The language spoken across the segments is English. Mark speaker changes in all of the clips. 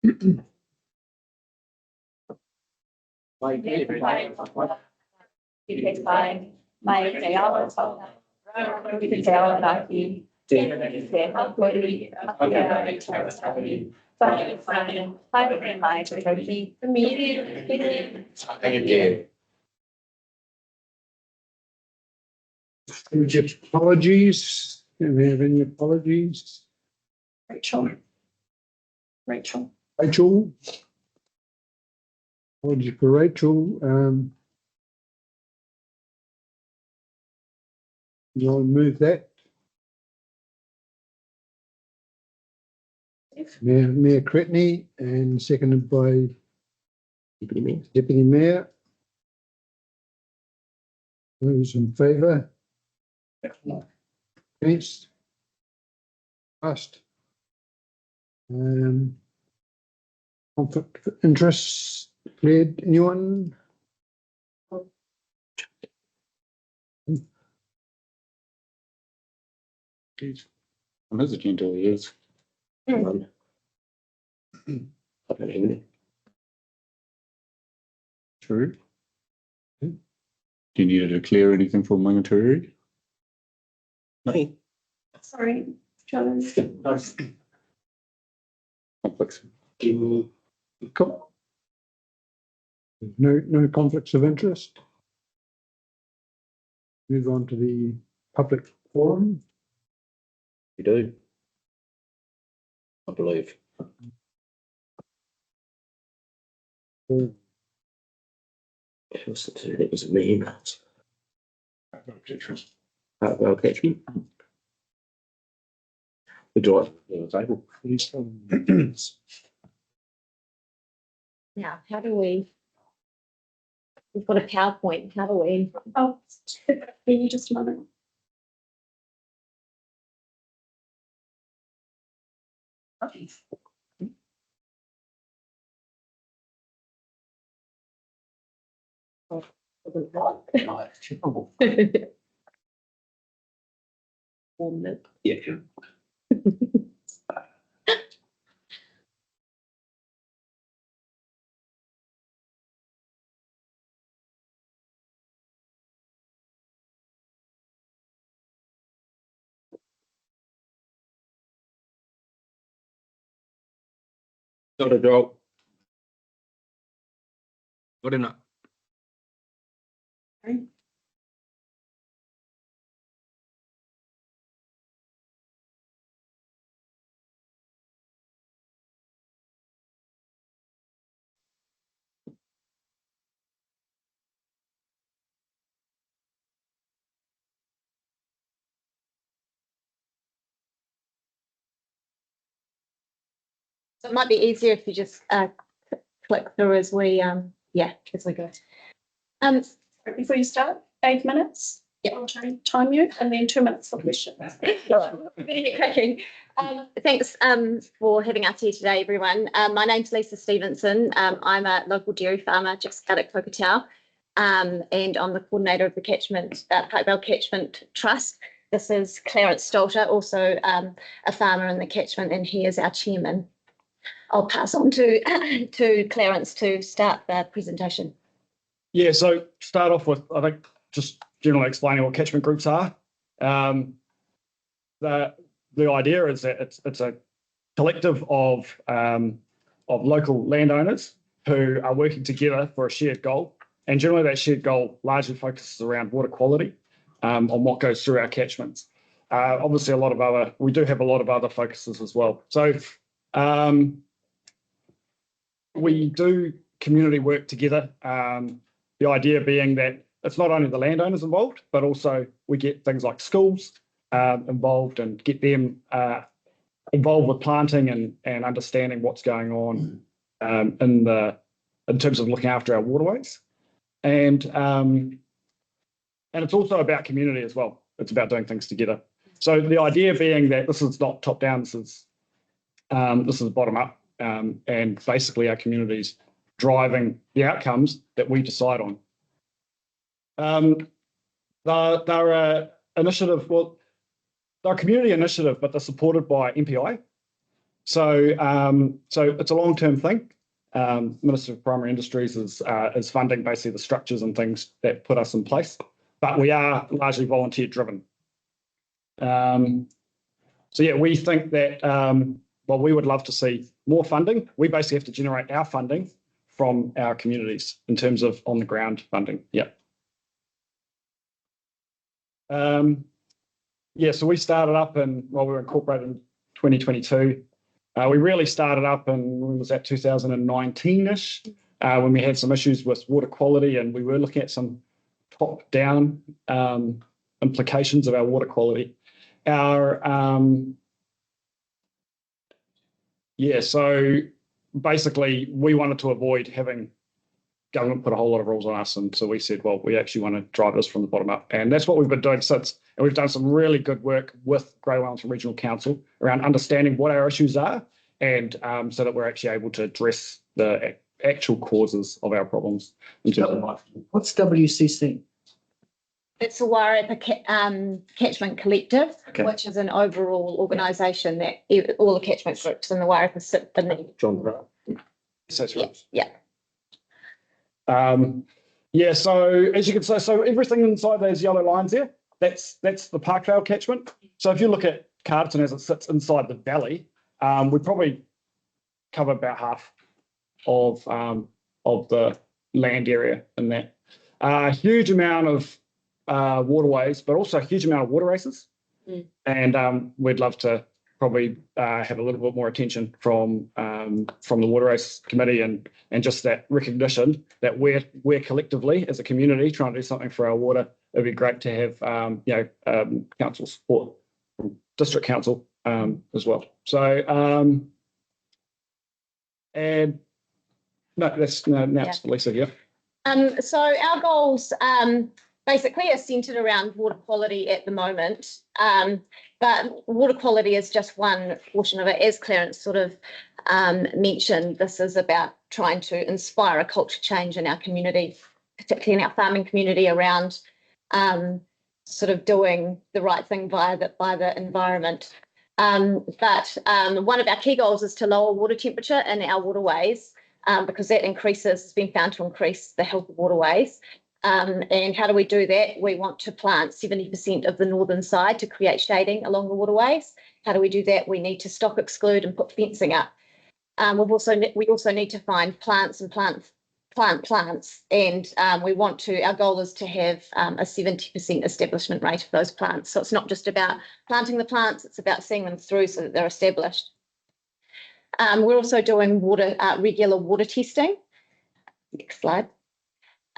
Speaker 1: Apologies. Do we have any apologies?
Speaker 2: Rachel.
Speaker 1: Rachel. Apologies for Rachel. You want to move that? Mayor Cretney, and seconded by Deputy Mayor. Those in favour? Against? Passed. Conflict of interest declared. Anyone?
Speaker 3: On his agenda, he is. True. Do you need to declare anything for Mangaturi?
Speaker 4: No.
Speaker 2: Sorry, John.
Speaker 3: Conflicts.
Speaker 1: No conflicts of interest. Move on to the public forum.
Speaker 4: We do. I believe. It was me. Well, catchment. We do it on the table.
Speaker 5: Now, how do we? We've got a PowerPoint. How do we?
Speaker 2: Oh, can you just a moment? Okay.
Speaker 4: Yeah. Got a job. Good enough.
Speaker 5: So it might be easier if you just click through as we as we go.
Speaker 2: Before you start, 8 minutes.
Speaker 5: Yeah.
Speaker 2: I'll time you, and then 2 minutes for questions.
Speaker 5: Cracking. Thanks for having us here today, everyone. My name's Lisa Stevenson. I'm a local dairy farmer just out at Kokotau, and I'm the coordinator of the catchment, Pikevale Catchment Trust. This is Clarence Stolter, also a farmer in the catchment, and he is our chairman. I'll pass on to Clarence to start the presentation.
Speaker 6: Yeah, so start off with, I think, just generally explaining what catchment groups are. The idea is that it's a collective of local landowners who are working together for a shared goal, and generally that shared goal largely focuses around water quality on what goes through our catchments. Obviously, we do have a lot of other focuses as well. So we do community work together. The idea being that it's not only the landowners involved, but also we get things like schools involved and get them involved with planting and understanding what's going on in terms of looking after our waterways. And it's also about community as well. It's about doing things together. So the idea being that this is not top down, this is bottom up, and basically our communities driving the outcomes that we decide on. They're a initiative, well, they're a community initiative, but they're supported by MPI. So it's a long-term thing. Minister of Primary Industries is funding basically the structures and things that put us in place, but we are largely volunteer driven. So yeah, we think that well, we would love to see more funding. We basically have to generate our funding from our communities in terms of on the ground funding. Yeah. Yeah, so we started up we were incorporated in 2022. We really started up when was that 2019-ish, when we had some issues with water quality, and we were looking at some top-down implications of our water quality. So basically we wanted to avoid having government put a whole lot of rules on us, and so we said, well, we actually want to drive this from the bottom up, and that's what we've been doing since. And we've done some really good work with Great Wellington Regional Council around understanding what our issues are, and so that we're actually able to address the actual causes of our problems in terms of life.
Speaker 1: What's WCC?
Speaker 5: It's a Wairarapa Catchment Collective,
Speaker 1: Okay.
Speaker 5: which is an overall organisation that all the catchment groups in the Wairarapa sit beneath.
Speaker 4: John Brown.
Speaker 6: That's right.
Speaker 5: Yeah.
Speaker 6: Yeah, so as you can see, so everything inside those yellow lines there, that's the Parkvale catchment. So if you look at Carterton as it sits inside the valley, we probably cover about half of the land area in that. A huge amount of waterways, but also a huge amount of water races. And we'd love to probably have a little bit more attention from the Water Race Committee and just that recognition that we're collectively as a community trying to do something for our water. It'd be great to have council support from district council as well. So and no, that's now it's Lisa here.
Speaker 5: So our goals basically are centred around water quality at the moment, but water quality is just one portion of it. As Clarence sort of mentioned, this is about trying to inspire a culture change in our community, particularly in our farming community, around sort of doing the right thing by the environment. But one of our key goals is to lower water temperature in our waterways, because that has been found to increase the health of waterways. And how do we do that? We want to plant 70% of the northern side to create shading along the waterways. How do we do that? We need to stock exclude and put fencing up. We also need to find plants and plant plants, and our goal is to have a 70% establishment rate of those plants. So it's not just about planting the plants, it's about seeing them through so that they're established. We're also doing regular water testing. Next slide.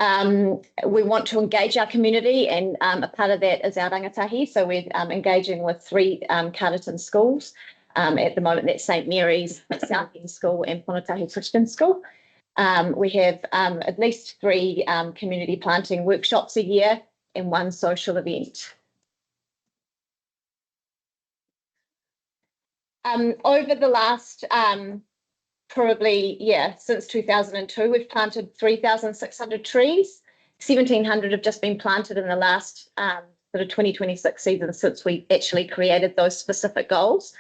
Speaker 5: We want to engage our community, and a part of that is our rangatahi. So we're engaging with 3 Carterton schools. At the moment, that's St Mary's, South End School and Ponatahi Christian School. We have at least 3 community planting workshops a year and 1 social event. Over the last since 2002, we've planted 3,600 trees. 1,700 have just been planted in the last sort of 2026 season since we actually created those specific goals.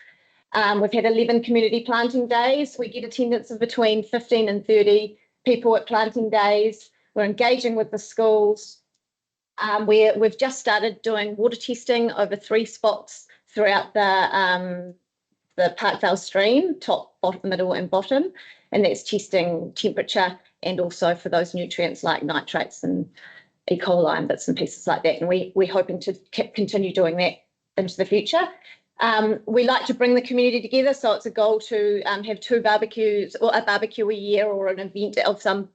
Speaker 5: We've had 11 community planting days. We get attendance of between 15 and 30 people at planting days. We're engaging with the schools. We've just started doing water testing over 3 spots throughout the Parkvale stream, top, bottom, middle and bottom, and that's testing temperature and also for those nutrients like nitrates and E. coli and bits and pieces like that. And we're hoping to continue doing that into the future. We like to bring the community together, so it's a goal to have 2 barbecues, or a barbecue a year, or an event of some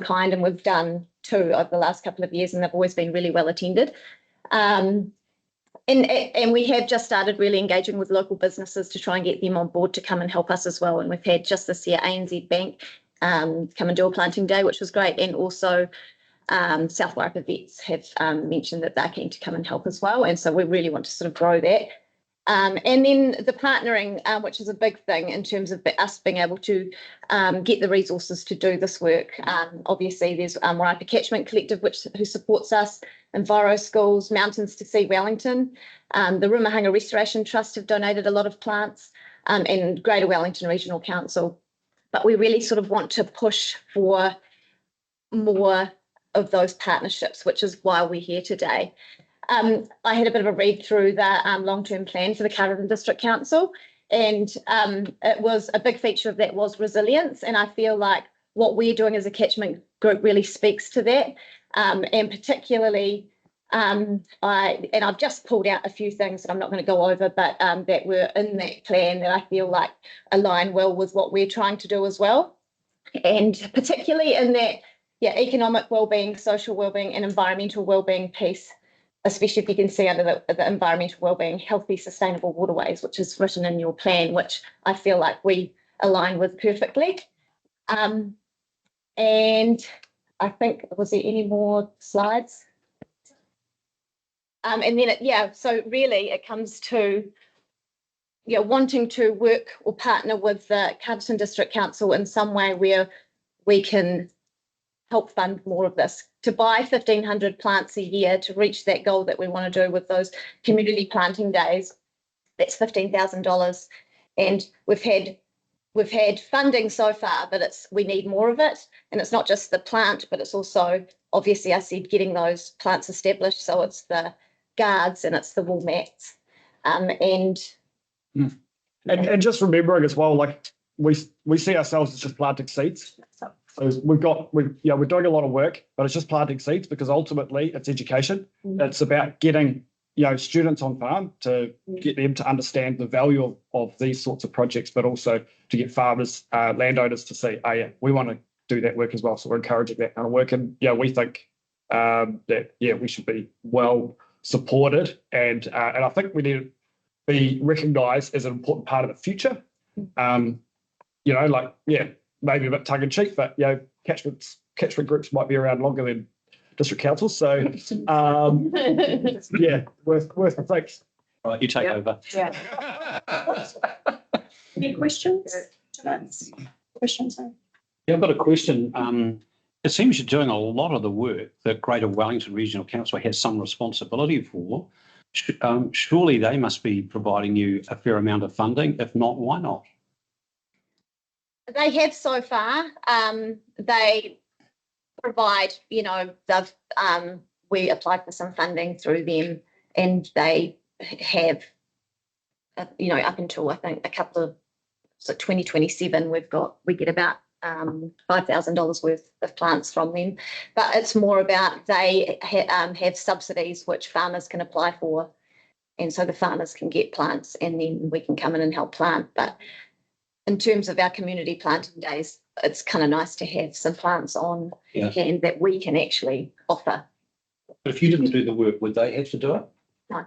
Speaker 5: kind, and we've done 2 over the last couple of years, and they've always been really well attended. And we have just started really engaging with local businesses to try and get them on board to come and help us as well. And we've had just this year ANZ Bank come and do a planting day, which was great, and also South Wairarapa Vets have mentioned that they're keen to come and help as well. And so we really want to sort of grow that. And then the partnering, which is a big thing in terms of us being able to get the resources to do this work. Obviously, there's Wairarapa Catchment Collective, who supports us, Enviro Schools, Mountains to Sea Wellington. The Rumahanga Restoration Trust have donated a lot of plants. and Greater Wellington Regional Council. But we really sort of want to push for more of those partnerships, which is why we're here today. I had a bit of a read through the long-term plan for the Carterton District Council, and it was a big feature of that was resilience. And I feel like what we're doing as a catchment group really speaks to that. And particularly, I've just pulled out a few things that I'm not going to go over, but that were in that plan that I feel like align well with what we're trying to do as well. And particularly in that, economic wellbeing, social wellbeing, and environmental wellbeing piece, especially if you can see under the environmental wellbeing, healthy, sustainable waterways, which is written in your plan, which I feel like we align with perfectly. And I think, was there any more slides? And then, so really it comes to, wanting to work or partner with the Carterton District Council in some way where we can help fund more of this, to buy 1,500 plants a year to reach that goal that we want to do with those community planting days. That's $15,000, and we've had funding so far, but we need more of it. And it's not just the plant, but it's also, obviously, I said getting those plants established. So it's the guards and it's the wool mats, and
Speaker 6: just remembering as well, like we see ourselves as just planting seeds. So we're doing a lot of work, but it's just planting seeds, because ultimately it's education. It's about getting students on farm, to get them to understand the value of these sorts of projects, but also to get farmers, landowners to say, oh yeah, we want to do that work as well. So we're encouraging that kind of work, and we think that we should be well supported, and I think we need to be recognised as an important part of the future. Maybe a bit tongue in cheek, but catchment groups might be around longer than district councils. So worth the thanks.
Speaker 4: Right, you take over.
Speaker 2: Any questions? Questions?
Speaker 4: Yeah, I've got a question. It seems you're doing a lot of the work that Greater Wellington Regional Council has some responsibility for. Surely they must be providing you a fair amount of funding. If not, why not?
Speaker 5: they have so far. They provide, we applied for some funding through them, and they have, up until I think a couple of, so 2027, we get about $5,000 worth of plants from them. But it's more about they have subsidies which farmers can apply for, and so the farmers can get plants, and then we can come in and help plant. But in terms of our community planting days, it's kind of nice to have some plants on hand that we can actually offer.
Speaker 4: But if you didn't do the work, would they have to do it?
Speaker 5: No.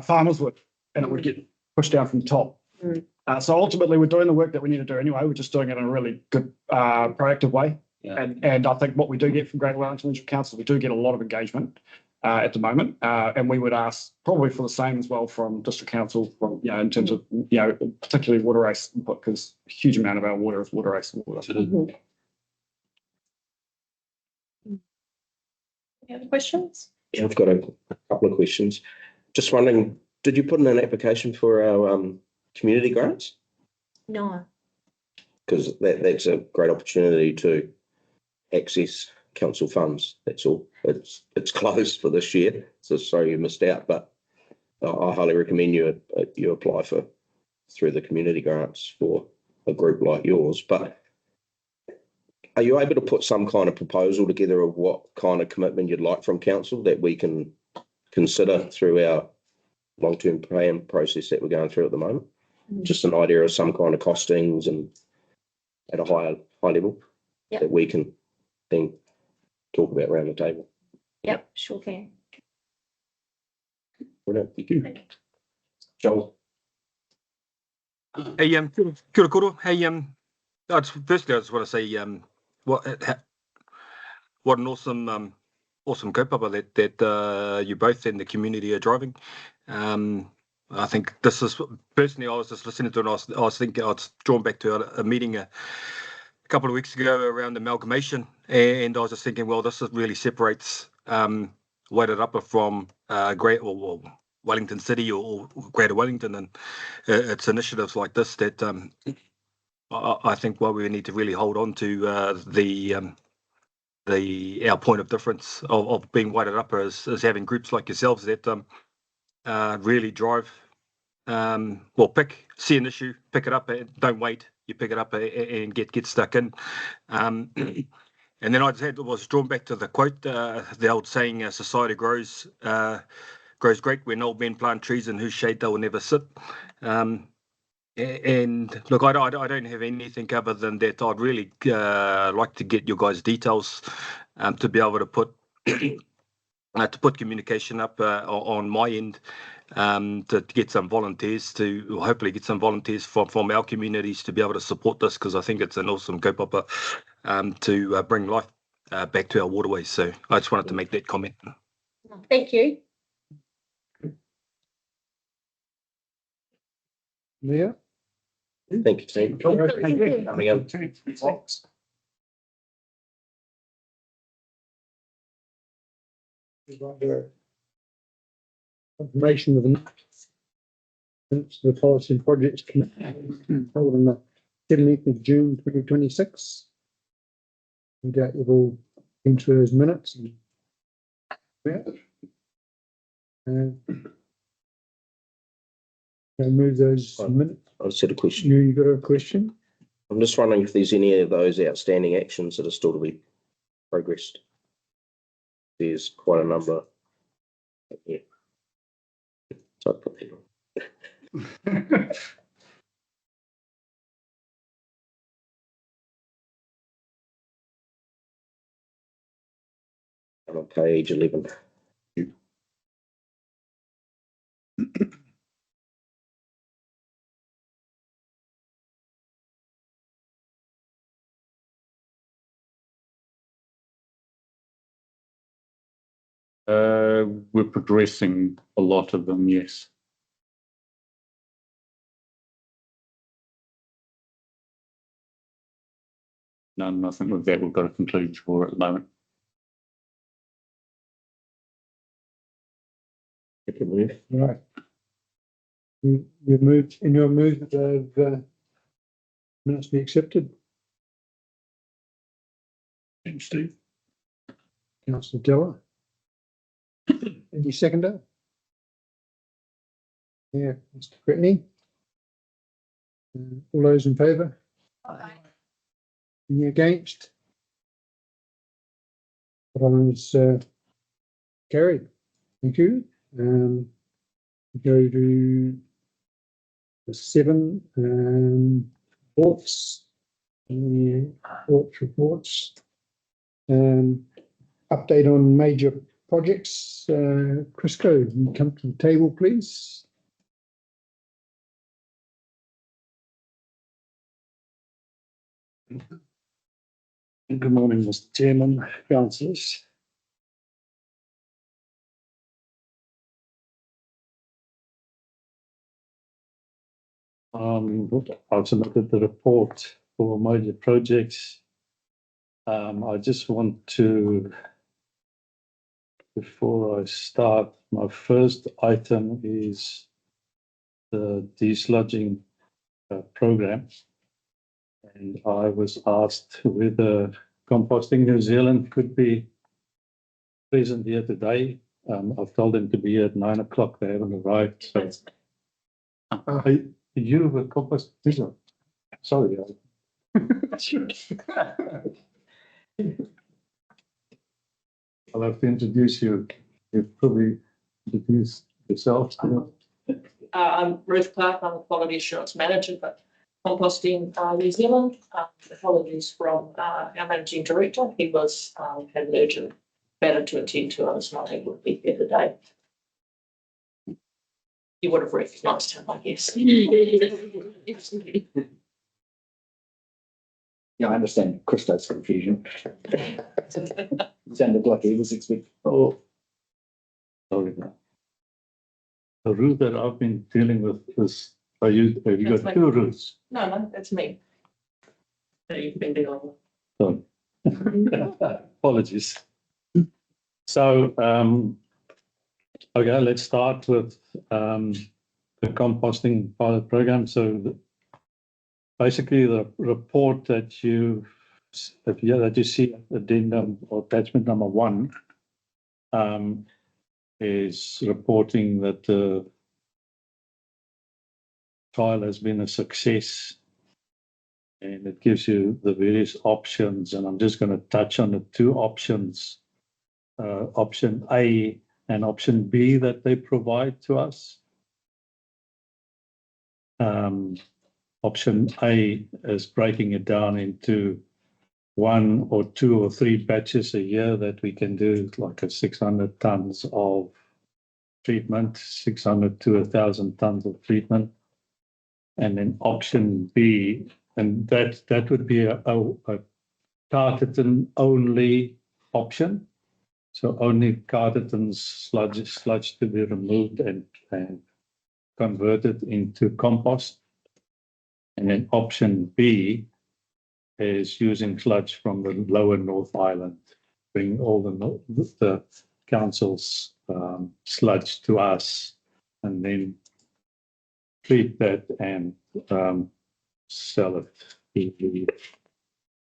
Speaker 6: Farmers would, and it would get pushed down from the top. So ultimately, we're doing the work that we need to do anyway. We're just doing it in a really good, proactive way.
Speaker 4: Yeah.
Speaker 6: And I think what we do get from Greater Wellington Regional Council, we do get a lot of engagement at the moment, and we would ask probably for the same as well from District Council, from in terms of particularly water race input, because a huge amount of our water is water race water.
Speaker 2: Any other questions?
Speaker 7: Yeah, I've got a couple of questions. Just wondering, did you put in an application for our community grants?
Speaker 5: No.
Speaker 7: Because that's a great opportunity to access council funds. That's all. It's closed for this year, so sorry you missed out. But I highly recommend you apply through the community grants for a group like yours. But are you able to put some kind of proposal together of what kind of commitment you'd like from council that we can consider through our long-term plan process that we're going through at the moment? Just an idea of some kind of costings and at a high level that we can then talk about around the table.
Speaker 5: Yep, sure can.
Speaker 7: Brilliant. Thank you.
Speaker 4: Joel.
Speaker 8: Hey, kia ora koro. Hey, firstly, I just want to say what an awesome kaupapa that you both and the community are driving. I think this is personally, I was just listening to it, and I was thinking, I was drawn back to a meeting a couple of weeks ago around amalgamation, and I was just thinking, well, this really separates Wairarapa from Wellington City or Greater Wellington, and it's initiatives like this that I think why we need to really hold on to our point of difference of being Wairarapa upper is having groups like yourselves that really drive. See an issue, pick it up, and don't wait. You pick it up and get stuck in. And then was drawn back to the quote, the old saying, "Society grows great when old men plant trees in whose shade they will never sit." And look, I don't have anything other than that. I'd really like to get your guys' details to be able to put communication up on my end, to get some volunteers, to hopefully get some volunteers from our communities to be able to support this, because I think it's an awesome kaupapa to bring life back to our waterways. So I just wanted to make that comment.
Speaker 5: Thank you.
Speaker 1: Yeah.
Speaker 7: Thank you, team.
Speaker 1: Thank you.
Speaker 7: Coming up.
Speaker 1: Confirmation of the policy and projects committee held on the 17th of June 2026. No doubt you've all been through those minutes. I'll move those minutes.
Speaker 7: I said a question.
Speaker 1: You got a question?
Speaker 7: I'm just wondering if there's any of those outstanding actions that are still to be progressed. There's quite a number. Yeah. So I put that on. I'm on page 11.
Speaker 3: We're progressing a lot of them, yes. No, nothing with that we've got a conclusion for at the moment.
Speaker 1: Right. You've moved, in your move of minutes be accepted. Thanks, Steve. Councillor Della. Any seconder? Yeah, Mr. Critney. All those in favour?
Speaker 2: Aye.
Speaker 1: Any against? That is carried. Thank you. Go to the 7 reports. Reports. Update on major projects. Crisco, you come to the table, please.
Speaker 9: Good morning, Mr. Chairman, councillors. I've submitted the report for major projects. I just want to, before I start, my first item is the desludging program. And I was asked whether Composting New Zealand could be present here today. I've told them to be here at 9 o'clock. They haven't arrived. So, you were Composting? Sorry. I'll have to introduce you. You've probably introduced yourself.
Speaker 10: I'm Ruth Clark. I'm a quality assurance manager for Composting New Zealand. Apologies from our managing director. He was had an urgent matter to attend to. I was not able to be here today. You would have recognised him, I guess.
Speaker 9: Yeah, I understand Christo's confusion. Sounded like he was expecting.
Speaker 3: Oh, sorry. The route that I've been dealing with is, have you got two routes?
Speaker 10: No, that's me. That you've been dealing with.
Speaker 3: Sorry. Apologies. So,
Speaker 9: Okay, let's start with the composting pilot program. So basically the report that you see at addendum or attachment number 1 is reporting that the trial has been a success, and it gives you the various options, and I'm just going to touch on the 2 options, option A and option B that they provide to us. Option A is breaking it down into 1 or 2 or 3 batches a year that we can do, like a 600 tons of treatment, 600 to 1,000 tons of treatment. And then option B, and that would be a Carterton only option. So only Carterton's sludge to be removed and converted into compost. And then option B is using sludge from the lower North Island, bring all the council's sludge to us, and then treat that and sell it to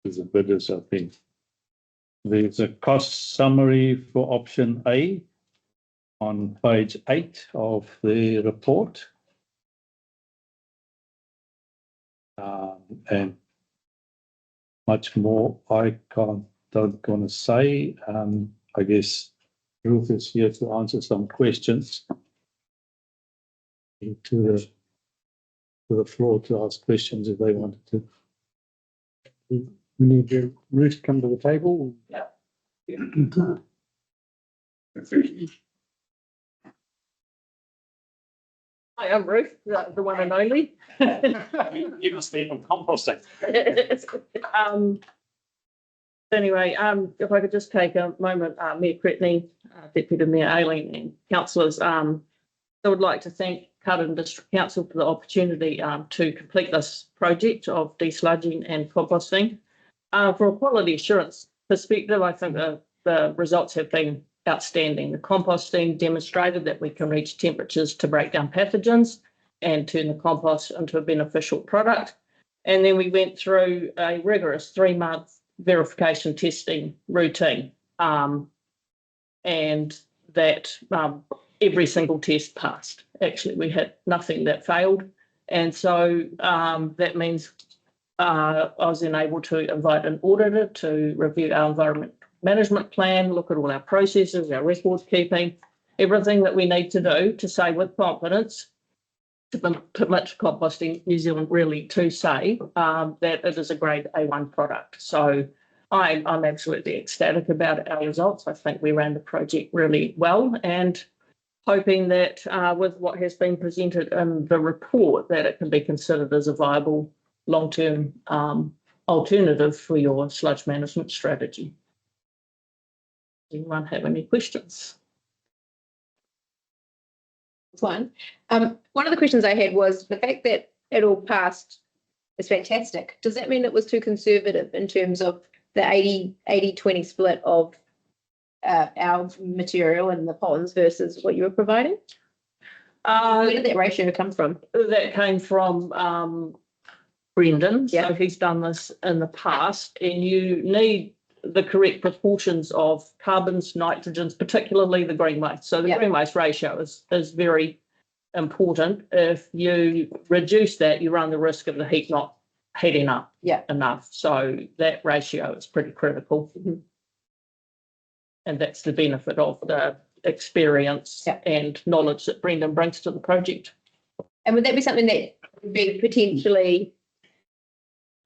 Speaker 9: the bidders, I think. There's a cost summary for option A on page 8 of the report. And much more I don't want to say. I guess Ruth is here to answer some questions. To the floor to ask questions if they wanted to.
Speaker 1: We need to Ruth come to the table.
Speaker 10: Yeah. Hi, I'm Ruth, the one and only.
Speaker 4: You must be from composting.
Speaker 10: Anyway, if I could just take a moment, Mayor Cretney, Deputy Mayor Aileen and councillors, I would like to thank Carterton District Council for the opportunity to complete this project of desludging and composting. For a quality assurance perspective, I think the results have been outstanding. The composting demonstrated that we can reach temperatures to break down pathogens and turn the compost into a beneficial product. And then we went through a rigorous 3-month verification testing routine, and that every single test passed. Actually, we had nothing that failed. And so that means I was then able to invite an auditor to review our environment management plan, look at all our processes, our record keeping, everything that we need to do to say with confidence to permit Composting New Zealand really to say that it is a grade A1 product. So I'm absolutely ecstatic about our results. I think we ran the project really well, and hoping that with what has been presented in the report, that it can be considered as a viable long-term alternative for your sludge management strategy. Anyone have any questions?
Speaker 11: One of the questions I had was the fact that it all passed is fantastic. Does that mean it was too conservative in terms of the 80-20 split of our material in the ponds versus what you were providing? Where did that ratio come from?
Speaker 10: That came from Brendan.
Speaker 11: Yeah.
Speaker 10: So he's done this in the past, and you need the correct proportions of carbons, nitrogens, particularly the green waste. So the green waste ratio is very important. If you reduce that, you run the risk of the heat not heating up enough. So that ratio is pretty critical.
Speaker 11: Mm-hmm.
Speaker 10: And that's the benefit of the experience and knowledge that Brendan brings to the project.
Speaker 11: And would that be something that would be potentially,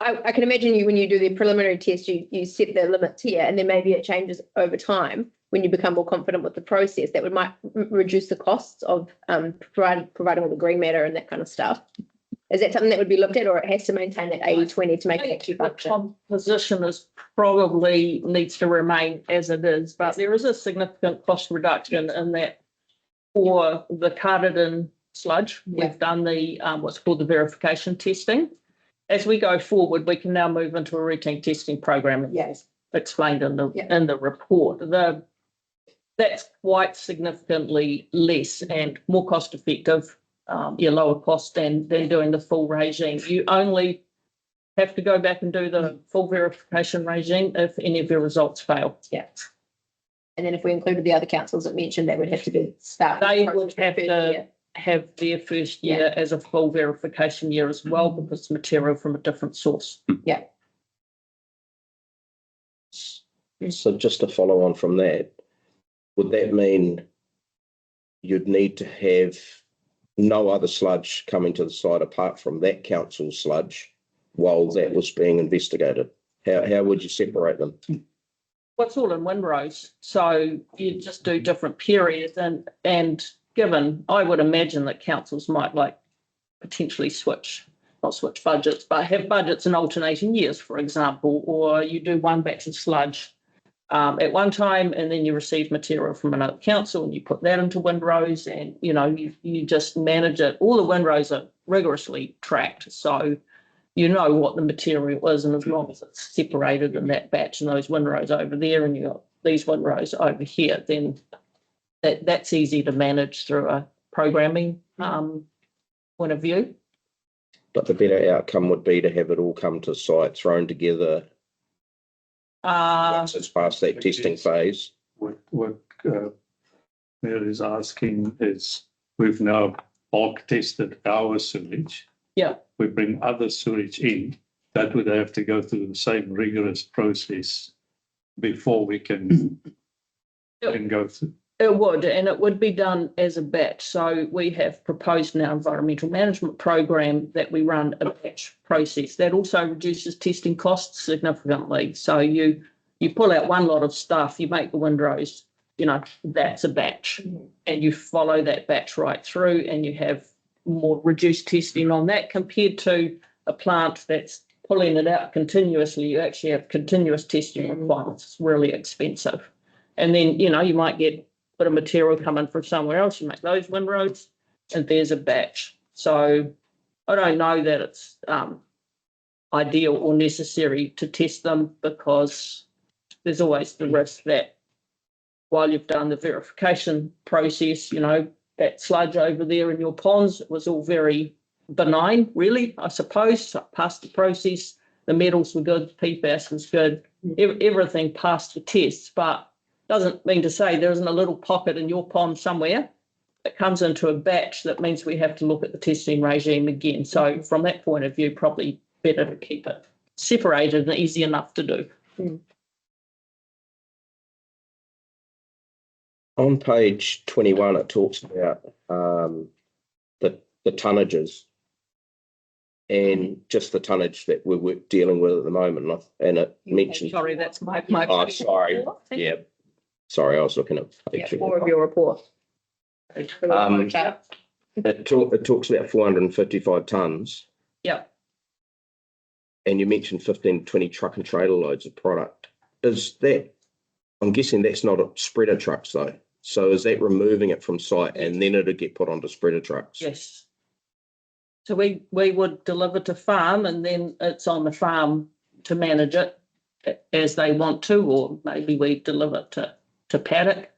Speaker 11: I can imagine you, when you do the preliminary test, you set the limits here, and then maybe it changes over time when you become more confident with the process. That might reduce the costs of providing all the green matter and that kind of stuff. Is that something that would be looked at, or it has to maintain that 80-20 to make it actually function?
Speaker 10: The composition is probably needs to remain as it is, but there is a significant cost reduction in that for the Carterton sludge. We've done the what's called the verification testing. As we go forward, we can now move into a routine testing program.
Speaker 11: Yes.
Speaker 10: Explained in the report. The that's quite significantly less and more cost effective, lower cost than doing the full regime. You only have to go back and do the full verification regime if any of your results fail.
Speaker 11: Yeah. And then if we included the other councils that mentioned, that would have to be start.
Speaker 10: They would have to have their first year as a full verification year as well, because it's material from a different source.
Speaker 11: Yeah.
Speaker 7: So just to follow on from that, would that mean you'd need to have no other sludge coming to the site apart from that council sludge while that was being investigated? How would you separate them?
Speaker 10: Well, it's all in windrows, so you just do different periods, and given, I would imagine that councils might like potentially not switch budgets, but have budgets in alternating years, for example, or you do one batch of sludge at one time, and then you receive material from another council and you put that into windrows, and you just manage it. All the windrows are rigorously tracked, so you know what the material is, and as long as it's separated in that batch and those windrows over there and you've got these windrows over here, then that's easy to manage through a programming point of view.
Speaker 7: But the better outcome would be to have it all come to site, thrown together once it's past that testing phase.
Speaker 9: What Mary is asking is, we've now bulk tested our sewage.
Speaker 10: Yeah.
Speaker 9: We bring other sewage in, that would have to go through the same rigorous process before we can go through.
Speaker 10: It would, and it would be done as a batch. So we have proposed in our environmental management program that we run a batch process. That also reduces testing costs significantly. So you pull out one lot of stuff, you make the windrows, that's a batch, and you follow that batch right through, and you have more reduced testing on that compared to a plant that's pulling it out continuously. You actually have continuous testing requirements. It's really expensive. And then, you might get a bit of material coming from somewhere else. You make those windrows and there's a batch. So I don't know that it's ideal or necessary to test them, because there's always the risk that while you've done the verification process, that sludge over there in your ponds was all very benign, really, I suppose. So passed the process, the metals were good, PFAS was good, everything passed the tests, but doesn't mean to say there isn't a little pocket in your pond somewhere that comes into a batch. That means we have to look at the testing regime again. So from that point of view, probably better to keep it separated and easy enough to do.
Speaker 7: On page 21, it talks about the tonnages and just the tonnage that we're dealing with at the moment. And it mentions...
Speaker 10: Sorry, that's my
Speaker 7: Oh, sorry. Yeah. Sorry, I was looking at page
Speaker 11: 4 of your report.
Speaker 7: It talks about 455 tonnes.
Speaker 10: Yeah.
Speaker 7: And you mentioned 15 to 20 truck and trailer loads of product. Is that, I'm guessing that's not a spreader trucks though. So is that removing it from site and then it'll get put onto spreader trucks?
Speaker 10: Yes. So we would deliver to farm, and then it's on the farm to manage it as they want to, or maybe we deliver to paddock.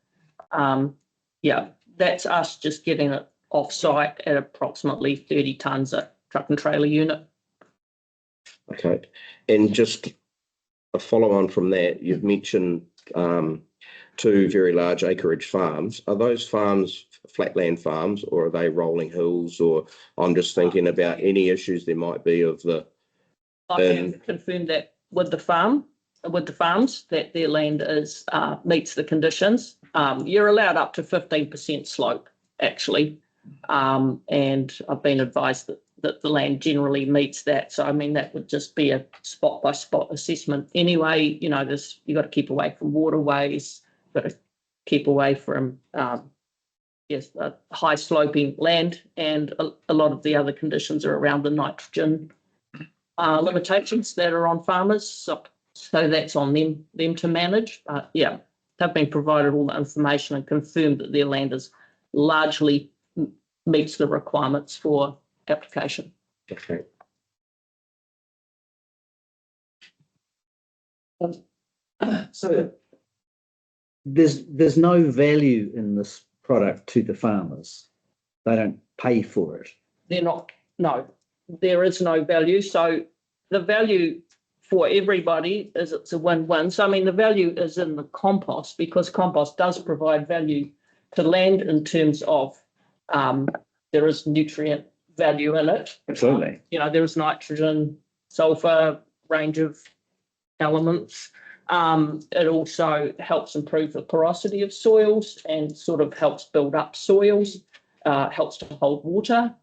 Speaker 10: That's us just getting it off site at approximately 30 tonnes a truck and trailer unit.
Speaker 7: Okay. And just a follow on from that, you've mentioned 2 very large acreage farms. Are those farms flatland farms, or are they rolling hills? Or I'm just thinking about any issues there might be of the...
Speaker 10: I have confirmed that with the farms, that their land is meets the conditions. You're allowed up to 15% slope, actually. And I've been advised that the land generally meets that. So, I mean, that would just be a spot by spot assessment. Anyway, you've got to keep away from waterways, got to keep away from, high sloping land, and a lot of the other conditions are around the nitrogen limitations that are on farmers. So that's on them to manage. But yeah, they've been provided all the information and confirmed that their land is largely meets the requirements for application.
Speaker 7: Okay.
Speaker 12: So there's no value in this product to the farmers. They don't pay for it.
Speaker 10: They're not, no, there is no value. So the value for everybody is it's a win-win. So I mean, the value is in the compost because compost does provide value to land in terms of there is nutrient value in it.
Speaker 12: Absolutely.
Speaker 10: You know, there is nitrogen, sulfur, range of elements. It also helps improve the porosity of soils and sort of helps build up soils, helps to hold water.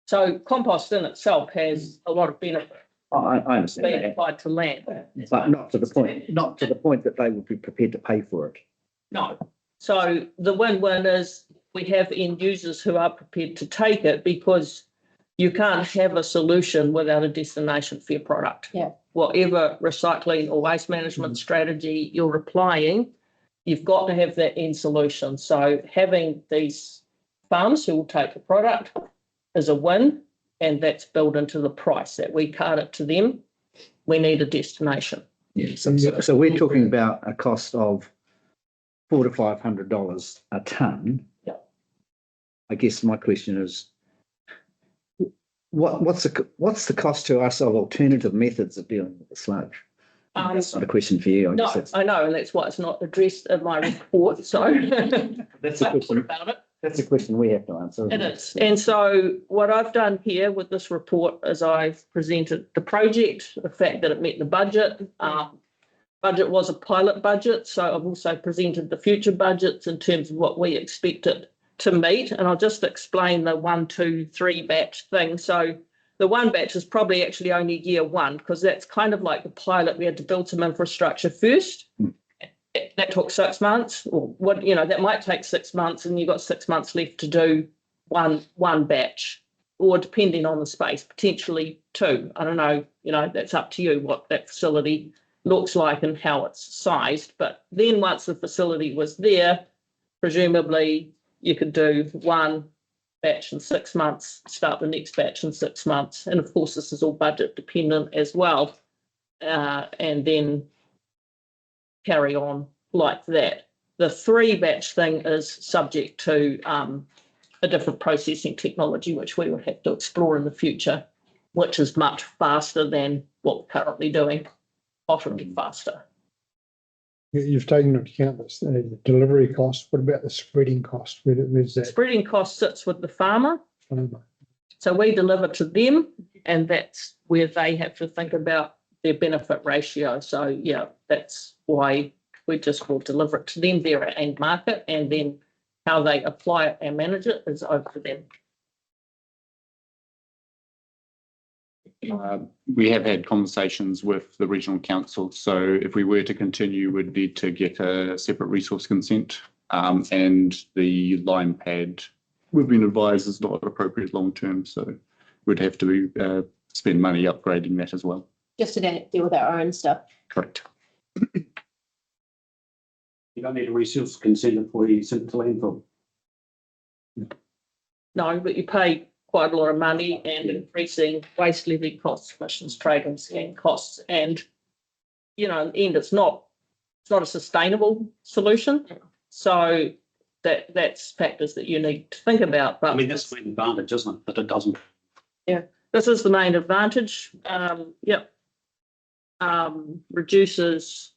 Speaker 10: So compost in itself has a lot of benefit
Speaker 12: I understand
Speaker 10: being
Speaker 12: that,
Speaker 10: applied to land.
Speaker 12: but not to the point that they would be prepared to pay for it.
Speaker 10: No. So the win-win is we have end users who are prepared to take it because you can't have a solution without a destination fair product.
Speaker 11: Yeah.
Speaker 10: Whatever recycling or waste management strategy you're applying, you've got to have that end solution. So having these farms who will take the product is a win, and that's built into the price that we card it to them. We need a destination.
Speaker 12: Yeah. So we're talking about a cost of $400 to $500 a tonne.
Speaker 10: Yeah.
Speaker 12: I guess my question is, what's the cost to us of alternative methods of dealing with the sludge? That's not a question for you.
Speaker 10: No, I know, and that's why it's not addressed in my report. So
Speaker 12: That's a question
Speaker 10: about it.
Speaker 12: That's a question we have to answer.
Speaker 10: It is. And so what I've done here with this report is I've presented the project, the fact that it met the budget. Budget was a pilot budget, so I've also presented the future budgets in terms of what we expect it to meet. And I'll just explain the 1, 2, 3 batch thing. So the one batch is probably actually only year one because that's kind of like the pilot. We had to build some infrastructure first. That took 6 months, or what, you know, that might take 6 months, and you've got 6 months left to do one batch, or depending on the space, potentially 2. I don't know, you know, that's up to you what that facility looks like and how it's sized. But then once the facility was there, presumably you could do one batch in 6 months, start the next batch in 6 months. And of course, this is all budget dependent as well. And then carry on like that. The 3 batch thing is subject to a different processing technology, which we would have to explore in the future, which is much faster than what we're currently doing, possibly faster.
Speaker 1: You've taken into account the delivery cost. What about the spreading cost? Where's that?
Speaker 10: Spreading cost sits with the farmer. So we deliver to them, and that's where they have to think about their benefit ratio. So yeah, that's why we just will deliver it to them, their end market, and then how they apply it and manage it is over to them.
Speaker 13: We have had conversations with the regional council. So if we were to continue, we'd need to get a separate resource consent. And the lime pad, we've been advised, is not appropriate long term. So we'd have to spend money upgrading that as well.
Speaker 11: Just to deal with our own stuff.
Speaker 13: Correct.
Speaker 4: You don't need a resource consent before you send it to landfill.
Speaker 10: No, but you pay quite a lot of money and increasing waste levy costs, emissions trading scheme costs, and you know, in the end, it's not a sustainable solution. So that's factors that you need to think about. But
Speaker 4: I mean, that's the main advantage, isn't it? That it doesn't.
Speaker 10: Yeah, this is the main advantage. Reduces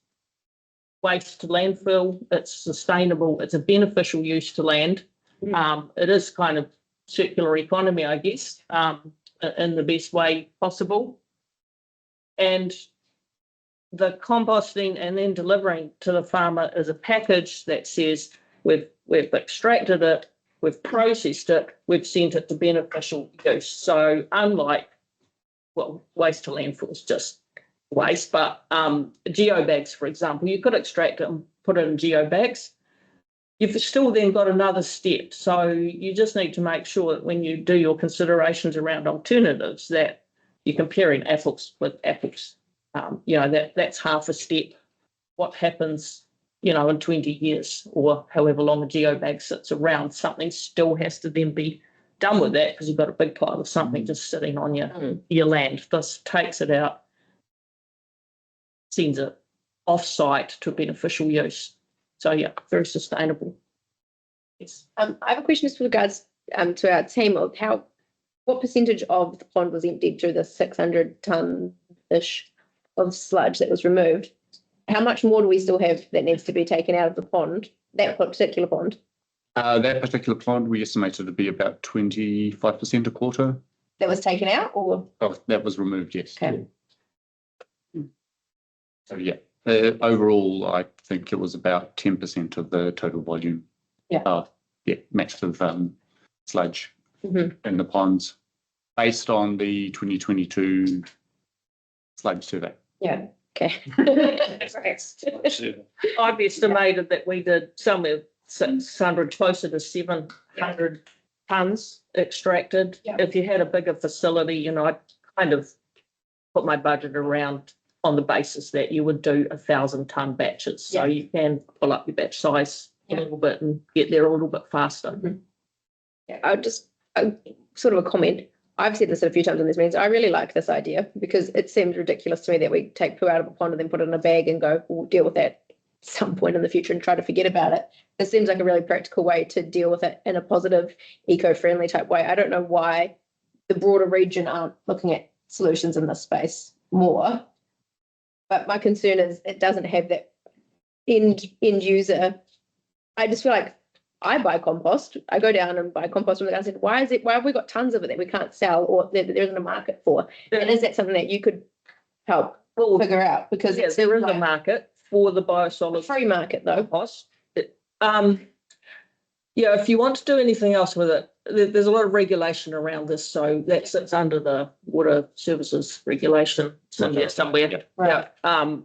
Speaker 10: waste to landfill. It's sustainable. It's a beneficial use to land. It is kind of circular economy, I guess, in the best way possible. And the composting and then delivering to the farmer is a package that says we've extracted it, we've processed it, we've sent it to beneficial use. So unlike, well, waste to landfill is just waste, but geobags, for example, you could extract it and put it in geobags. You've still then got another step. So you just need to make sure that when you do your considerations around alternatives that you're comparing apples with apples. You know, that's half a step. What happens, you know, in 20 years or however long a geobag sits around, something still has to then be done with that because you've got a big pile of something just sitting on your land. This takes it out, sends it off-site to beneficial use. So yeah, very sustainable. Yes.
Speaker 11: I have a question just with regards to our team of what percentage of the pond was emptied through the 600 tonne-ish of sludge that was removed? How much more do we still have that needs to be taken out of the pond, that particular pond?
Speaker 13: That particular pond, we estimated to be about 25% a quarter.
Speaker 11: That was taken out or?
Speaker 13: Oh, that was removed, yes.
Speaker 11: Okay.
Speaker 13: So yeah, overall, I think it was about 10% of the total volume.
Speaker 11: Yeah.
Speaker 13: Massive sludge
Speaker 11: Mhm.
Speaker 13: in the ponds, based on the 2022 sludge survey.
Speaker 11: Yeah, okay.
Speaker 10: I've estimated that we did somewhere 600, closer to 700 tonnes extracted.
Speaker 11: Yeah.
Speaker 10: If you had a bigger facility, you know, I'd kind of put my budget around on the basis that you would do 1,000 tonne batches. So you can pull up your batch size a little bit and get there a little bit faster.
Speaker 11: Mm-hmm. Yeah, sort of a comment. I've said this a few times in these meetings. I really like this idea because it seems ridiculous to me that we take poo out of a pond and then put it in a bag and go, we'll deal with that at some point in the future and try to forget about it. It seems like a really practical way to deal with it in a positive, eco-friendly type way. I don't know why the broader region aren't looking at solutions in this space more. But my concern is it doesn't have that end user. I just feel like I buy compost. I go down and buy compost from the guy and said, why have we got tons of it that we can't sell or that there isn't a market for? And is that something that you could help figure out? Because
Speaker 10: there is a market for the biosolids.
Speaker 11: Free market though.
Speaker 10: Compost. If you want to do anything else with it, there's a lot of regulation around this. So that sits under the water services regulation somewhere.
Speaker 11: Right.
Speaker 10: Yeah.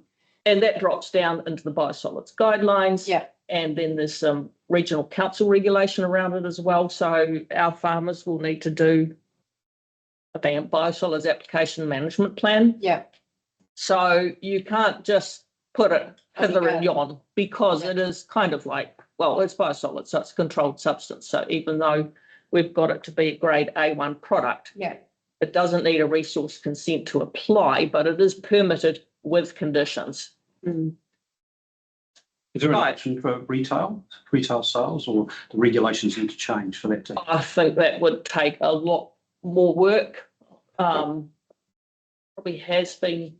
Speaker 10: And that drops down into the biosolids guidelines.
Speaker 11: Yeah.
Speaker 10: And then there's some regional council regulation around it as well. So our farmers will need to do a biosolids application management plan.
Speaker 11: Yeah.
Speaker 10: So you can't just put it hither and yon because it is kind of like, well, it's biosolids, so it's a controlled substance. So even though we've got it to be a grade A1 product, it doesn't need a resource consent to apply, but it is permitted with conditions.
Speaker 11: Mm.
Speaker 4: Is there an option for retail sales, or the regulations need to change for that to?
Speaker 10: I think that would take a lot more work. Probably has been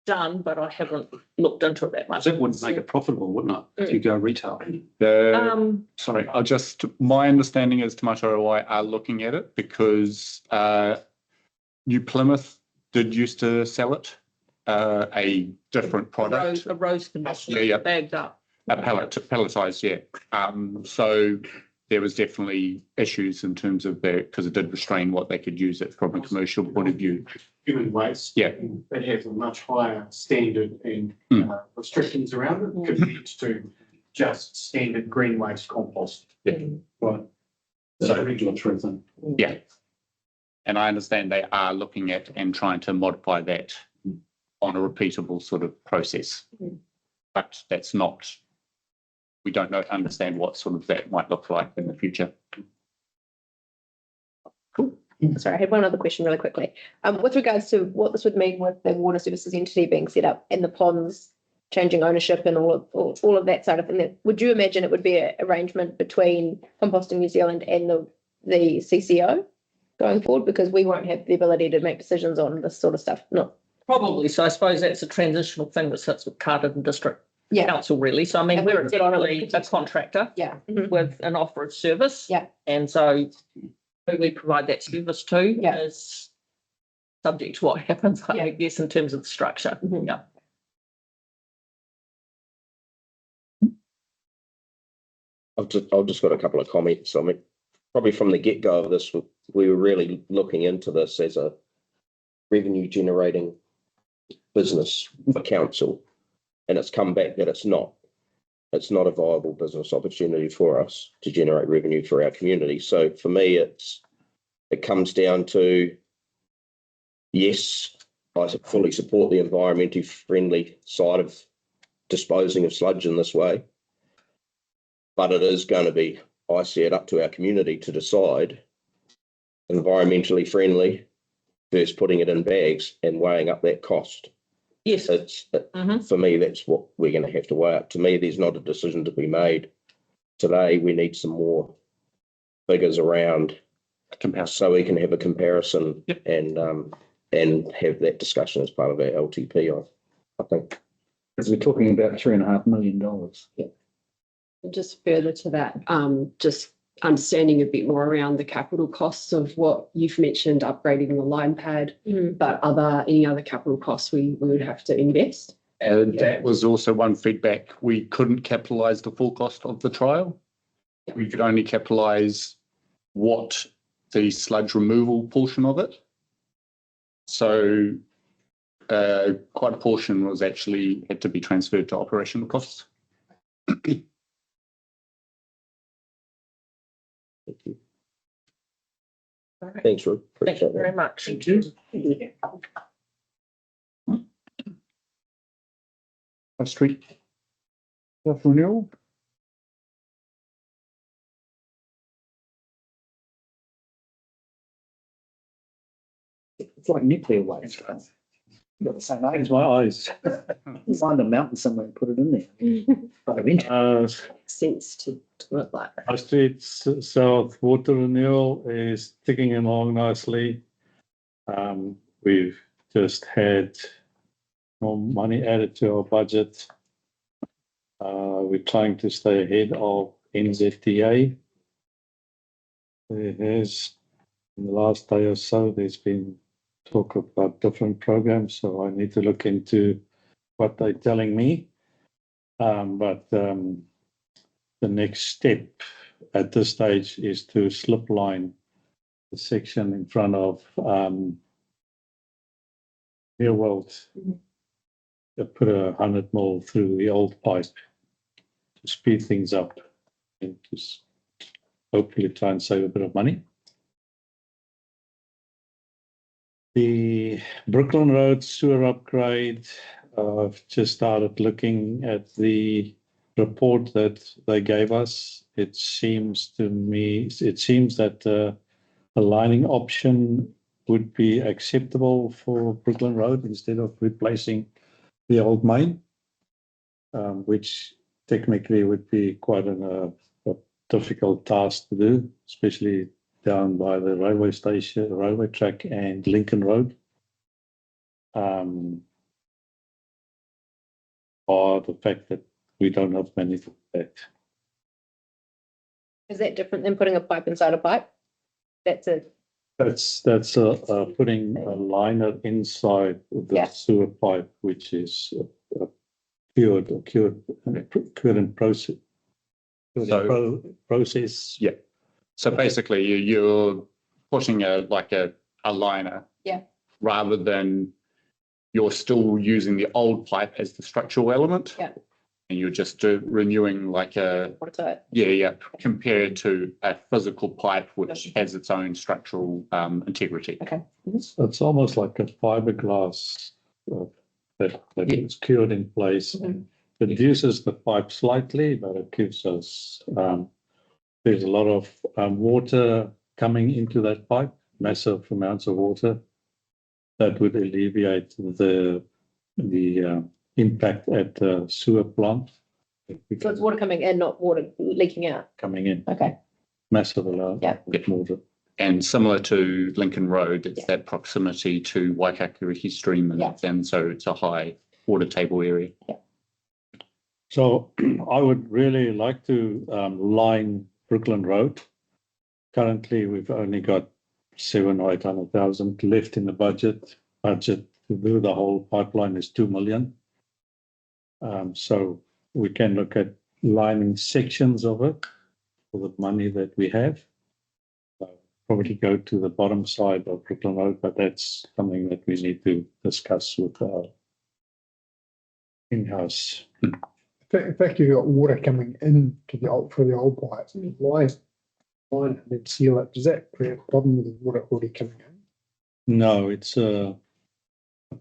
Speaker 10: done, but I haven't looked into it that much.
Speaker 4: That wouldn't make it profitable, wouldn't it, if you go retail?
Speaker 13: Sorry, my understanding is Te Mata Rawai are looking at it because New Plymouth did used to sell it, a different product.
Speaker 10: A rose conditioner, bagged up.
Speaker 13: A pelletized, so there was definitely issues in terms of that because it did restrain what they could use it from a commercial point of view.
Speaker 14: Human waste.
Speaker 13: Yeah.
Speaker 14: It has a much higher standard and restrictions around it compared to just standard green waste compost.
Speaker 13: Yeah.
Speaker 4: Right. So regulatory thing.
Speaker 13: Yeah. And I understand they are looking at and trying to modify that on a repeatable sort of process. But that's not, we don't understand what sort of that might look like in the future.
Speaker 11: Cool. Sorry, I had one other question really quickly. With regards to what this would mean with the water services entity being set up and the ponds changing ownership and all of that side of thing, would you imagine it would be an arrangement between Composting New Zealand and the CCO going forward? Because we won't have the ability to make decisions on this sort of stuff. No.
Speaker 10: Probably. So I suppose that's a transitional thing that sits with Carterton District Council, really. So I mean, we're essentially a contractor with an offer of service.
Speaker 11: Yeah.
Speaker 10: And so who we provide that service to is subject to what happens, I guess, in terms of the structure. Yeah.
Speaker 7: I've just got a couple of comments. I mean, probably from the get-go of this, we were really looking into this as a revenue generating business for council, and it's come back that it's not a viable business opportunity for us to generate revenue for our community. So for me, it comes down to, yes, I fully support the environmentally friendly side of disposing of sludge in this way, but it is going to be, I see it, up to our community to decide environmentally friendly versus putting it in bags and weighing up that cost.
Speaker 10: Yes.
Speaker 7: For me, that's what we're going to have to weigh up. To me, there's not a decision to be made today. We need some more figures around so we can have a comparison and have that discussion as part of our LTP. I think.
Speaker 12: Because we're talking about $3.5 million.
Speaker 15: Just further to that, just understanding a bit more around the capital costs of what you've mentioned, upgrading the line pad, but any other capital costs we would have to invest.
Speaker 13: And that was also one feedback. We couldn't capitalise the full cost of the trial. We could only capitalise what the sludge removal portion of it. So quite a portion was actually had to be transferred to operational costs.
Speaker 7: Thank you. Thanks, Ruth.
Speaker 10: Thank you very much.
Speaker 1: Thank you.
Speaker 13: Street. Renewal.
Speaker 12: It's like nuclear waste. Got the same age.
Speaker 9: It's my eyes.
Speaker 12: Find a mountain somewhere and put it in there. But eventually,
Speaker 15: Sense to do it like that.
Speaker 9: High Street South water renewal is ticking along nicely. We've just had more money added to our budget. We're trying to stay ahead of NZTA. There has, in the last day or so, there's been talk about different programs, so I need to look into what they're telling me. But the next step at this stage is to slip line the section in front of Near World. Put 100 mil through the old pipe to speed things up and just hopefully try and save a bit of money. The Brooklyn Road sewer upgrade, I've just started looking at the report that they gave us. It seems that a lining option would be acceptable for Brooklyn Road instead of replacing the old main, which technically would be quite a difficult task to do, especially down by the railway station, railway track and Lincoln Road. Or the fact that we don't have money for that.
Speaker 11: Is that different than putting a pipe inside a pipe? That's
Speaker 9: Putting a liner inside the sewer pipe, which is cured in process. Process.
Speaker 13: Yeah. So basically, you're putting a liner.
Speaker 11: Yeah.
Speaker 13: Rather than you're still using the old pipe as the structural element.
Speaker 11: Yeah.
Speaker 13: And you're just renewing like a compared to a physical pipe which has its own structural integrity.
Speaker 11: Okay.
Speaker 9: It's almost like a fiberglass that is cured in place. And reduces the pipe slightly, but it gives us there's a lot of water coming into that pipe, massive amounts of water that would alleviate the impact at the sewer plant.
Speaker 11: So it's water coming in, not water leaking out.
Speaker 9: Coming in.
Speaker 11: Okay.
Speaker 9: Massive amount of water.
Speaker 13: And similar to Lincoln Road, it's that proximity to Waikakuriki Stream, and so it's a high water table area.
Speaker 11: Yeah.
Speaker 9: So I would really like to line Brooklyn Road. Currently, we've only got 700,000 or 800,000 left in the budget. Budget to do the whole pipeline is 2 million. So we can look at lining sections of it for the money that we have. Probably go to the bottom side of Brooklyn Road, but that's something that we need to discuss with our in-house.
Speaker 1: In fact, you've got water coming in to the old pipes. Why line it and then seal it? Does that create a problem with the water already coming in?
Speaker 9: No, it's a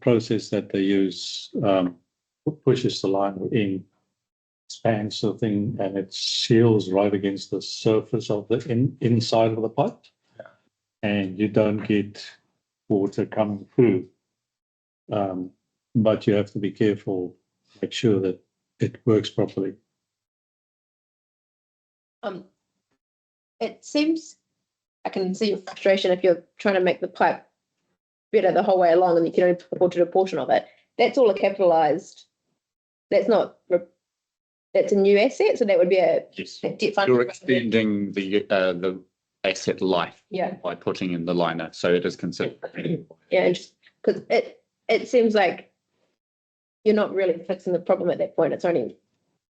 Speaker 9: process that they use, pushes the line in, expands the thing, and it seals right against the surface of the inside of the pipe. Yeah. And you don't get water coming through. but you have to be careful, make sure that it works properly.
Speaker 11: It seems, I can see your frustration if you're trying to make the pipe better the whole way along and you can only afford to do a portion of it. That's all a capitalised, that's not, that's a new asset, so that would be a
Speaker 13: Yes.
Speaker 11: debt fund.
Speaker 13: You're extending the asset life
Speaker 11: Yeah,
Speaker 13: by putting in the liner, so it is considered.
Speaker 11: yeah, because it seems like you're not really fixing the problem at that point. It's only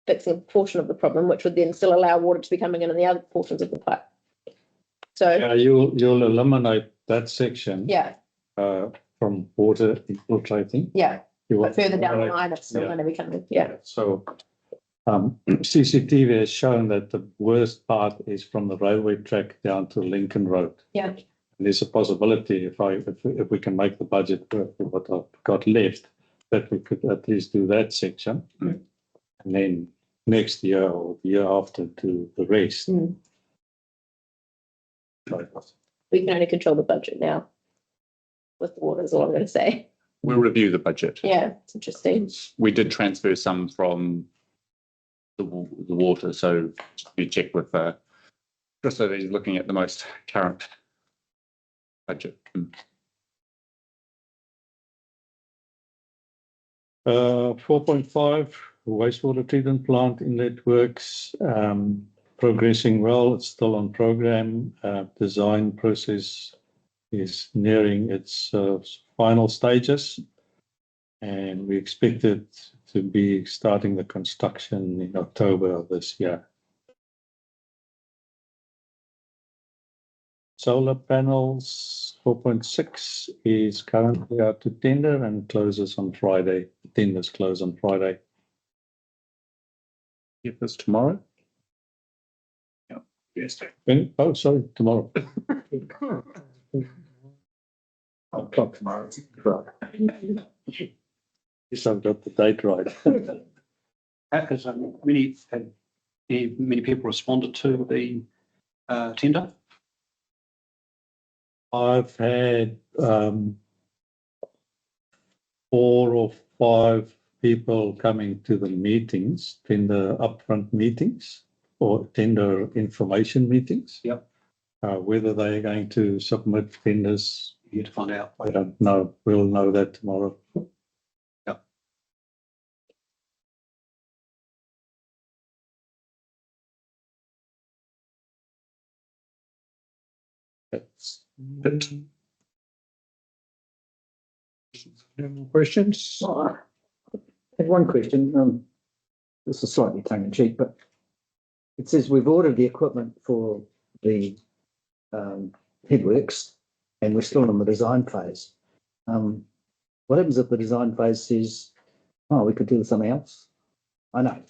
Speaker 11: fixing a portion of the problem, which would then still allow water to be coming in the other portions of the pipe. So,
Speaker 9: You'll eliminate that section
Speaker 11: yeah,
Speaker 9: from water infiltrating.
Speaker 11: yeah,
Speaker 9: You will
Speaker 11: but further down the
Speaker 9: eliminate-
Speaker 11: line, it's still
Speaker 9: yeah.
Speaker 11: going to be coming, yeah.
Speaker 9: So CCTV has shown that the worst part is from the railway track down to Lincoln Road.
Speaker 11: Yeah.
Speaker 9: And there's a possibility if we can make the budget work with what I've got left, that we could at least do that section.
Speaker 11: Mm.
Speaker 9: And then next year or the year after do the rest.
Speaker 11: Mm. We can only control the budget now with the water, is all I'm going to say.
Speaker 13: We'll review the budget.
Speaker 11: Yeah, it's interesting.
Speaker 13: We did transfer some from the water, so you check with just so that he's looking at the most current budget.
Speaker 9: 4.5 wastewater treatment plant inlet works, progressing well. It's still on program. Design process is nearing its final stages, and we expect it to be starting the construction in October of this year. Solar panels, 4.6 is currently out to tender and closes on Friday. Tenders close on Friday.
Speaker 13: Get this tomorrow?
Speaker 9: Yes. Oh, sorry, tomorrow.
Speaker 12: O'clock tomorrow.
Speaker 9: Yes, I've got the date right.
Speaker 4: Has many people responded to the tender?
Speaker 9: I've had 4 or 5 people coming to the meetings, tender upfront meetings or tender information meetings.
Speaker 4: Yep.
Speaker 9: Whether they're going to submit tenders,
Speaker 4: Yet to find out.
Speaker 9: I don't know. We'll know that tomorrow.
Speaker 4: Yep.
Speaker 9: That's it.
Speaker 1: No more questions?
Speaker 12: I have one question. This is slightly tongue in cheek, but it says we've ordered the equipment for the headworks and we're still in the design phase. What happens if the design phase says, oh, we could do something else? I know,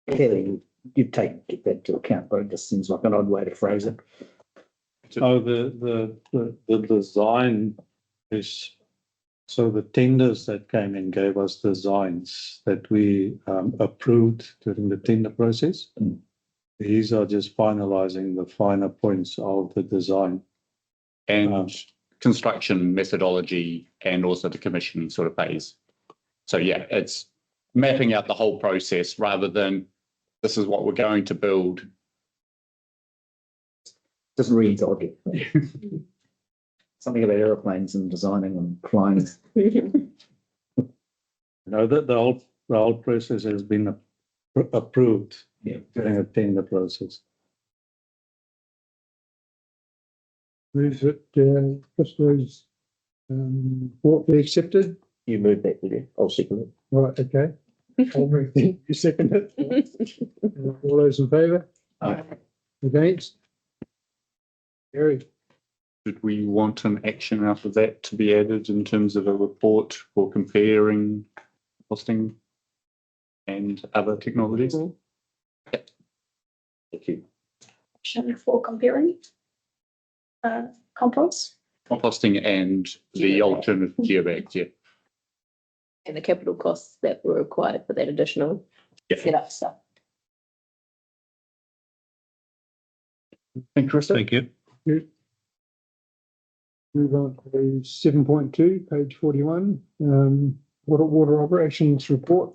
Speaker 12: clearly you'd take that into account, but it just seems like an odd way to phrase it.
Speaker 9: Oh, the design is, so the tenders that came in gave us designs that we approved during the tender process.
Speaker 12: Mm.
Speaker 9: These are just finalizing the finer points of the design.
Speaker 13: And construction methodology and also the commissioning sort of phase. So yeah, it's mapping out the whole process rather than this is what we're going to build.
Speaker 12: Doesn't read oddly. Something about aeroplanes and designing and flying.
Speaker 9: No, the whole process has been approved during a tender process.
Speaker 1: Move that Christo's report be accepted.
Speaker 7: You move that, will you? I'll second it.
Speaker 1: Right, okay. I'll move that. You second it. All those in favour?
Speaker 12: Aye.
Speaker 1: Against? Carried.
Speaker 13: Did we want an action after that to be added in terms of a report for comparing costing and other technologies?
Speaker 7: Thank you.
Speaker 2: Action for comparing compost.
Speaker 13: Composting and the alternative geobags, yeah.
Speaker 11: And the capital costs that were required for that additional setup stuff.
Speaker 13: Thank you, Krista.
Speaker 9: Thank you.
Speaker 1: Move on to 7.2, page 41. water operations report.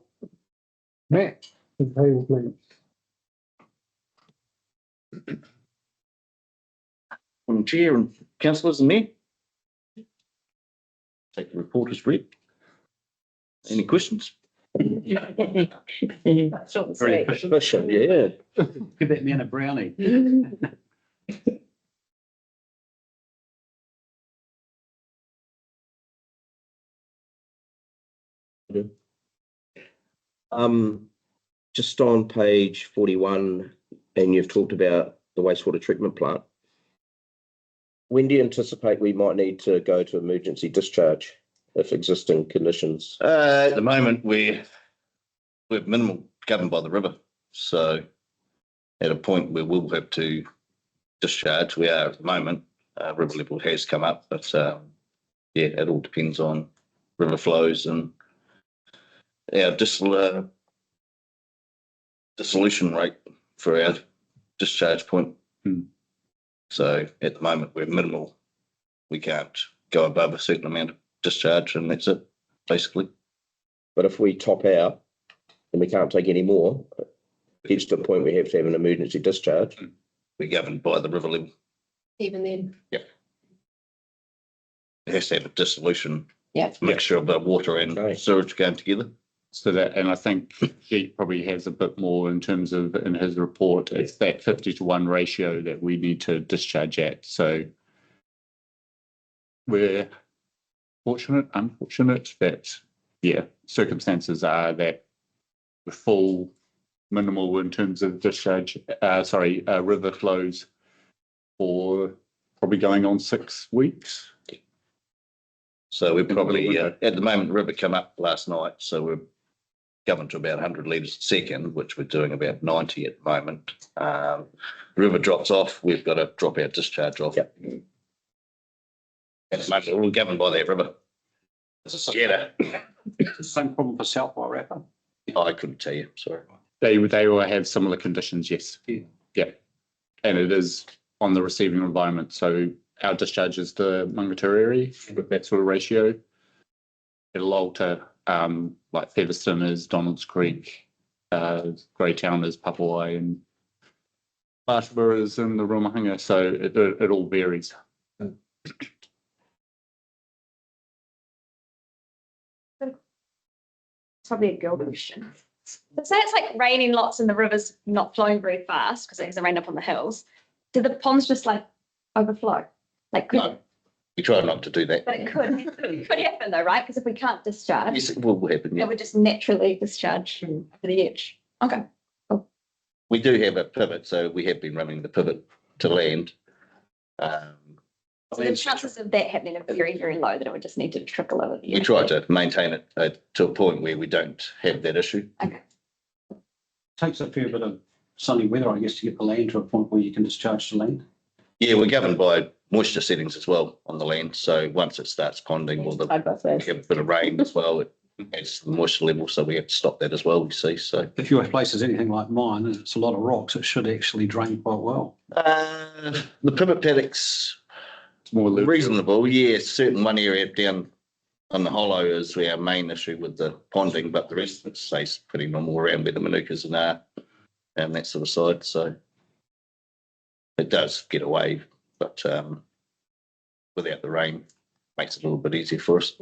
Speaker 1: Matt, the table, please.
Speaker 16: Chair and councillors and mayor. Take the report as read. Any questions?
Speaker 11: Very
Speaker 4: Very
Speaker 7: Efficient, yeah.
Speaker 4: Give that man a brownie.
Speaker 7: Just on page 41, and you've talked about the wastewater treatment plant. When do you anticipate we might need to go to emergency discharge if existing conditions?
Speaker 16: At the moment, we're minimal governed by the river. So at a point where we'll have to discharge, we are at the moment. River level has come up, but yeah, it all depends on river flows and our dissolution rate for our discharge point. So at the moment, we're minimal. We can't go above a certain amount of discharge, and that's it, basically.
Speaker 7: But if we top out and we can't take any more, it gets to a point we have to have an emergency discharge.
Speaker 16: We're governed by the river level.
Speaker 11: Even then.
Speaker 16: It has to have a dissolution.
Speaker 11: Yeah.
Speaker 16: Mixture of the water and sewage going together.
Speaker 13: So that, and I think he probably has a bit more in terms of in his report, it's that 50-1 ratio that we need to discharge at. So we're unfortunate that, circumstances are that we're full, minimal in terms of discharge, river flows for probably going on 6 weeks.
Speaker 16: So we're probably, at the moment, the river came up last night, so we're governed to about 100 litres a second, which we're doing about 90 at the moment. The river drops off, we've got to drop our discharge off. At the moment, we're governed by that river.
Speaker 4: It's the same problem for South Wairarapa.
Speaker 16: I couldn't tell you, sorry.
Speaker 13: They will have similar conditions, yes. Yeah. And it is on the receiving environment. So our discharge is to Mangatariri with that sort of ratio. It'll alter, like Featherston is Donald's Creek, Greytown is Papawai, and Larchborough is in the Rumahanga. So it all varies.
Speaker 2: Probably a girl question. So say it's like raining lots and the river's not flowing very fast because it hasn't rained up on the hills. Do the ponds just like overflow? Like
Speaker 16: No, we try not to do that.
Speaker 2: But it could happen though, right? Because if we can't discharge,
Speaker 16: Yes, it will happen,
Speaker 2: it would just naturally discharge over the edge. Okay.
Speaker 16: We do have a pivot, so we have been running the pivot to land.
Speaker 2: So the chances of that happening are very, very low, that it would just need to trickle over the edge.
Speaker 16: We try to maintain it to a point where we don't have that issue.
Speaker 2: Okay.
Speaker 4: Takes a fair bit of sunny weather, I guess, to get the land to a point where you can discharge to land.
Speaker 16: Yeah, we're governed by moisture settings as well on the land. So once it starts ponding, we have a bit of rain as well. It adds to the moisture level, so we have to stop that as well, we see. So
Speaker 4: if your place is anything like mine, and it's a lot of rocks, it should actually drain quite well.
Speaker 16: The pivot paddocks,
Speaker 13: it's more
Speaker 16: reasonable. Yeah, certain one area down on the hollow is our main issue with the ponding, but the rest of it stays pretty normal around where the manukas are and that sort of side. So it does get away, but without the rain, makes it a little bit easier for us.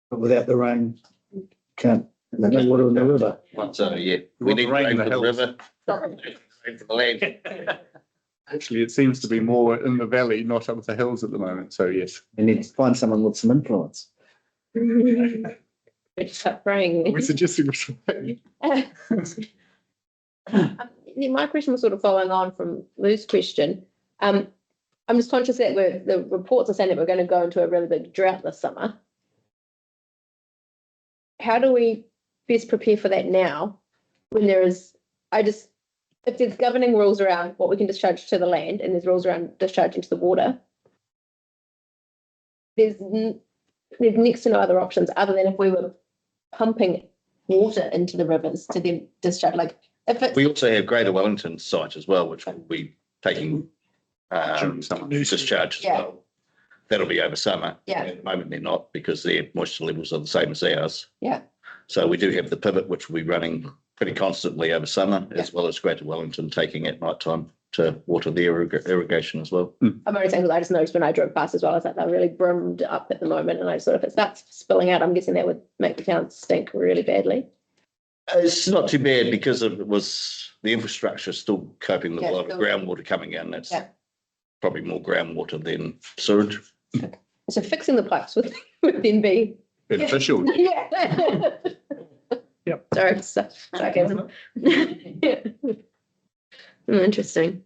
Speaker 12: But without the rain, can't, there's no water in the river.
Speaker 16: So yeah, we need rain for the river. Rain for the land.
Speaker 13: Actually, it seems to be more in the valley, not up the hills at the moment. So yes.
Speaker 12: We need to find someone with some influence.
Speaker 11: Start praying.
Speaker 13: We're suggesting
Speaker 11: My question was sort of following on from Lou's question. I'm just conscious that the reports are saying that we're going to go into a really big drought this summer. How do we best prepare for that now when there is, if there's governing rules around what we can discharge to the land and there's rules around discharging to the water, there's next to no other options other than if we were pumping water into the rivers to then discharge. Like if it's,
Speaker 16: we also have Greater Wellington site as well, which will be taking discharge as well. that'll be over summer.
Speaker 11: Yeah.
Speaker 16: At the moment, they're not because their moisture levels are the same as ours.
Speaker 11: Yeah.
Speaker 16: So we do have the pivot, which will be running pretty constantly over summer, as well as Greater Wellington taking at night time to water their irrigation as well.
Speaker 11: I'm only saying because I just noticed when I drove past as well, I was like, they're really brimmed up at the moment. And I sort of, if it starts spilling out, I'm guessing that would make the town stink really badly.
Speaker 16: It's not too bad because it was the infrastructure is still coping with a lot of
Speaker 11: still-
Speaker 16: groundwater coming in. That's
Speaker 11: Yeah.
Speaker 16: probably more groundwater than sewage.
Speaker 11: So fixing the pipes would then be.
Speaker 13: Beneficial.
Speaker 11: Yeah.
Speaker 1: Yep.
Speaker 11: Sorry, sarcasm. Yeah. Interesting.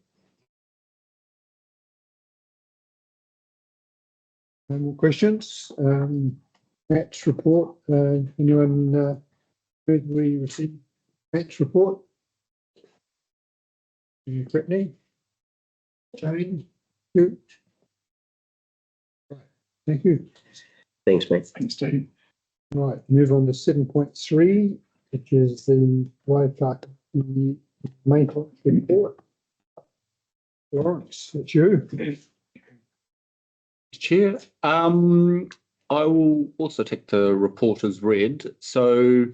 Speaker 1: No more questions? Match report, anyone, heard we received match report? Brittany? Jane? You? Right, thank you.
Speaker 7: Thanks, mate.
Speaker 1: Thanks, Steve. Right, move on to 7.3, which is the Waikato maintenance report. Lawrence, it's you.
Speaker 13: Chair, I will also take the report as read. So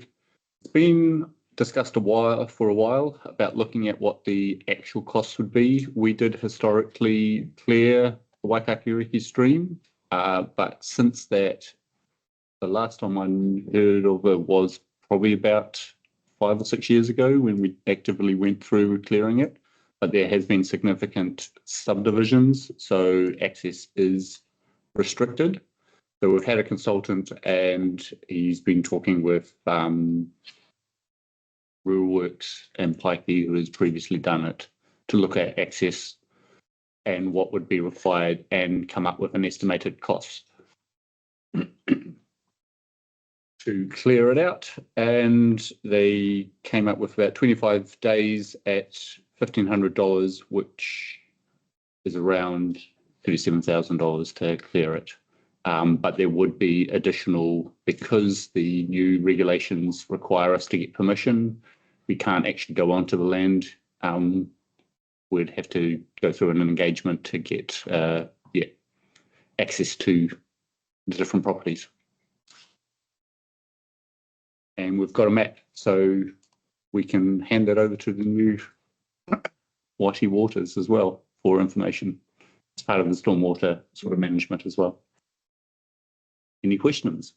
Speaker 13: it's been discussed for a while about looking at what the actual costs would be. We did historically clear the Waikakiriki stream, but since that, the last time I heard of it was probably about 5 or 6 years ago when we actively went through clearing it. But there has been significant subdivisions, so access is restricted. So we've had a consultant and he's been talking with Rural Works and Pikey, who has previously done it, to look at access and what would be required and come up with an estimated cost to clear it out. And they came up with about 25 days at $1,500, which is around $37,000 to clear it. But there would be additional, because the new regulations require us to get permission, we can't actually go onto the land. We'd have to go through an engagement to get access to the different properties. And we've got a map, so we can hand that over to the new Waihi Waters as well for information. It's part of the stormwater sort of management as well. Any questions?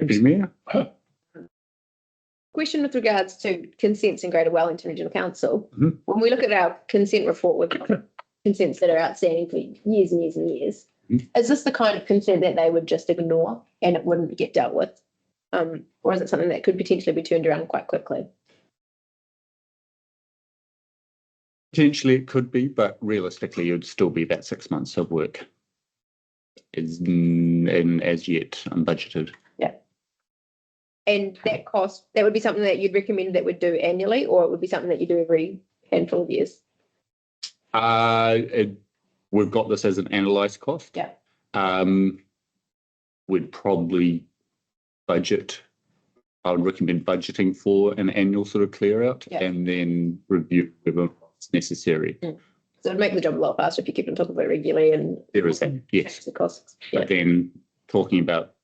Speaker 13: Mayor?
Speaker 11: Question with regards to consents in Greater Wellington Regional Council.
Speaker 13: Mhm.
Speaker 11: When we look at our consent report with consents that are outstanding for years and years and years, is this the kind of consent that they would just ignore and it wouldn't get dealt with? Or is it something that could potentially be turned around quite quickly?
Speaker 13: Potentially it could be, but realistically it would still be that 6 months of work. Is in as yet unbudgeted.
Speaker 11: Yeah. And that cost, that would be something that you'd recommend that would do annually, or it would be something that you do every handful of years?
Speaker 13: We've got this as an analysed cost.
Speaker 11: Yeah.
Speaker 13: We'd probably budget. I would recommend budgeting for an annual sort of clear out and then review whether it's necessary.
Speaker 11: So it'd make the job a lot faster if you keep on top of it regularly and.
Speaker 13: There is that, yes.
Speaker 11: The costs.
Speaker 13: But then talking about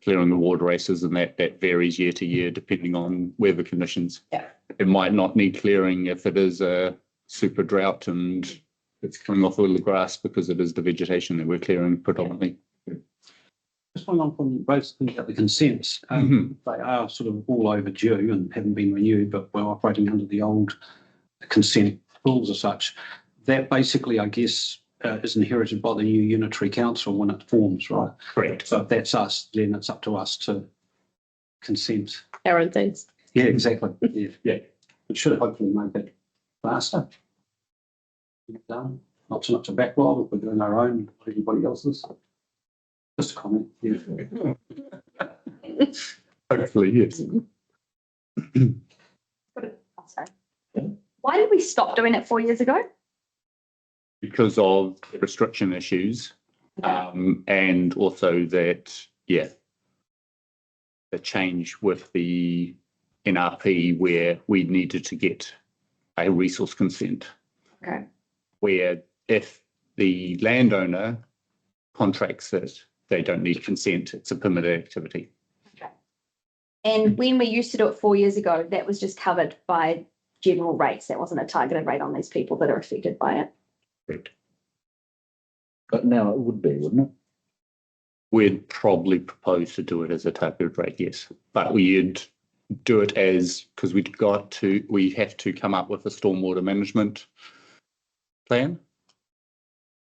Speaker 13: clearing the ward races and that varies year to year depending on weather conditions.
Speaker 11: Yeah.
Speaker 13: It might not need clearing if it is a super drought and it's coming off all the grass because it is the vegetation that we're clearing predominantly.
Speaker 4: Just following on from basically about the consents, they are sort of all overdue and haven't been renewed, but we're operating under the old consent rules as such. That basically, I guess, is inherited by the new unitary council when it forms, right?
Speaker 13: Correct.
Speaker 4: So if that's us, then it's up to us to consent.
Speaker 11: Our own things.
Speaker 4: Yeah, exactly. Yeah. It should hopefully make it faster. Done. Not so much a backlog if we're doing our own, not anybody else's. Just a comment. Yeah.
Speaker 13: Hopefully, yes.
Speaker 2: Sorry. Why did we stop doing it 4 years ago?
Speaker 13: Because of restriction issues, and also that, the change with the NRP where we needed to get a resource consent,
Speaker 2: Okay.
Speaker 13: where if the landowner contracts it, they don't need consent. It's a permitted activity.
Speaker 2: And when we used to do it 4 years ago, that was just covered by general rates. That wasn't a targeted rate on these people that are affected by it.
Speaker 13: Correct.
Speaker 12: But now it would be, wouldn't it?
Speaker 13: We'd probably propose to do it as a targeted rate, yes, but we'd do it as, because we have to come up with a stormwater management plan.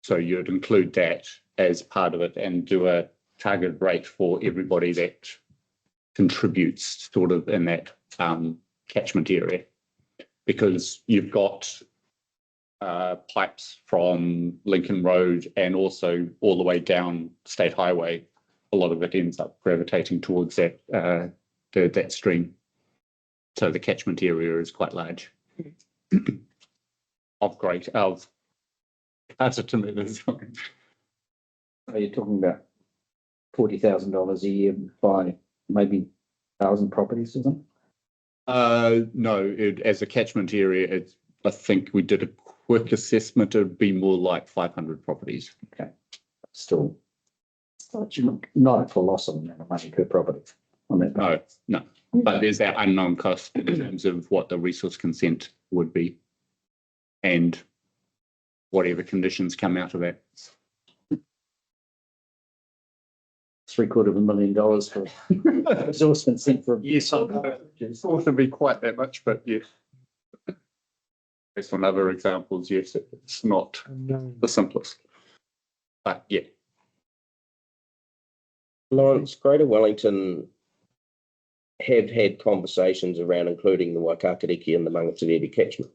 Speaker 13: So you'd include that as part of it and do a targeted rate for everybody that contributes sort of in that catchment area. Because you've got pipes from Lincoln Road and also all the way down State Highway. A lot of it ends up gravitating towards that that stream. So the catchment area is quite large. Of Carterton it is.
Speaker 12: Are you talking about $40,000 a year by maybe 1,000 properties or something?
Speaker 13: No, as a catchment area, I think we did a quick assessment. It'd be more like 500 properties.
Speaker 12: Okay, still not a colossal amount of money per property on that.
Speaker 13: No, but there's that unknown cost in terms of what the resource consent would be and whatever conditions come out of that.
Speaker 12: $750,000 for resource consent for.
Speaker 13: Yes, I know. It's thought to be quite that much, but yes. Based on other examples, yes, it's not the simplest. But yeah.
Speaker 7: Lawrence, Greater Wellington have had conversations around including the Waikakariki and the Mangatariri catchment.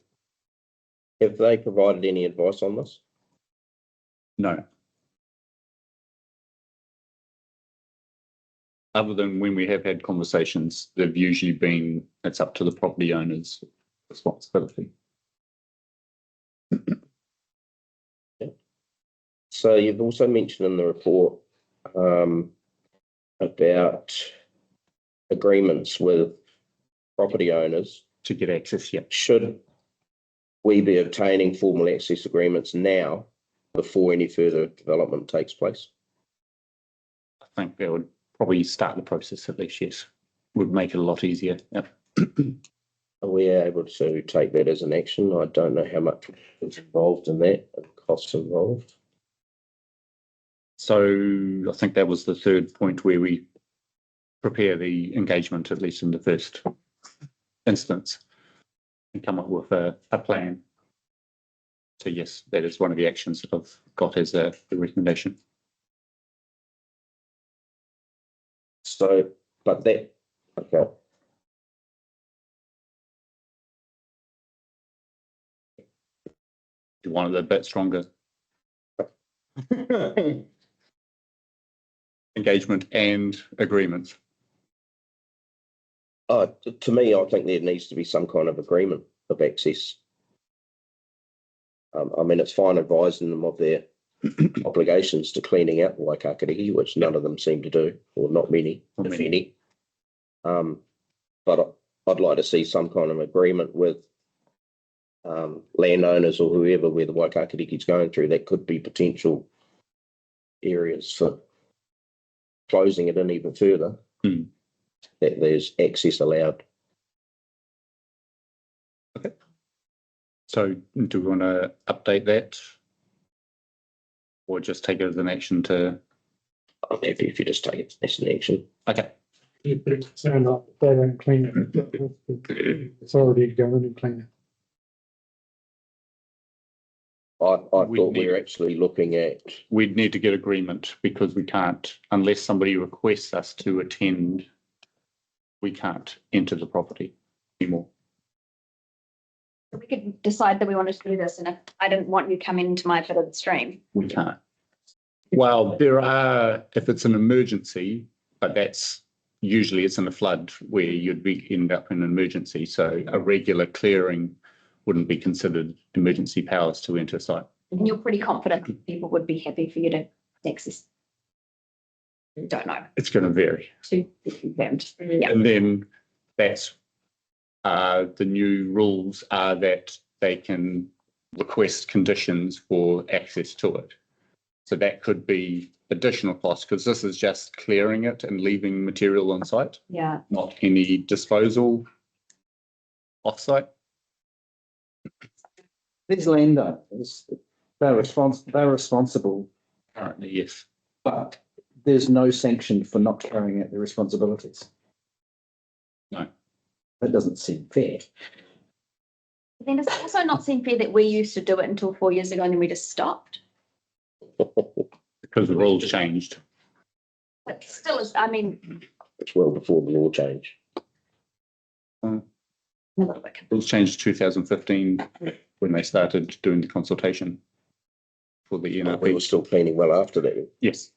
Speaker 7: Have they provided any advice on this?
Speaker 13: No. Other than when we have had conversations, they've usually been, it's up to the property owner's responsibility.
Speaker 7: So you've also mentioned in the report about agreements with property owners
Speaker 13: to get access. Yeah.
Speaker 7: Should we be obtaining formal access agreements now before any further development takes place?
Speaker 13: I think that would probably start the process at least, yes. Would make it a lot easier. Yep.
Speaker 7: Are we able to take that as an action? I don't know how much is involved in that and costs involved.
Speaker 13: So I think that was the third point where we prepare the engagement, at least in the first instance, and come up with a plan. So yes, that is one of the actions that I've got as a recommendation.
Speaker 7: So, but that, okay.
Speaker 13: You wanted a bit stronger. Engagement and agreements.
Speaker 7: To me, I think there needs to be some kind of agreement of access. I mean, it's fine advising them of their obligations to cleaning out the Waikakariki, which none of them seem to do, or not many, if any. But I'd like to see some kind of agreement with landowners or whoever where the Waikakariki is going through. That could be potential areas for closing it in even further. That there's access allowed.
Speaker 13: Okay. So do we want to update that? Or just take it as an action to?
Speaker 7: I'm happy if you just take it as an action.
Speaker 13: Okay.
Speaker 1: Sound like they don't clean it. It's already going and clean it.
Speaker 7: I thought we were actually looking at.
Speaker 13: We'd need to get agreement because we can't, unless somebody requests us to attend, we can't enter the property anymore.
Speaker 2: We could decide that we wanted to do this, and if I didn't want you coming into my bit of the stream.
Speaker 13: We can't. Well, there are, if it's an emergency, but that's usually it's in a flood where you'd end up in an emergency. So a regular clearing wouldn't be considered emergency powers to enter site.
Speaker 2: And you're pretty confident that people would be happy for you to access. Don't know.
Speaker 13: It's going to vary.
Speaker 2: To be confirmed. Yeah.
Speaker 13: And then that's the new rules are that they can request conditions for access to it. So that could be additional cost because this is just clearing it and leaving material on site,
Speaker 2: Yeah.
Speaker 13: not any disposal off-site.
Speaker 12: These landowners, they're responsible,
Speaker 13: Currently, yes.
Speaker 12: but there's no sanction for not carrying out their responsibilities.
Speaker 13: No.
Speaker 12: That doesn't seem fair.
Speaker 2: But then it's also not seem fair that we used to do it until 4 years ago and then we just stopped.
Speaker 13: Because the rules changed.
Speaker 2: But still, is, I mean,
Speaker 7: It's well before the law change.
Speaker 2: a little bit.
Speaker 13: Rules changed 2015 when they started doing the consultation for the
Speaker 7: We
Speaker 13: NRP.
Speaker 7: were still cleaning well after that.
Speaker 13: Yes.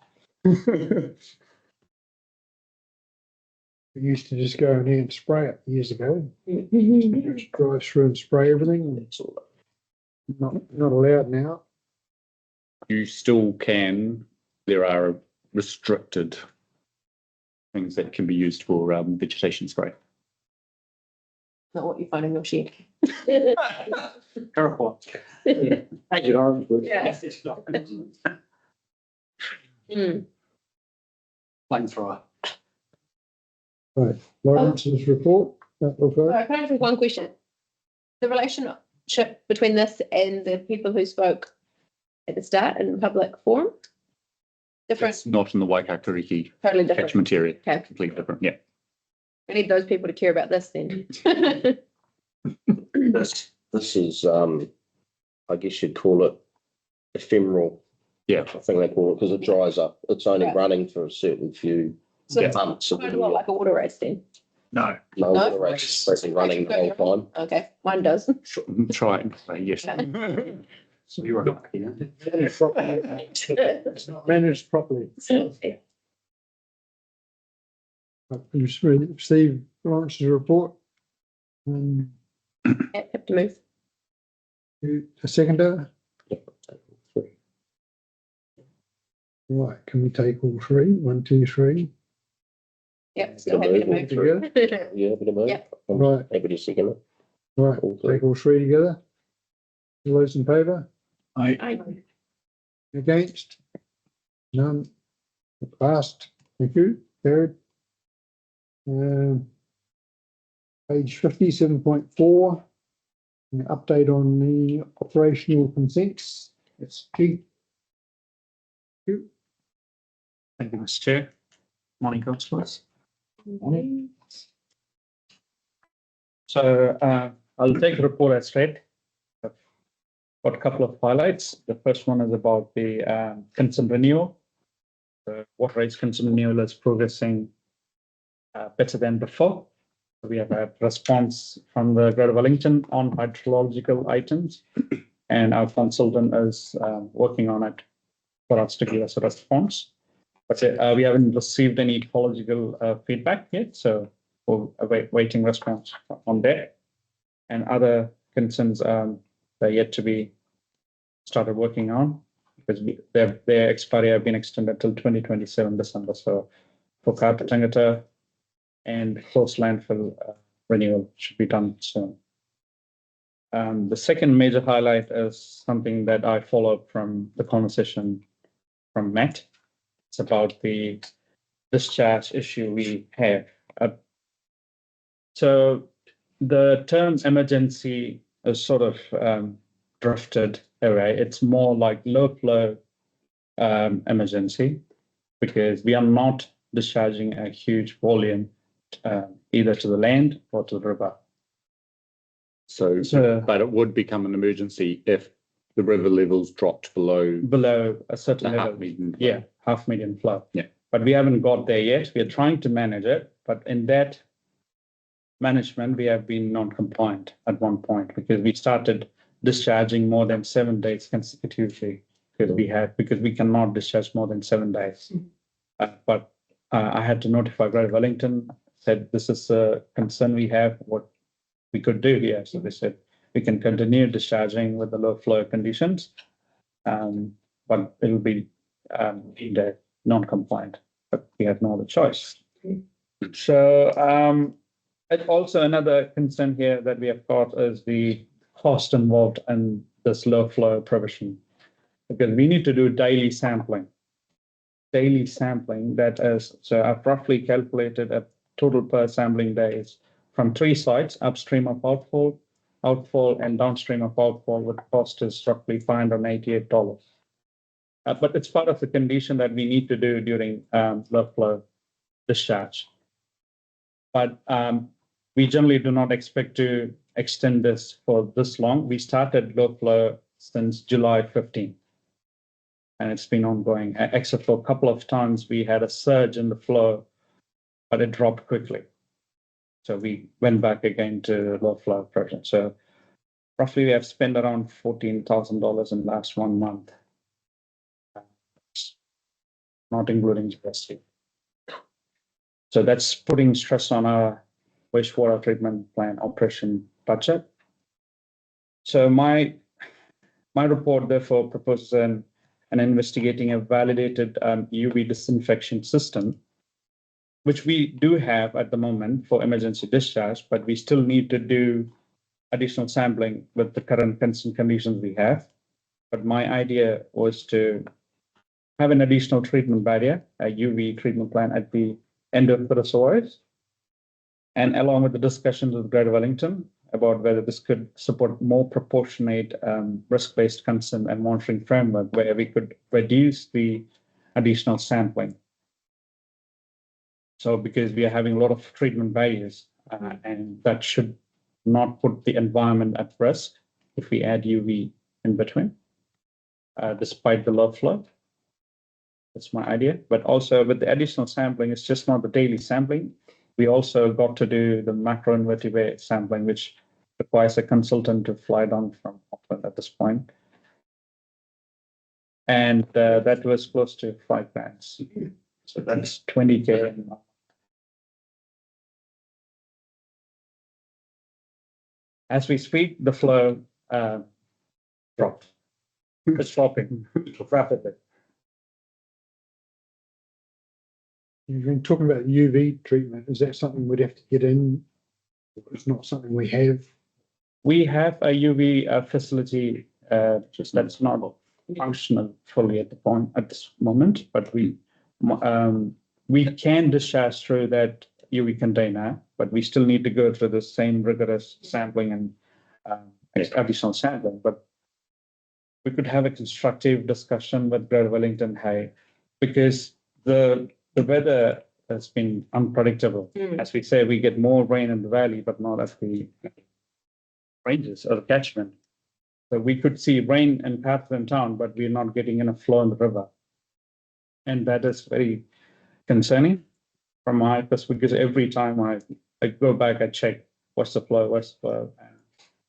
Speaker 1: We used to just go in there and spray it years ago. Just drive through and spray everything.
Speaker 7: It's all-
Speaker 1: Not allowed now.
Speaker 13: You still can. There are restricted things that can be used for vegetation spray.
Speaker 11: Not what you find in your shed.
Speaker 6: Careful.
Speaker 12: Thank you, Orange.
Speaker 11: Yeah. Mm.
Speaker 6: Flamethrower.
Speaker 1: Right, Lawrence's report. That will go.
Speaker 11: Can I ask you one question? The relationship between this and the people who spoke at the start in the public forum? Different,
Speaker 13: It's not in the Waikariki
Speaker 11: totally different.
Speaker 13: catchment area.
Speaker 11: Okay,
Speaker 13: Completely different. Yeah.
Speaker 11: we need those people to care about this then.
Speaker 7: This is, I guess you'd call it ephemeral.
Speaker 13: Yeah.
Speaker 7: I think they call it because it dries up. It's only
Speaker 11: Right.
Speaker 7: running for a certain few
Speaker 11: So it's
Speaker 7: months of the
Speaker 11: kind of lot
Speaker 7: year.
Speaker 11: like a water race then.
Speaker 13: No.
Speaker 7: No,
Speaker 11: No?
Speaker 7: the race is basically running the whole time.
Speaker 11: Okay, mine does.
Speaker 13: Trying to say yes.
Speaker 6: So you're lucky, yeah.
Speaker 1: Managed properly. It's not managed properly. You received Lawrence's report.
Speaker 11: Have to move.
Speaker 1: A seconder. Right, can we take all three? 1, 2, 3.
Speaker 11: Yep, still happy to move.
Speaker 1: Together.
Speaker 7: Yeah, happy to move.
Speaker 11: Yep.
Speaker 7: I'm
Speaker 1: Right.
Speaker 7: happy to second it.
Speaker 1: Right,
Speaker 7: All three.
Speaker 1: take all three together. All those in favour?
Speaker 11: Aye.
Speaker 1: Against? None. Passed. Thank you. Carried. Page 57.4. An update on the operational consents. It's G.
Speaker 17: Thank you, Mr. Chair. Morning, councillors. So I'll take the report as read. I've got a couple of highlights. The first one is about the consent renewal. The water rights consent renewal is progressing better than before. We have a response from the Greater Wellington on hydrological items, and our consultant is working on it for us to give us a response. But we haven't received any ecological feedback yet, so we're waiting response on that. And other concerns they're yet to be started working on because their expiry have been extended till 2027 December. So for Carterton and close landfill renewal should be done soon. The second major highlight is something that I followed from the conversation from Matt. It's about the discharge issue we have. So the term emergency is sort of drifted away. It's more like low flow emergency because we are not discharging a huge volume either to the land or to the river.
Speaker 13: So, but it would become an emergency if the river levels dropped below
Speaker 17: a certain
Speaker 13: the
Speaker 17: level.
Speaker 13: 500,000.
Speaker 17: Yeah, 500,000 flow.
Speaker 13: Yeah.
Speaker 17: But we haven't got there yet. We are trying to manage it, but in that management, we have been non-compliant at one point because we started discharging more than 7 days consecutively because we cannot discharge more than 7 days. But I had to notify Greater Wellington, said this is a concern we have, what we could do here. So they said we can continue discharging with the low flow conditions, but it will be deemed non-compliant. But we have no other choice. So also another concern here that we have got is the cost involved in this low flow provision, because we need to do daily sampling. Daily sampling, that is, so I've roughly calculated a total per sampling day is from 3 sites, upstream of outfall and downstream of outfall, with cost is roughly $588. But it's part of the condition that we need to do during low flow discharge. But we generally do not expect to extend this for this long. We started low flow since July 15. And it's been ongoing, except for a couple of times we had a surge in the flow, but it dropped quickly. So we went back again to low flow project. So roughly we have spent around $14,000 in the last 1 month, not including GST. So that's putting stress on our wastewater treatment plant operation budget. So my report therefore proposes an investigating a validated UV disinfection system, which we do have at the moment for emergency discharge, but we still need to do additional sampling with the current conditions we have. But my idea was to have an additional treatment barrier, a UV treatment plant at the end of the reservoirs, and along with the discussions with Greater Wellington about whether this could support more proportionate risk-based consent and monitoring framework where we could reduce the additional sampling. So because we are having a lot of treatment barriers, and that should not put the environment at risk if we add UV in between, despite the low flow. That's my idea. But also with the additional sampling, it's just not the daily sampling. We also got to do the macroinvertebrate sampling, which requires a consultant to fly down from Auckland at this point. And that was close to $5,000. So that's 20K. As we speak, the flow dropped. It's dropping rapidly.
Speaker 1: You've been talking about UV treatment. Is that something we'd have to get in? It's not something we have.
Speaker 17: We have a UV facility that's not functional fully at this moment, but we can discharge through that UV container, but we still need to go through the same rigorous sampling and additional sampling. But we could have a constructive discussion with Greater Wellington High, because the weather has been unpredictable. As we say, we get more rain in the valley, but not at the ranges or the catchment. So we could see rain in Carterton town, but we're not getting enough flow in the river. And that is very concerning from my perspective, because every time I go back, I check what's the flow. And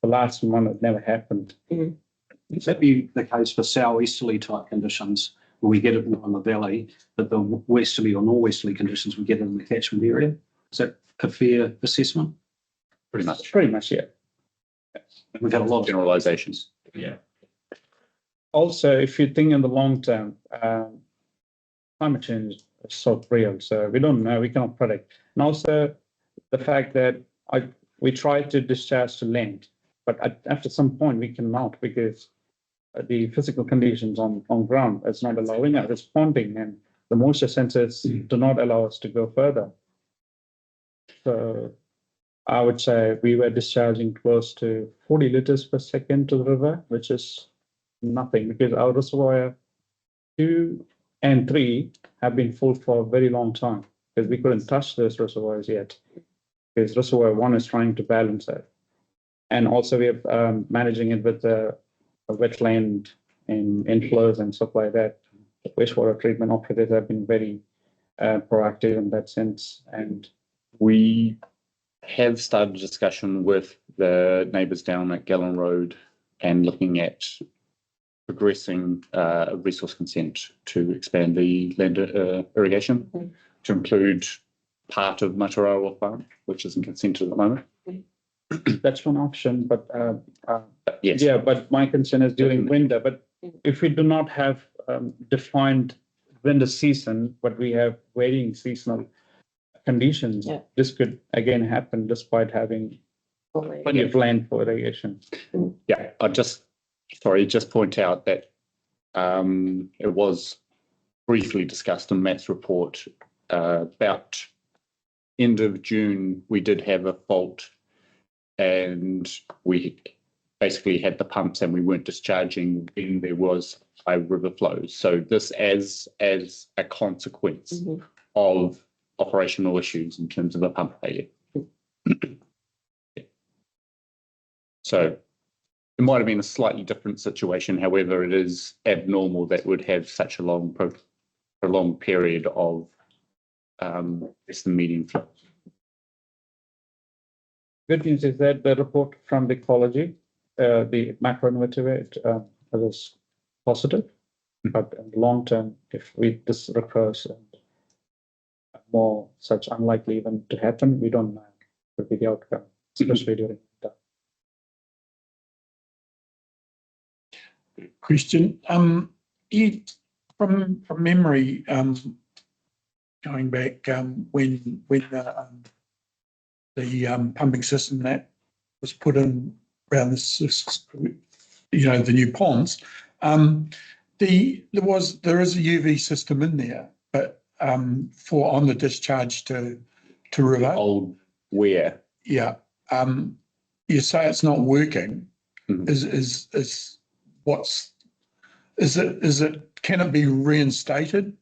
Speaker 17: the last one, it never happened.
Speaker 4: Would that be the case for southeasterly type conditions, where we get it more in the valley, but the westerly or northwesterly conditions, we get it in the catchment area? Is that a fair assessment?
Speaker 13: Pretty much.
Speaker 17: Pretty much, yeah.
Speaker 4: We've had a lot of
Speaker 13: generalizations.
Speaker 4: Yeah.
Speaker 17: Also, if you think in the long term, climate change is so real, so we don't know, we cannot predict. And also the fact that we try to discharge to land, but after some point we cannot, because the physical conditions on ground is not allowing us. It's ponding, and the moisture sensors do not allow us to go further. So I would say we were discharging close to 40 liters per second to the river, which is nothing, because our reservoir 2 and 3 have been full for a very long time, because we couldn't touch those reservoirs yet, because reservoir 1 is trying to balance it. And also we are managing it with the wetland and inflows and stuff like that. The wastewater treatment operators have been very proactive in that sense. And
Speaker 13: we have started a discussion with the neighbours down at Gallen Road and looking at progressing a resource consent to expand the land irrigation to include part of Matarawa Farm, which isn't consented at the moment.
Speaker 17: That's one option, but
Speaker 13: yes.
Speaker 17: Yeah, but my concern is during winter. But if we do not have defined winter season, but we have varying seasonal conditions, this could again happen despite having Plenty of land for irrigation.
Speaker 13: Yeah, just point out that it was briefly discussed in Matt's report about end of June, we did have a fault and we basically had the pumps and we weren't discharging when there was high river flows. So this as a consequence of operational issues in terms of a pump failure. So it might have been a slightly different situation. However, it is abnormal that would have such a prolonged period of less than medium flow.
Speaker 17: Good news is that the report from the ecology, the macro invertebrate, was positive, but in the long term, if this recurs and more such unlikely event to happen, we don't know what will be the outcome, especially during that.
Speaker 18: Question. You, from memory, going back when the pumping system that was put in around this, the new ponds, there is a UV system in there, but for on the discharge to river.
Speaker 13: Old where?
Speaker 18: Yeah. You say it's not working. Can it be reinstated?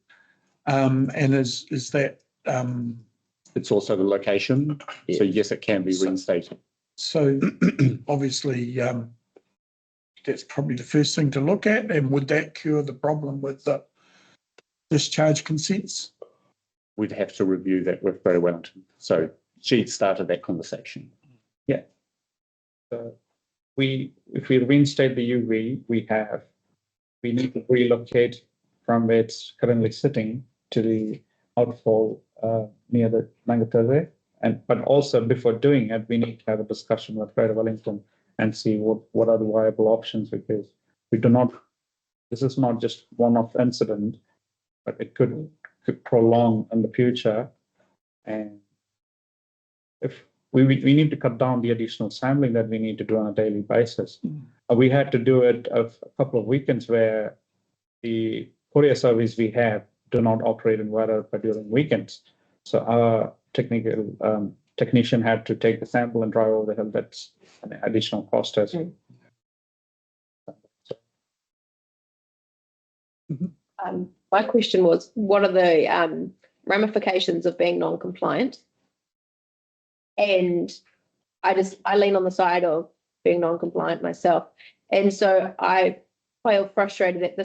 Speaker 18: And is that
Speaker 13: it's also the location. Yeah. So yes, it can be reinstated.
Speaker 18: So obviously that's probably the first thing to look at. And would that cure the problem with the discharge consents?
Speaker 13: We'd have to review that with Greater Wellington. So she started that conversation.
Speaker 17: Yeah. So if we reinstate the UV, we need to relocate from where it's currently sitting to the outfall near the Tāngata there. But also before doing it, we need to have a discussion with Greater Wellington and see what are the viable options, because this is not just one-off incident, but it could prolong in the future. And if we need to cut down the additional sampling that we need to do on a daily basis. We had to do it a couple of weekends where the courier service we have do not operate in water but during weekends. So our technician had to take the sample and drive over the hill. That's an additional cost as well.
Speaker 11: My question was, what are the ramifications of being non-compliant? And I lean on the side of being non-compliant myself. And so I feel frustrated that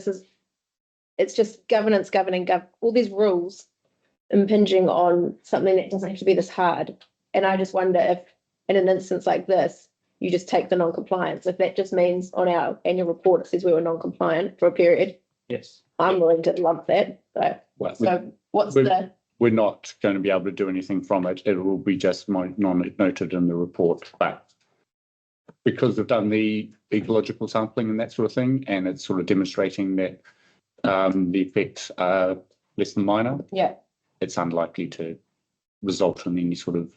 Speaker 11: it's just governance governing all these rules impinging on something that doesn't have to be this hard. And I just wonder if in an instance like this, you just take the non-compliance. If that just means on our annual report, it says we were non-compliant for a period.
Speaker 17: Yes.
Speaker 11: I'm willing to lump that.
Speaker 13: We're not going to be able to do anything from it. It will be just noted in the report. But because we've done the ecological sampling and that sort of thing, and it's sort of demonstrating that the effects are less than minor, it's unlikely to result in any sort of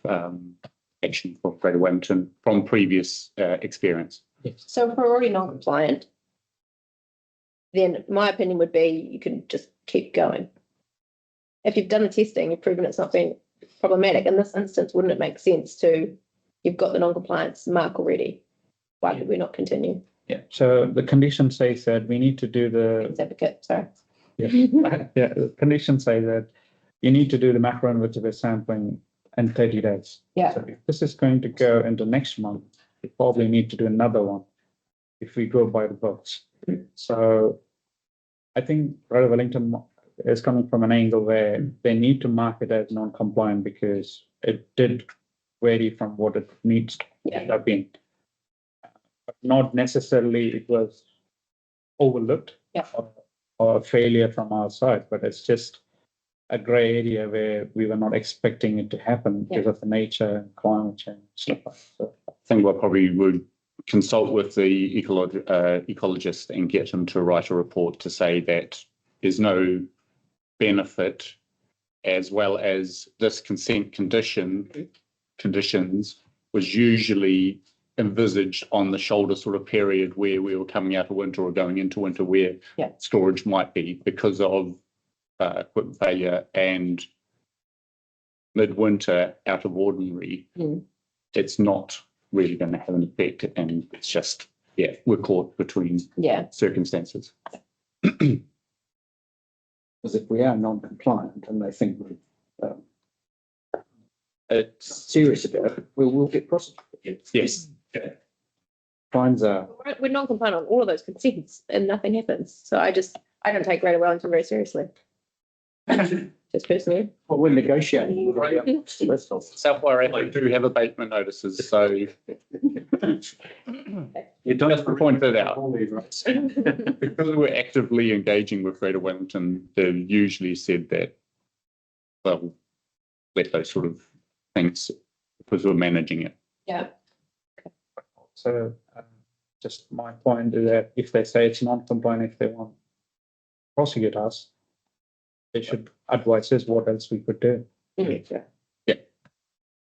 Speaker 13: action for Greater Wellington from previous experience.
Speaker 11: Yes. So if we're already non-compliant, then my opinion would be you can just keep going. If you've done the testing, you've proven it's not been problematic. In this instance, wouldn't it make sense you've got the non-compliance mark already? Why would we not continue?
Speaker 17: Yeah. So the condition says that we need to do the
Speaker 11: advocate. Sorry.
Speaker 17: Yeah. Yeah. The condition say that you need to do the macro invertebrate sampling in 30 days.
Speaker 11: Yeah.
Speaker 17: So if this is going to go into next month, we probably need to do another one if we go by the books. So I think Greater Wellington is coming from an angle where they need to mark it as non-compliant because it did vary from what it needs to have been. But not necessarily it was overlooked or a failure from our side, but it's just a grey area where we were not expecting it to happen because of the nature and climate change stuff like that. So
Speaker 13: I think we probably would consult with the ecologist and get him to write a report to say that there's no benefit, as well as this consent conditions was usually envisaged on the shoulder sort of period where we were coming out of winter or going into winter, where
Speaker 11: Yeah.
Speaker 13: storage might be because of equipment failure, and midwinter out of ordinary. It's not really going to have an effect, and it's just, yeah, we're caught between circumstances.
Speaker 12: Because if we are non-compliant and they think we're serious about it, we'll get prosecuted.
Speaker 13: Yes.
Speaker 12: Fines are.
Speaker 11: We're non-compliant on all of those consents and nothing happens. So I don't take Greater Wellington very seriously. Just personally.
Speaker 12: Well, we're negotiating.
Speaker 13: South Wairakei do have abatement notices, so you don't have to point that out. Because we're actively engaging with Greater Wellington, they've usually said that they'll let those sort of things because we're managing it.
Speaker 11: Yeah.
Speaker 17: So just my point is that if they say it's non-compliant, if they want to prosecute us, they should advise us what else we could do.
Speaker 13: Yeah.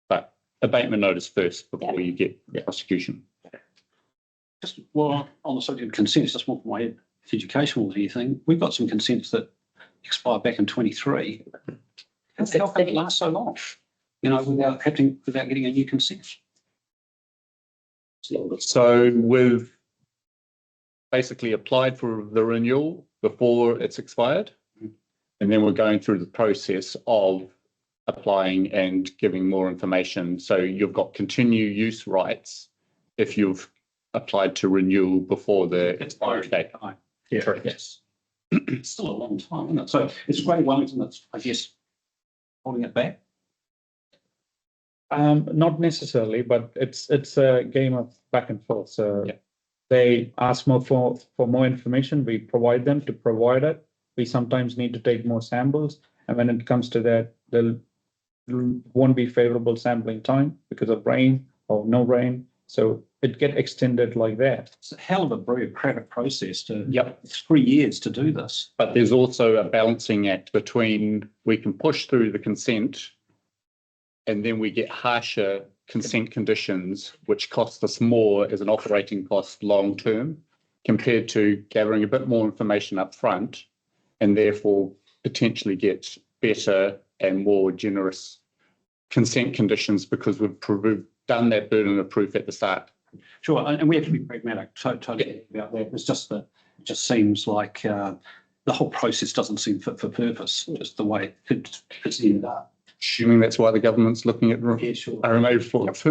Speaker 13: But abatement notice first before you get prosecution.
Speaker 4: Just well, on the subject of consents, just more from my educational thing. We've got some consents that expired back in 23. How can it last so long? You know, without getting a new consent.
Speaker 13: So we've basically applied for the renewal before it's expired. And then we're going through the process of applying and giving more information. So you've got continued use rights if you've applied to renewal before the expiry date.
Speaker 4: Yeah.
Speaker 13: Correct.
Speaker 4: Yes. It's still a long time, isn't it? So it's Greater Wellington that's, I guess, holding it back.
Speaker 17: Not necessarily, but it's a game of back and forth. So they ask more for more information. We provide them to provide it. We sometimes need to take more samples, and when it comes to that, there won't be favorable sampling time because of rain or no rain. So it get extended like that.
Speaker 4: It's a hell of a bureaucratic process to. It's 3 years to do this.
Speaker 13: But there's also a balancing act between we can push through the consent, and then we get harsher consent conditions, which cost us more as an operating cost long term, compared to gathering a bit more information up front, and therefore potentially get better and more generous consent conditions because we've done that burden of proof at the start.
Speaker 4: Sure, and we have to be pragmatic, totally about that. It's just that it just seems like the whole process doesn't seem fit for purpose, just the way it's ended up.
Speaker 13: Assuming that's why the government's looking at RMA reforms.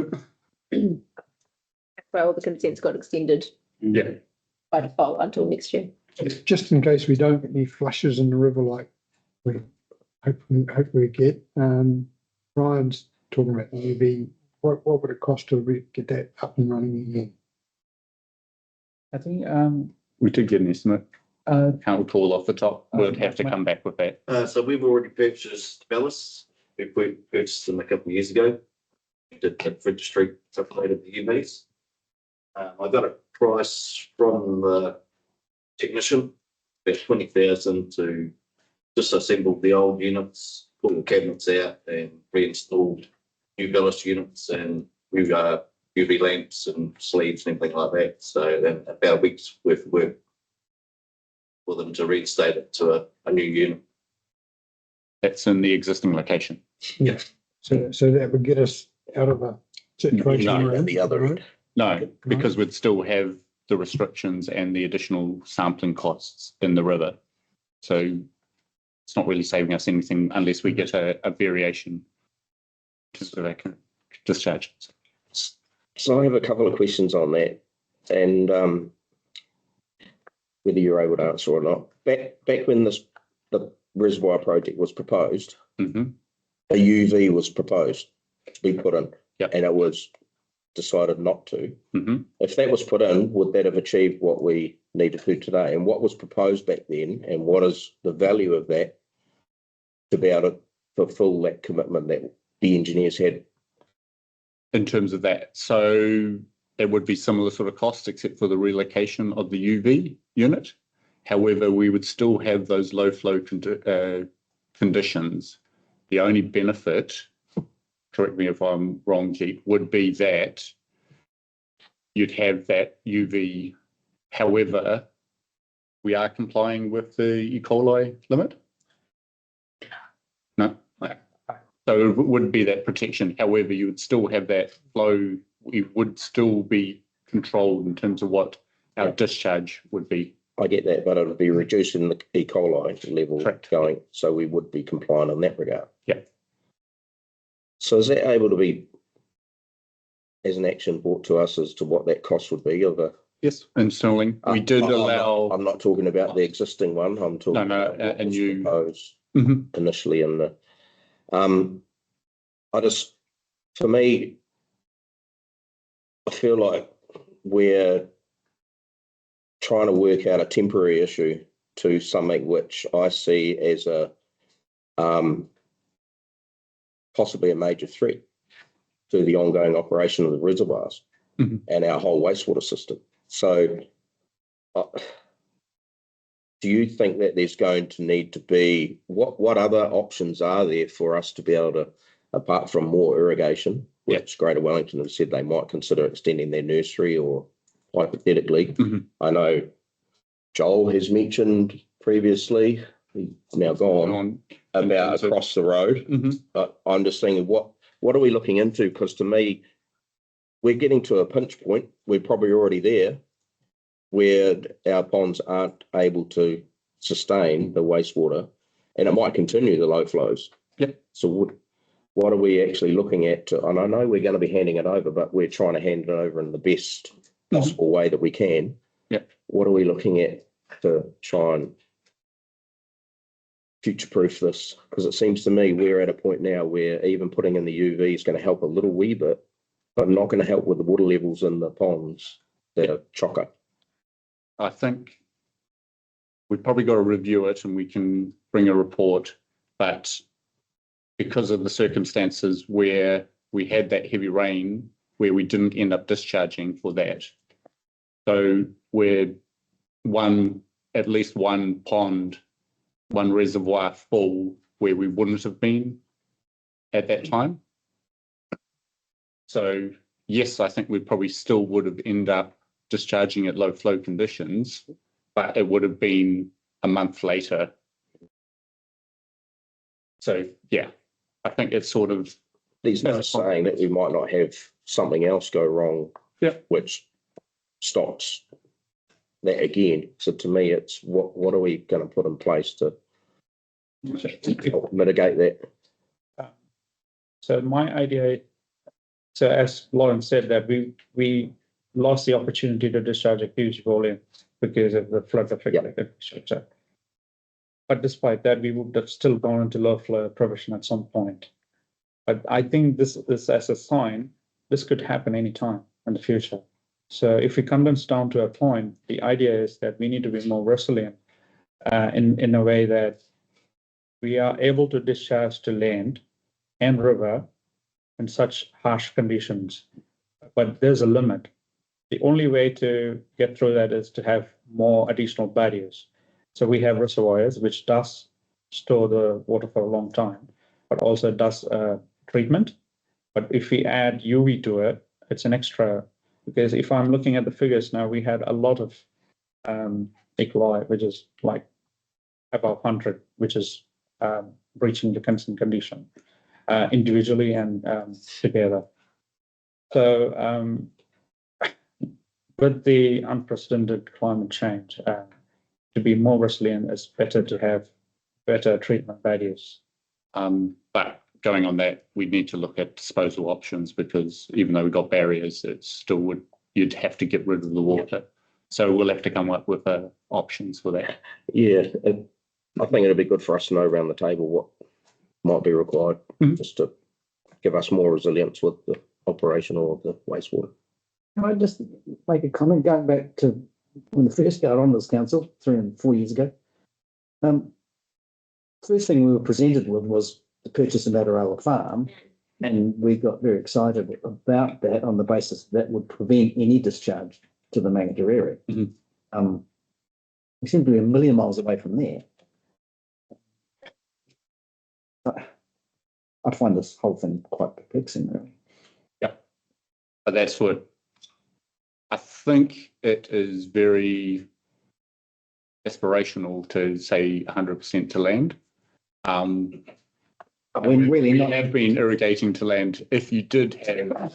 Speaker 11: Well, the consents got extended by default until next year.
Speaker 1: Just in case we don't get any flushes in the river like we hopefully get. Ryan's talking about the UV. What would it cost to get that up and running again?
Speaker 17: I think
Speaker 13: we did get an estimate. Can't recall off the top. We'll have to come back with that.
Speaker 16: So we've already purchased ballasts. We purchased them a couple of years ago. We did the registry updated the UVs. I got a price from the technician, about 20,000 to disassemble the old units, pull the cabinets out and reinstalled new ballast units and new UV lamps and sleeves and everything like that. So then about a week's worth of work for them to reinstate it to a new unit.
Speaker 13: That's in the existing location.
Speaker 1: Yeah. So that would get us out of a situation
Speaker 13: No,
Speaker 1: the other end.
Speaker 13: No, because we'd still have the restrictions and the additional sampling costs in the river. So it's not really saving us anything unless we get a variation so they can discharge.
Speaker 7: So I have a couple of questions on that, and whether you're able to answer or not. Back when the reservoir project was proposed, a UV was proposed to be put in, and it was decided not to. If that was put in, would that have achieved what we need to do today? And what was proposed back then, and what is the value of that to be able to fulfill that commitment that the engineers had?
Speaker 13: In terms of that, so it would be similar sort of costs except for the relocation of the UV unit. However, we would still have those low flow conditions. The only benefit correct me if I'm wrong, Keith, would be that you'd have that UV. However, we are complying with the E. coli limit? No. So it would be that protection. However, you would still have that flow. We would still be controlled in terms of what our discharge would be.
Speaker 7: I get that, but it would be reducing the E. coli level going, so we would be compliant in that regard.
Speaker 13: Yeah.
Speaker 7: So is that able to be, as an action brought to us as to what that cost would be of a?
Speaker 13: Yes, installing. We did allow.
Speaker 7: I'm not talking about the existing one. I'm talking about what was proposed initially in the. For me, I feel like we're trying to work out a temporary issue to something which I see as a possibly a major threat to the ongoing operation of the reservoirs and our whole wastewater system. So do you think that there's going to need to be, what other options are there for us to be able to, apart from more irrigation, which Greater Wellington have said they might consider extending their nursery, or hypothetically, I know Joel has mentioned previously, he's now gone, about across the road. But I'm just thinking, what are we looking into? Because to me, we're getting to a pinch point. We're probably already there where our ponds aren't able to sustain the wastewater, and it might continue the low flows. So what are we actually looking at? And I know we're going to be handing it over, but we're trying to hand it over in the best possible way that we can. What are we looking at to try and future-proof this? Because it seems to me we're at a point now where even putting in the UV is going to help a little wee bit, but not going to help with the water levels in the ponds that are chocker.
Speaker 13: I think we've probably got to review it and we can bring a report, but because of the circumstances where we had that heavy rain, where we didn't end up discharging for that. So we're at least one pond, one reservoir full where we wouldn't have been at that time. So yes, I think we probably still would have ended up discharging at low flow conditions, but it would have been a month later. So yeah, I think it's sort of.
Speaker 7: There's no saying that we might not have something else go wrong, which stops that again. So to me, it's what are we going to put in place to help mitigate that?
Speaker 17: So my idea, so as Lauren said, that we lost the opportunity to discharge a huge volume because of the flood affected infrastructure. But despite that, we would have still gone into low flow provision at some point. But I think this as a sign, this could happen anytime in the future. So if we condense down to a point, the idea is that we need to be more resilient in a way that we are able to discharge to land and river in such harsh conditions. But there's a limit. The only way to get through that is to have more additional barriers. So we have reservoirs, which does store the water for a long time, but also does treatment. But if we add UV to it, it's an extra, because if I'm looking at the figures now, we had a lot of E. coli, which is like above 100, which is breaching the consent condition individually and together. So with the unprecedented climate change, to be more resilient, it's better to have better treatment barriers.
Speaker 13: But going on that, we need to look at disposal options, because even though we've got barriers, it still would, you'd have to get rid of the water. So we'll have to come up with options for that.
Speaker 7: Yeah, I think it'd be good for us to know around the table what might be required, just to give us more resilience with the operational of the wastewater.
Speaker 12: Can I just make a comment going back to when we first got on this council 3 and 4 years ago? First thing we were presented with was the purchase of Atarala Farm, and we got very excited about that on the basis that would prevent any discharge to the Mangata area. We seem to be a million miles away from there. I find this whole thing quite perplexing, really.
Speaker 13: But that's what I think it is very aspirational to say 100% to land.
Speaker 12: When really
Speaker 13: we
Speaker 12: not.
Speaker 13: have been irrigating to land. If you did have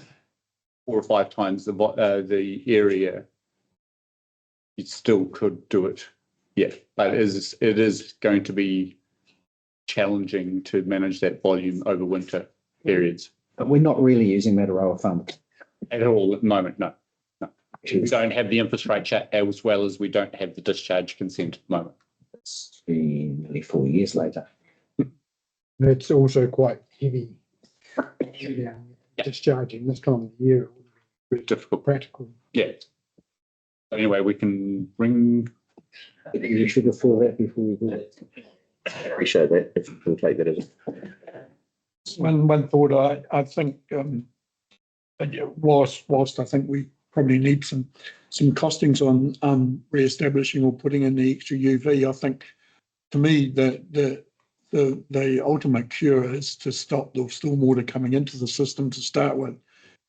Speaker 13: 4 or 5 times the area, you still could do it. Yeah, but it is going to be challenging to manage that volume over winter periods.
Speaker 12: But we're not really using Mataroa funds
Speaker 13: at all at the moment. No. We don't have the infrastructure as well as we don't have the discharge consent at the moment.
Speaker 12: It's been nearly 4 years later.
Speaker 1: It's also quite heavy. Discharging this time of the year.
Speaker 13: Difficult.
Speaker 1: Practical.
Speaker 13: Yeah. Anyway, we can bring.
Speaker 12: You should have thought that before we do it.
Speaker 7: Appreciate that, if you can take that as.
Speaker 18: One thought, I think, whilst I think we probably need some costings on re-establishing or putting in the extra UV, I think to me the ultimate cure is to stop the stormwater coming into the system to start with.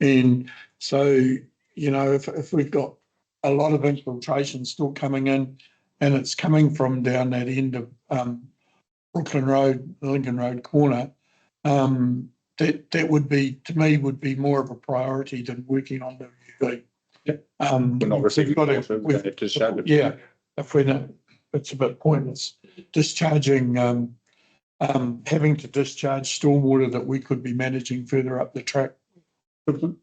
Speaker 18: And so, if we've got a lot of infiltration still coming in and it's coming from down that end of Brooklyn Road, Lincoln Road corner, that would be, to me, would be more of a priority than working on the UV.
Speaker 13: We're not receiving water,
Speaker 18: yeah, if we're not, it's a bit pointless. Discharging, having to discharge stormwater that we could be managing further up the track.
Speaker 11: It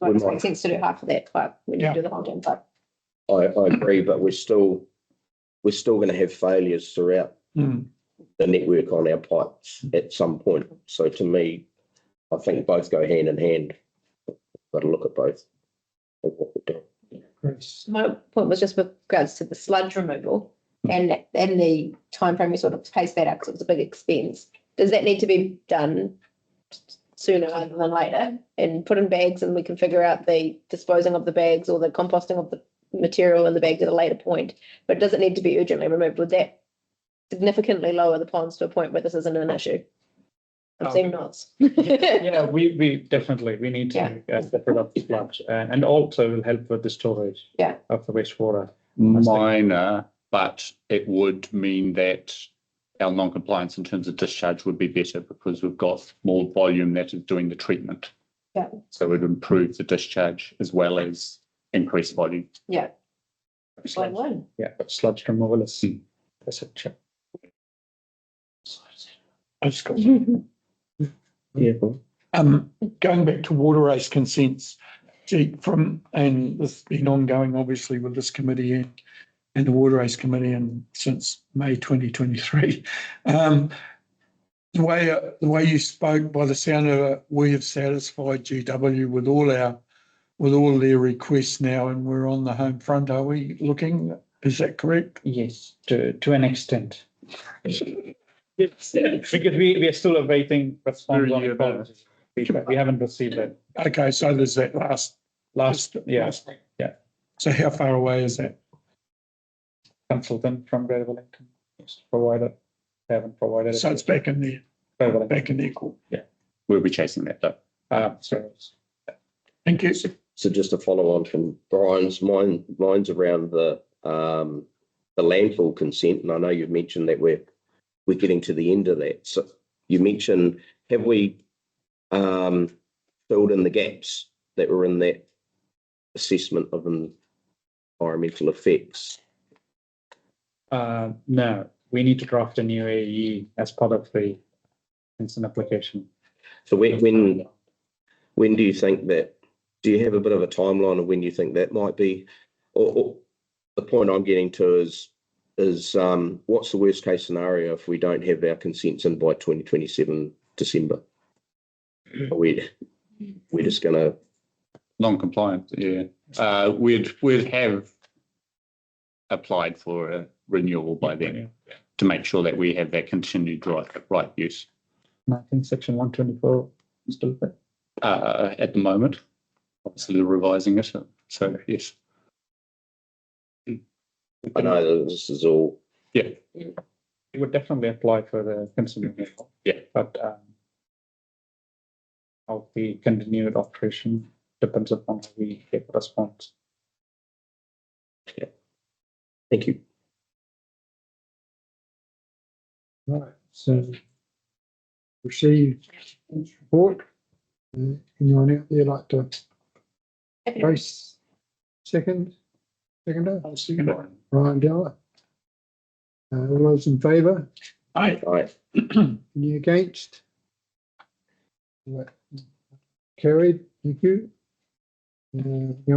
Speaker 11: makes sense to do half of that pipe when you do the whole damn pipe.
Speaker 7: I agree, but we're still going to have failures throughout the network on our pipes at some point. So to me, I think both go hand in hand. Got to look at both of what we're doing.
Speaker 11: My point was just with regards to the sludge removal and the timeframe we sort of paced that out because it was a big expense. Does that need to be done sooner rather than later and put in bags, and we can figure out the disposing of the bags or the composting of the material in the bags at a later point? But does it need to be urgently removed? Would that significantly lower the ponds to a point where this isn't an issue? I'm seeing nods.
Speaker 17: Yeah, we definitely, we need to get rid of the sludge and also will help with the storage of the wastewater.
Speaker 13: Minor, but it would mean that our non-compliance in terms of discharge would be better because we've got more volume that is doing the treatment.
Speaker 11: Yeah.
Speaker 13: So it would improve the discharge as well as increase volume.
Speaker 11: Yeah. Slide one.
Speaker 17: Yeah, but sludge removal is essential.
Speaker 18: I just got going back to water race consents, and this has been ongoing obviously with this committee and the water race committee and since May 2023. The way you spoke, by the sound of it, we have satisfied GW with all their requests now, and we're on the home front. Are we looking? Is that correct?
Speaker 17: Yes, to an extent. Yes, because we are still awaiting response on ecology feedback. We haven't received it.
Speaker 18: Okay, so there's that last.
Speaker 17: Yeah.
Speaker 18: So how far away is that?
Speaker 17: Consultant from Greater Wellington provided, haven't provided.
Speaker 18: So it's back in there. Back in their court.
Speaker 17: Yeah,
Speaker 13: we'll be chasing that though.
Speaker 17: So
Speaker 18: thank you.
Speaker 7: So just to follow on from Brian's, mine's around the landfill consent, and I know you've mentioned that we're getting to the end of that. So you mentioned, have we filled in the gaps that were in that assessment of environmental effects?
Speaker 17: No, we need to draft a new AE as part of the consent application.
Speaker 7: So when do you think that? Do you have a bit of a timeline of when you think that might be? Or the point I'm getting to is what's the worst case scenario if we don't have our consents in by 2027 December? We're just going to
Speaker 13: non-compliant. Yeah, we'd have applied for a renewal by then to make sure that we have that continued right use.
Speaker 17: I think section 124 is still there.
Speaker 13: At the moment, obviously revising it. So yes.
Speaker 7: I know this is all.
Speaker 13: Yeah.
Speaker 17: We would definitely apply for the consent renewal.
Speaker 13: Yeah.
Speaker 17: But of the continued operation depends upon how we get response.
Speaker 12: Thank you.
Speaker 1: Right, so received report. Anyone out there like to race seconder?
Speaker 18: I'll second it.
Speaker 1: Ryan Della. All those in favour?
Speaker 18: Aye.
Speaker 1: Any against? Right. Carried, thank you.
Speaker 12: Thank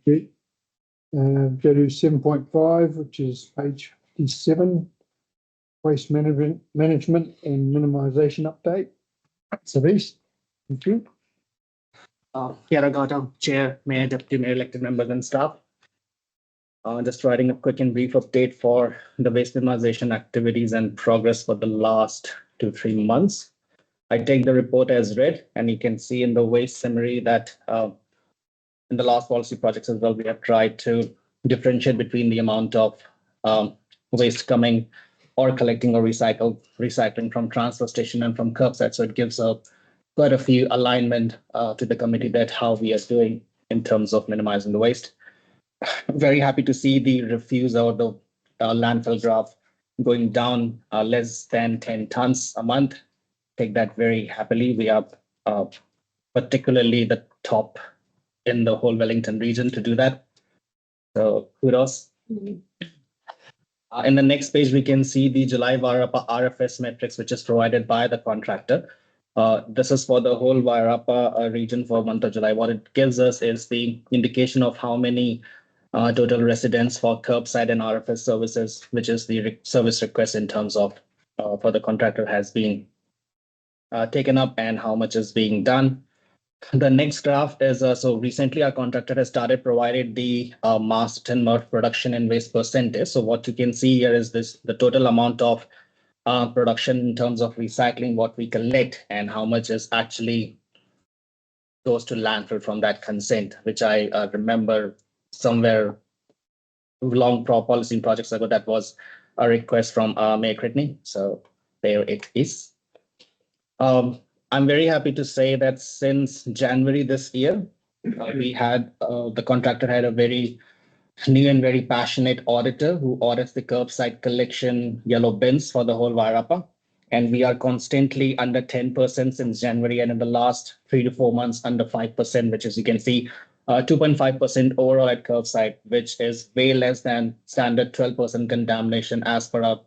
Speaker 12: you.
Speaker 1: Go to 7.5, which is page 57. Waste management and minimisation update. Savis, thank you.
Speaker 19: Kia ora, Chair, Mayor, Deputy Mayor, elected members and staff. Just writing a quick and brief update for the waste minimisation activities and progress for the last 2-3 months. I take the report as read, and you can see in the waste summary that in the last policy projects as well, we have tried to differentiate between the amount of waste coming or collecting or recycling from transfer station and from curbside. So it gives quite a few alignment to the committee that how we are doing in terms of minimizing the waste. Very happy to see the refuse or the landfill graph going down less than 10 tons a month. Take that very happily. We are particularly the top in the whole Wellington region to do that. So kudos. In the next page, we can see the July Wairarapa RFS metrics, which is provided by the contractor. This is for the whole Wairarapa region for month of July. What it gives us is the indication of how many total residents for curbside and RFS services, which is the service request in terms of for the contractor has been taken up and how much is being done. The next graph is so recently our contractor has started provided the mass tin mud production and waste percentage. So what you can see here is the total amount of production in terms of recycling, what we collect and how much is actually goes to landfill from that consent, which I remember somewhere long policy projects ago, that was a request from Mayor Critney. So there it is. I'm very happy to say that since January this year, we had the contractor had a very new and very passionate auditor who audits the curbside collection yellow bins for the whole Wairarapa. And we are constantly under 10% since January, and in the last 3 to 4 months under 5%, which is you can see 2.5% overall at curbside, which is way less than standard 12% contamination as per our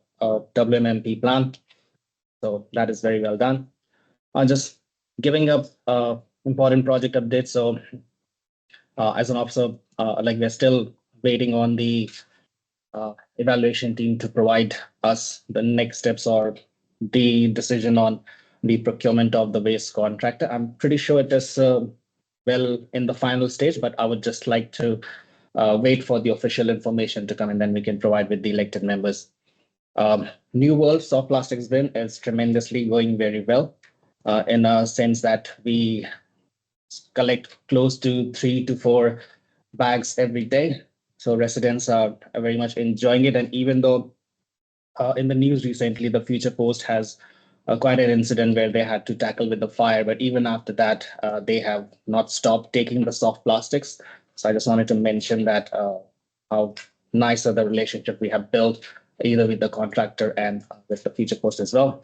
Speaker 19: WMMP plan. So that is very well done. Just giving up important project updates. So as an officer, like we're still waiting on the evaluation team to provide us the next steps or the decision on the procurement of the waste contractor. I'm pretty sure it is well in the final stage, but I would just like to wait for the official information to come, and then we can provide with the elected members. New World soft plastics bin is tremendously going very well. In a sense that we collect close to 3 to 4 bags every day. So residents are very much enjoying it. And even though in the news recently, the Future Post has quite an incident where they had to tackle with the fire, but even after that, they have not stopped taking the soft plastics. So I just wanted to mention that how nice of the relationship we have built either with the contractor and with the Future Post as well.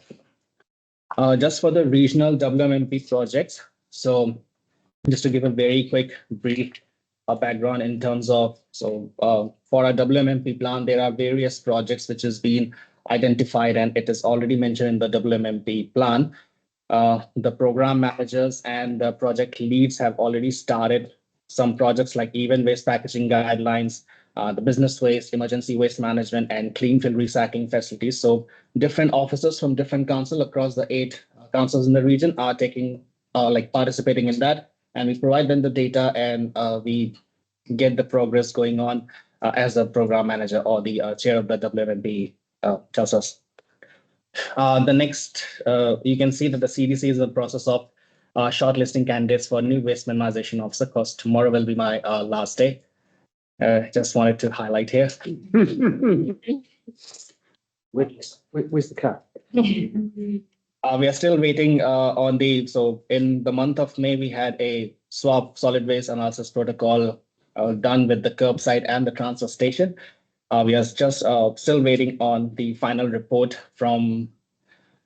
Speaker 19: Just for the regional WMMP projects. So just to give a very quick brief background in terms of, so for our WMMP plan, there are various projects which has been identified and it is already mentioned in the WMMP plan. The program managers and the project leads have already started some projects like even waste packaging guidelines, the business waste, emergency waste management, and clean fill recycling facilities. So different officers from different councils across the 8 councils in the region are taking, participating in that. And we provide them the data and we get the progress going on as the program manager or the chair of the WMP tells us. The next, you can see that the CDC is in the process of shortlisting candidates for new waste minimization officer, because tomorrow will be my last day. Just wanted to highlight here.
Speaker 12: Where's the car?
Speaker 19: We are still waiting so in the month of May, we had a swap solid waste analysis protocol done with the curbside and the transfer station. We are just still waiting on the final report from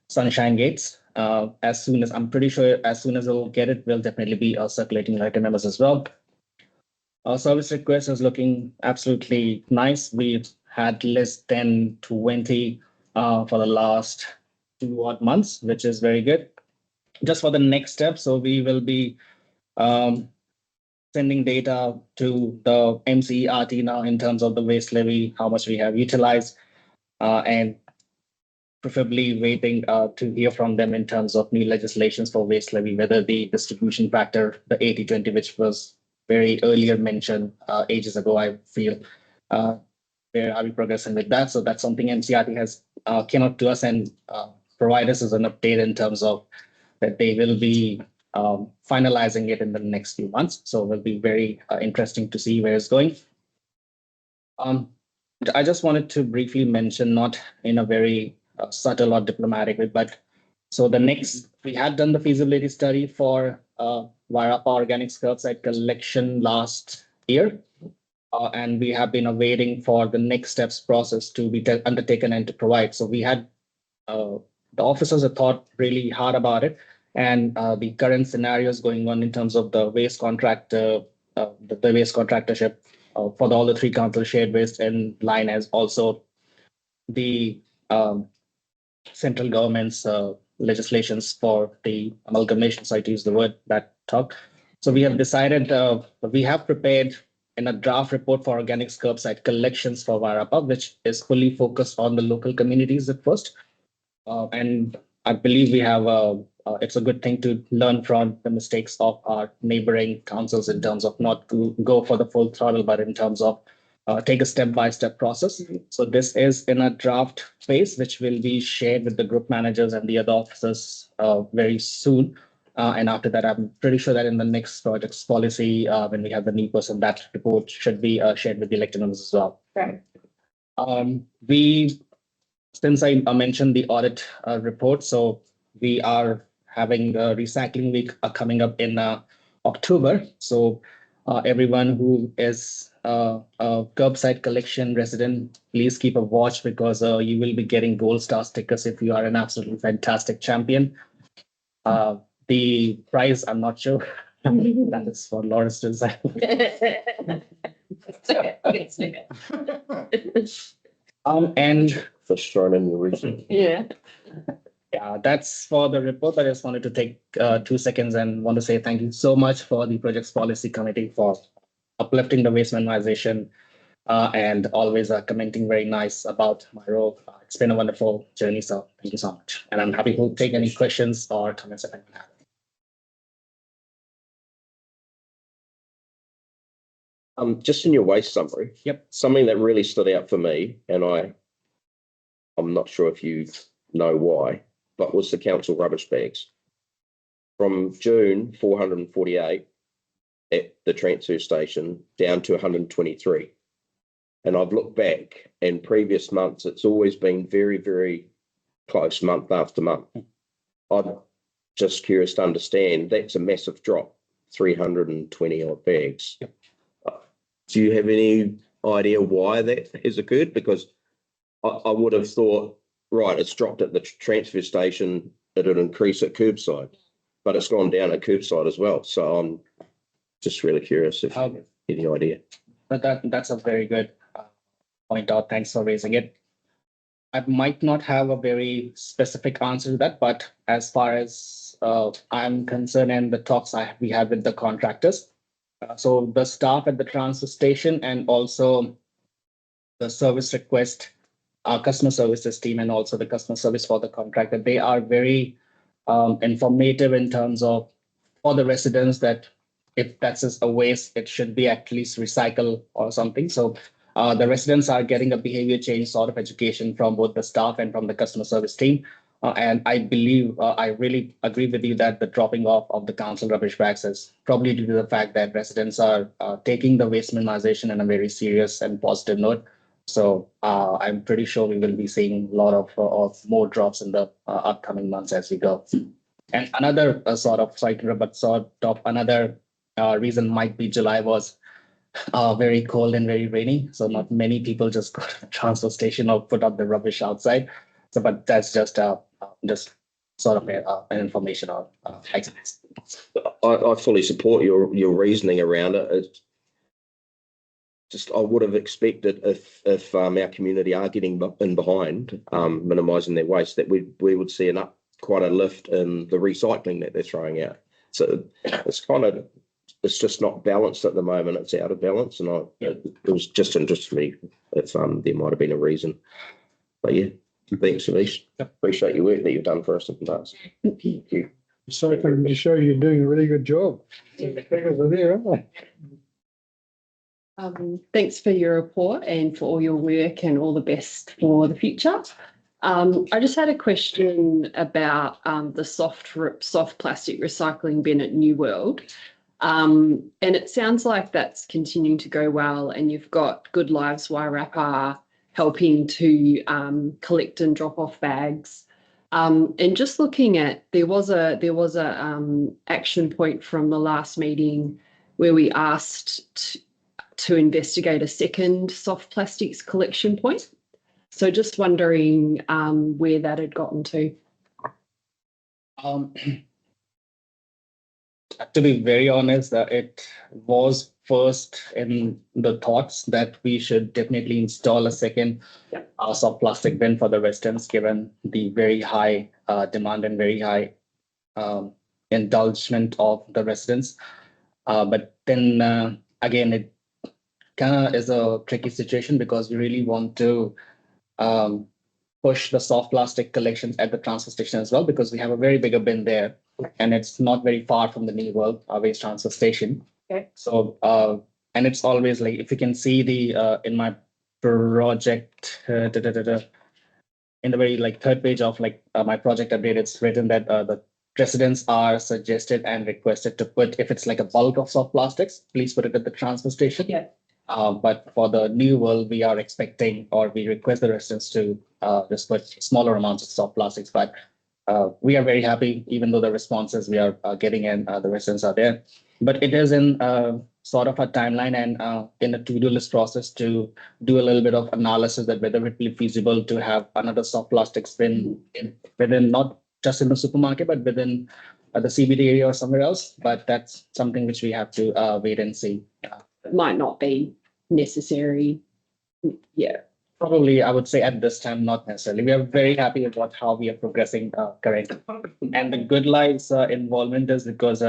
Speaker 19: Sunshine Gates. As soon as I'm pretty sure as soon as we'll get it, we'll definitely be circulating letter members as well. Our service request is looking absolutely nice. We've had less than 20 for the last 2 odd months, which is very good. Just for the next step, so we will be sending data to the MCERT now in terms of the waste levy, how much we have utilized, and preferably waiting to hear from them in terms of new legislations for waste levy, whether the distribution factor, the 80-20, which was very earlier mentioned ages ago, I feel. Where are we progressing with that? So that's something MCRT has came up to us and provide us as an update in terms of that they will be finalizing it in the next few months. So it will be very interesting to see where it's going. I just wanted to briefly mention, not in a very subtle or diplomatic way, but so we had done the feasibility study for Wairapa Organics curbside collection last year. And we have been awaiting for the next steps process to be undertaken and to provide. So we had the officers have thought really hard about it, and the current scenarios going on in terms of the waste contractor, the waste contractorship for all the 3 council shared waste and line, as also the central government's legislations for the amalgamation. So I use the word that talk. So we have decided, we have prepared in a draft report for organics curbside collections for Wairapa, which is fully focused on the local communities at first. And I believe we have it's a good thing to learn from the mistakes of our neighboring councils in terms of not to go for the full throttle, but in terms of take a step-by-step process. So this is in a draft phase, which will be shared with the group managers and the other officers very soon. And after that, I'm pretty sure that in the next projects policy, when we have the new person, that report should be shared with the elected members as well.
Speaker 11: Right.
Speaker 19: Since I mentioned the audit report, so we are having a recycling week coming up in October. So everyone who is a curbside collection resident, please keep a watch, because you will be getting gold star stickers if you are an absolutely fantastic champion. The prize, I'm not sure. That is for Lawrence to decide. And
Speaker 7: Fish thrown in the region.
Speaker 11: Yeah.
Speaker 19: Yeah, that's for the report. I just wanted to take 2 seconds and want to say thank you so much for the Projects Policy Committee for uplifting the waste minimization and always commenting very nice about my role. It's been a wonderful journey, so thank you so much. And I'm happy to take any questions or comments if anyone has.
Speaker 7: Just in your waste summary.
Speaker 19: Yep.
Speaker 7: Something that really stood out for me, and I'm not sure if you know why, but was the council rubbish bags. From June, 448 at the transfer station down to 123. And I've looked back, and previous months, it's always been very, very close month after month. I'm just curious to understand, that's a massive drop, 320 odd bags.
Speaker 19: Yep.
Speaker 7: Do you have any idea why that has occurred? Because I would have thought, right, it's dropped at the transfer station, it'll increase at curbside, but it's gone down at curbside as well. So I'm just really curious if you have any idea.
Speaker 19: But that's a very good point out. Thanks for raising it. I might not have a very specific answer to that, but as far as I'm concerned and the talks we had with the contractors, so the staff at the transfer station and also the service request, our customer services team, and also the customer service for the contractor, they are very informative in terms of for the residents that if that's just a waste, it should be at least recycled or something. So the residents are getting a behavior change sort of education from both the staff and from the customer service team. And I believe I really agree with you that the dropping off of the council rubbish bags is probably due to the fact that residents are taking the waste minimization in a very serious and positive note. So I'm pretty sure we will be seeing a lot of more drops in the upcoming months as we go. And another sorry to interrupt, but another reason might be July was very cold and very rainy. So not many people just go to the transfer station or put up the rubbish outside. So, but that's just sort of an information on
Speaker 7: I fully support your reasoning around it. It's just, I would have expected if our community are getting in behind minimising their waste, that we would see quite a lift in the recycling that they're throwing out. So it's just not balanced at the moment. It's out of balance, and it was just interesting me if there might have been a reason. But yeah, thanks, Avish. Appreciate your work that you've done for us in the past. Thank you.
Speaker 1: So can you show you're doing a really good job? The figures are there, aren't they?
Speaker 15: Thanks for your report and for all your work, and all the best for the future. I just had a question about the soft plastic recycling bin at New World. And it sounds like that's continuing to go well, and you've got Good Lives Wairapa helping to collect and drop off bags. And just looking at, there was a action point from the last meeting where we asked to investigate a second soft plastics collection point. So just wondering where that had gotten to.
Speaker 19: To be very honest, it was first in the thoughts that we should definitely install a second soft plastic bin for the residents, given the very high demand and very high indulgement of the residents. But then again, it kind of is a tricky situation because we really want to push the soft plastic collections at the transfer station as well, because we have a very bigger bin there, and it's not very far from the New World waste transfer station.
Speaker 15: Okay.
Speaker 19: So and it's always like, if you can see the in my project in the very third page of my project update, it's written that the residents are suggested and requested to put, if it's like a bulk of soft plastics, please put it at the transfer station.
Speaker 15: Yeah.
Speaker 19: But for the New World, we are expecting, or we request the residents to just put smaller amounts of soft plastics. But we are very happy, even though the responses we are getting in, the residents are there. But it is in sort of a timeline and in a to-do list process to do a little bit of analysis that whether it will be feasible to have another soft plastics bin within, not just in the supermarket, but within the CBD area or somewhere else. But that's something which we have to wait and see.
Speaker 15: It might not be necessary. Yeah.
Speaker 19: Probably, I would say at this time, not necessarily. We are very happy about how we are progressing currently. And the Good Lives involvement is because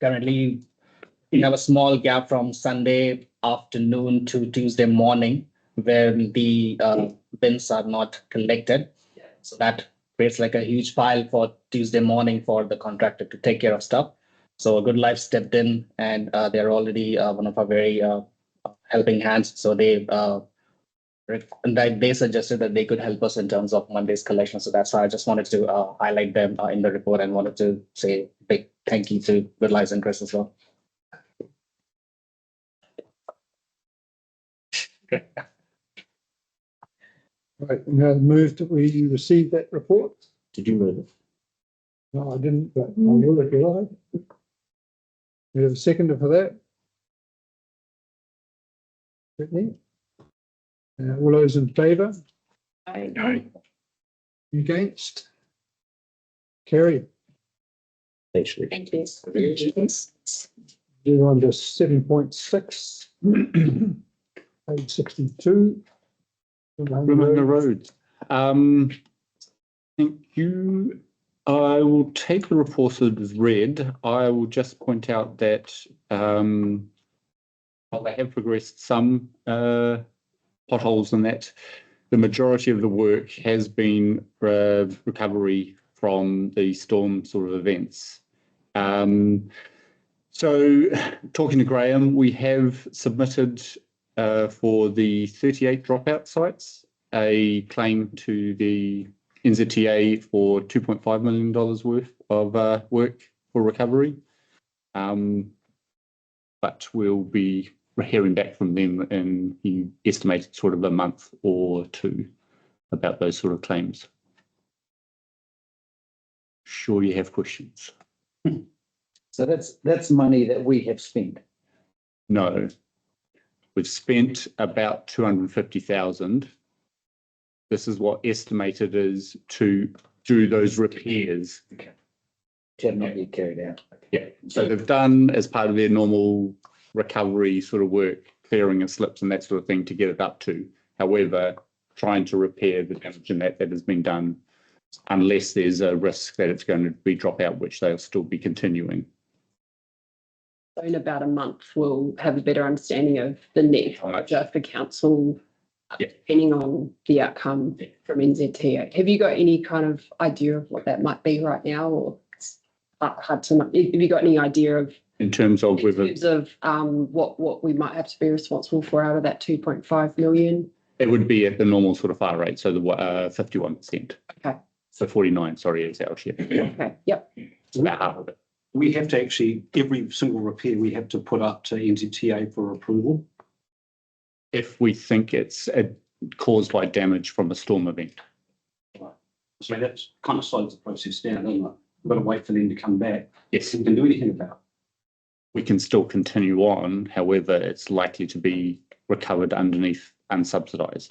Speaker 19: currently we have a small gap from Sunday afternoon to Tuesday morning where the bins are not collected. So that creates like a huge pile for Tuesday morning for the contractor to take care of stuff. So Good Life stepped in, and they're already one of our very helping hands. So they suggested that they could help us in terms of Monday's collection. So that's why I just wanted to highlight them in the report, and wanted to say big thank you to Good Lives and Chris as well.
Speaker 1: Right, now move that we receive that report.
Speaker 7: Did you move it?
Speaker 1: No, I didn't, but I will if you like. We have a seconder for that. Brittany? All those in favour?
Speaker 15: Aye.
Speaker 1: Against? Carried.
Speaker 7: Thanks, Lee.
Speaker 15: Thank you.
Speaker 1: Move on to 7.6. Page 62.
Speaker 8: Huinga Road. Thank you. I will take the report as read. I will just point out that while they have progressed some potholes in that, the majority of the work has been recovery from the storm sort of events. So talking to Graham, we have submitted for the 38 dropout sites a claim to the NZTA for $2.5 million worth of work for recovery. But we'll be
Speaker 13: hearing back from them, and he estimated sort of a month or two about those sort of claims. Sure, you have questions?
Speaker 12: So that's money that we have spent.
Speaker 13: No. We've spent about 250,000. This is what estimated is to do those repairs.
Speaker 12: Okay. Which have not yet carried out.
Speaker 13: Yeah, so they've done as part of their normal recovery sort of work, clearing of slips and that sort of thing to get it up to. However, trying to repair the damage and that has been done, unless there's a risk that it's going to be drop out, which they'll still be continuing.
Speaker 15: So in about a month, we'll have a better understanding of the net exposure for council, depending on the outcome from NZTA. Have you got any kind of idea of what that might be right now, or it's hard to know? Have you got any idea of
Speaker 13: in terms of whether
Speaker 15: what we might have to be responsible for out of that 2.5 million?
Speaker 13: It would be at the normal sort of fire rate, so the 51%.
Speaker 15: Okay.
Speaker 13: So 49, sorry, is our share.
Speaker 15: Okay. Yep.
Speaker 13: It's about half of it.
Speaker 4: We have to actually, every single repair we have to put up to NZTA for approval.
Speaker 13: If we think it's caused by damage from a storm event.
Speaker 4: So that's kind of slows the process down, doesn't it? We've got to wait for them to come back.
Speaker 13: Yes.
Speaker 4: We can do anything about it.
Speaker 13: We can still continue on, however, it's likely to be recovered underneath unsubsidized.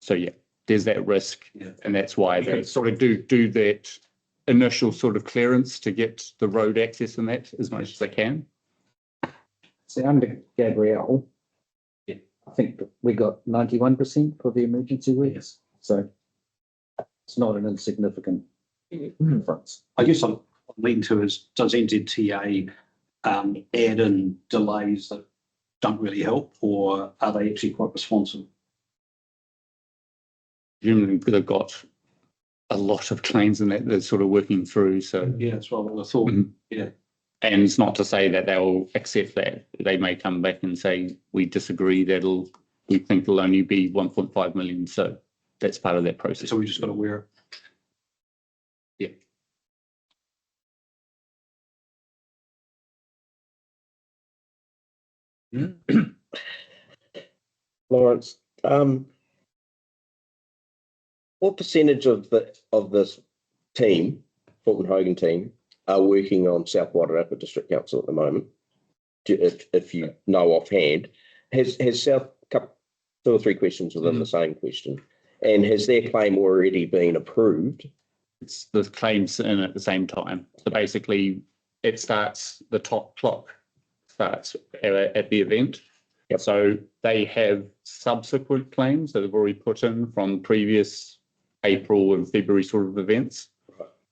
Speaker 13: So yeah, there's that risk, and that's why they sort of do that initial sort of clearance to get the road access and that as much as they can.
Speaker 12: So under Gabrielle, I think we got 91% for the emergency works. So it's not an insignificant difference.
Speaker 4: I guess I'm leading to is, does NZTA add in delays that don't really help, or are they actually quite responsive?
Speaker 13: Generally, they've got a lot of claims in that they're sort of working through. So
Speaker 4: yeah, that's what I thought. Yeah.
Speaker 13: And it's not to say that they'll accept that. They may come back and say, we disagree, we think it'll only be 1.5 million. So that's part of that process.
Speaker 4: So we just got to wear it.
Speaker 7: Yeah. Lawrence, what percentage of this team, Fulton Hogan team, are working on South Wairarapa District Council at the moment? If you know offhand, has South, two or three questions within the same question, and has their claim already been approved?
Speaker 13: It's the claims in at the same time. So basically, it starts, the top clock starts at the event.
Speaker 7: Yep.
Speaker 13: So they have subsequent claims that have already put in from previous April and February sort of events,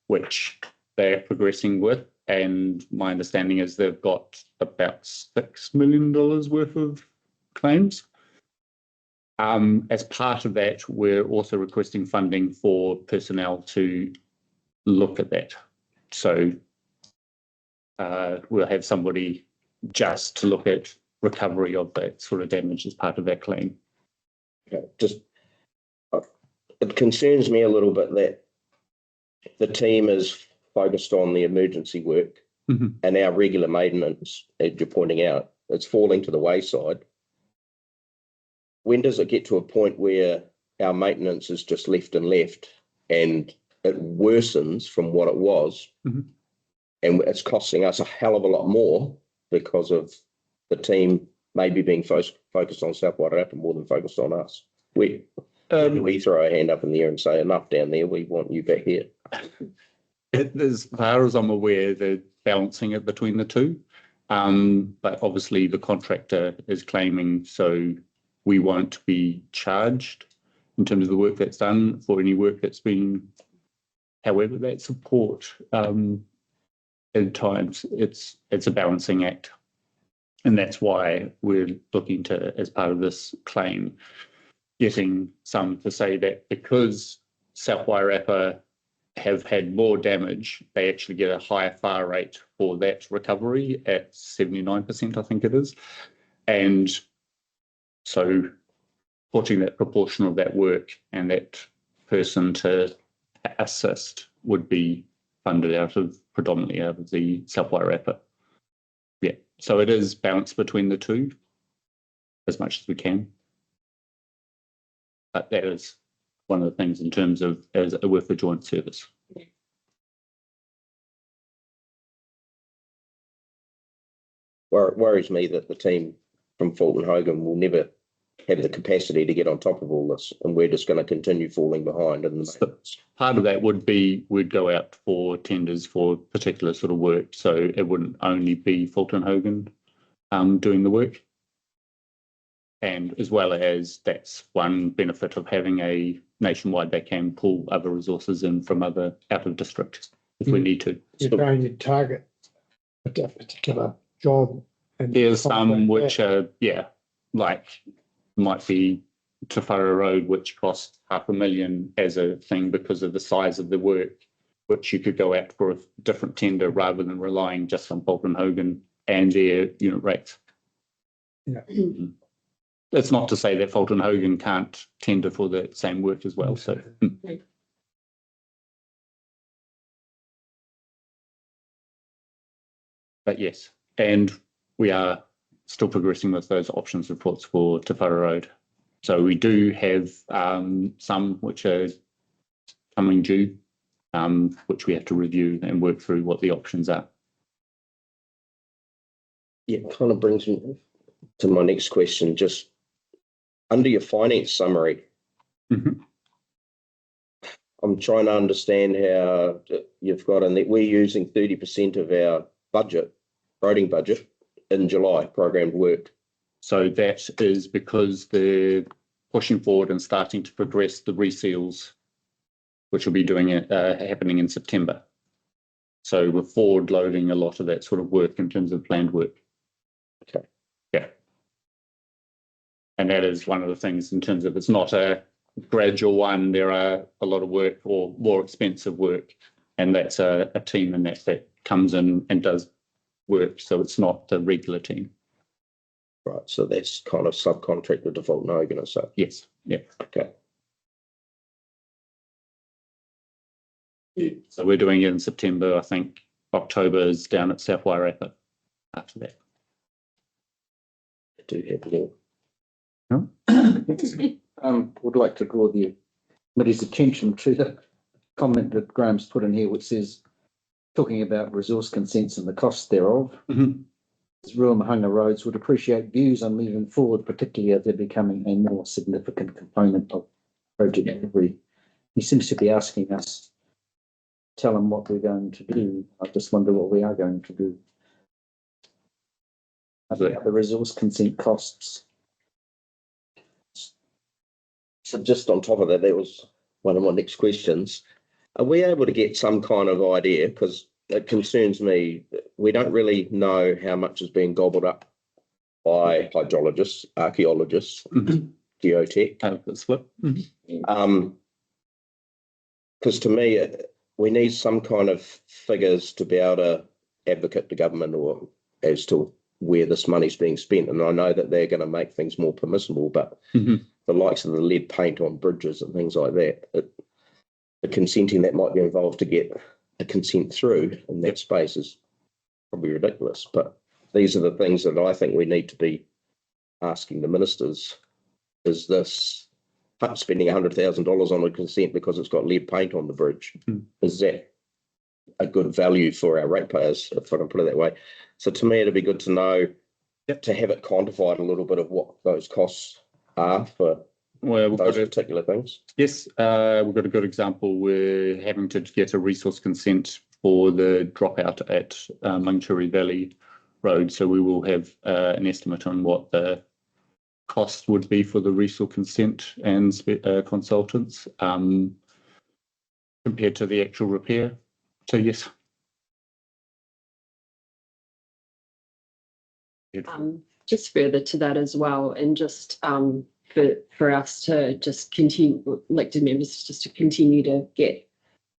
Speaker 13: which they're progressing with. And my understanding is they've got about $6 million worth of claims. As part of that, we're also requesting funding for personnel to look at that. So we'll have somebody just to look at recovery of that sort of damage as part of that claim.
Speaker 7: Okay, just it concerns me a little bit that the team is focused on the emergency work, and our regular maintenance, as you're pointing out, it's falling to the wayside. When does it get to a point where our maintenance is just left and left, and it worsens from what it was, and it's costing us a hell of a lot more because of the team maybe being focused on South Wairarapa more than focused on us? We throw our hand up in the air and say, enough down there, we want you back here.
Speaker 13: As far as I'm aware, they're balancing it between the two. But obviously the contractor is claiming, so we won't be charged in terms of the work that's done for any work that's been, however, that support, at times it's a balancing act. And that's why we're looking to, as part of this claim, getting some to say that because South Wairarapa have had more damage, they actually get a higher fire rate for that recovery at 79%, I think it is. And so putting that proportion of that work and that person to assist would be funded predominantly out of the South Wairarapa. Yeah, so it is balanced between the two. as much as we can. But that is one of the things in terms of as with the joint service.
Speaker 7: Worries me that the team from Fulton Hogan will never have the capacity to get on top of all this, and we're just going to continue falling behind. And
Speaker 13: part of that would be we'd go out for tenders for particular sort of work, so it wouldn't only be Fulton Hogan doing the work. And as well as that's one benefit of having a nationwide, they can pull other resources in from other out of district if we need to.
Speaker 1: You're trying to target a particular job. And
Speaker 13: there's some which are, like might be Te Whara Road, which cost $500,000 as a thing because of the size of the work, which you could go out for a different tender rather than relying just on Fulton Hogan and their unit rates.
Speaker 1: Yeah.
Speaker 13: That's not to say that Fulton Hogan can't tender for the same work as well. So, but yes, and we are still progressing with those options reports for Te Whara Road. So we do have some which are coming due, which we have to review and work through what the options are.
Speaker 7: Yeah, kind of brings me to my next question. Just under your finance summary, I'm trying to understand how you've got in that we're using 30% of our budget, roading budget, in July, programmed work.
Speaker 13: So that is because they're pushing forward and starting to progress the reseals, which will be doing it happening in September. So we're forward loading a lot of that sort of work in terms of planned work.
Speaker 7: Okay.
Speaker 13: Yeah. And that is one of the things in terms of it's not a gradual one. There are a lot of work or more expensive work, and that's a team and that comes in and does work. So it's not the regular team.
Speaker 7: Right. So that's kind of subcontracted to Fulton Hogan or so.
Speaker 13: Yes. Yeah.
Speaker 7: Okay.
Speaker 13: So we're doing it in September. I think October is down at South Wairarapa after that.
Speaker 7: I do have more.
Speaker 12: Would like to draw the committee's attention to the comment that Graham's put in here, which says, talking about resource consents and the costs thereof. Ruamahanga Roads would appreciate views on moving forward, particularly as they're becoming a more significant component of project delivery. He seems to be asking us, tell him what we're going to do. I just wonder what we are going to do. About the resource consent costs.
Speaker 7: So just on top of that, that was one of my next questions. Are we able to get some kind of idea? Because it concerns me. We don't really know how much is being gobbled up by hydrologists, archaeologists, geotech. Because to me, we need some kind of figures to be able to advocate to government or as to where this money's being spent. And I know that they're going to make things more permissible, but the likes of the lead paint on bridges and things like that, the consenting that might be involved to get a consent through in that space is probably ridiculous. But these are the things that I think we need to be asking the ministers. Is this spending $100,000 on a consent because it's got lead paint on the bridge? Is that a good value for our ratepayers, if I can put it that way? So to me, it'd be good to know, to have it quantified a little bit of what those costs are for those particular things.
Speaker 13: Yes, we've got a good example. We're having to get a resource consent for the dropout at Mangturi Valley Road. So we will have an estimate on what the cost would be for the resource consent and consultants compared to the actual repair. So yes.
Speaker 15: Just further to that as well, and just for us to just continue, elected members, just to continue to get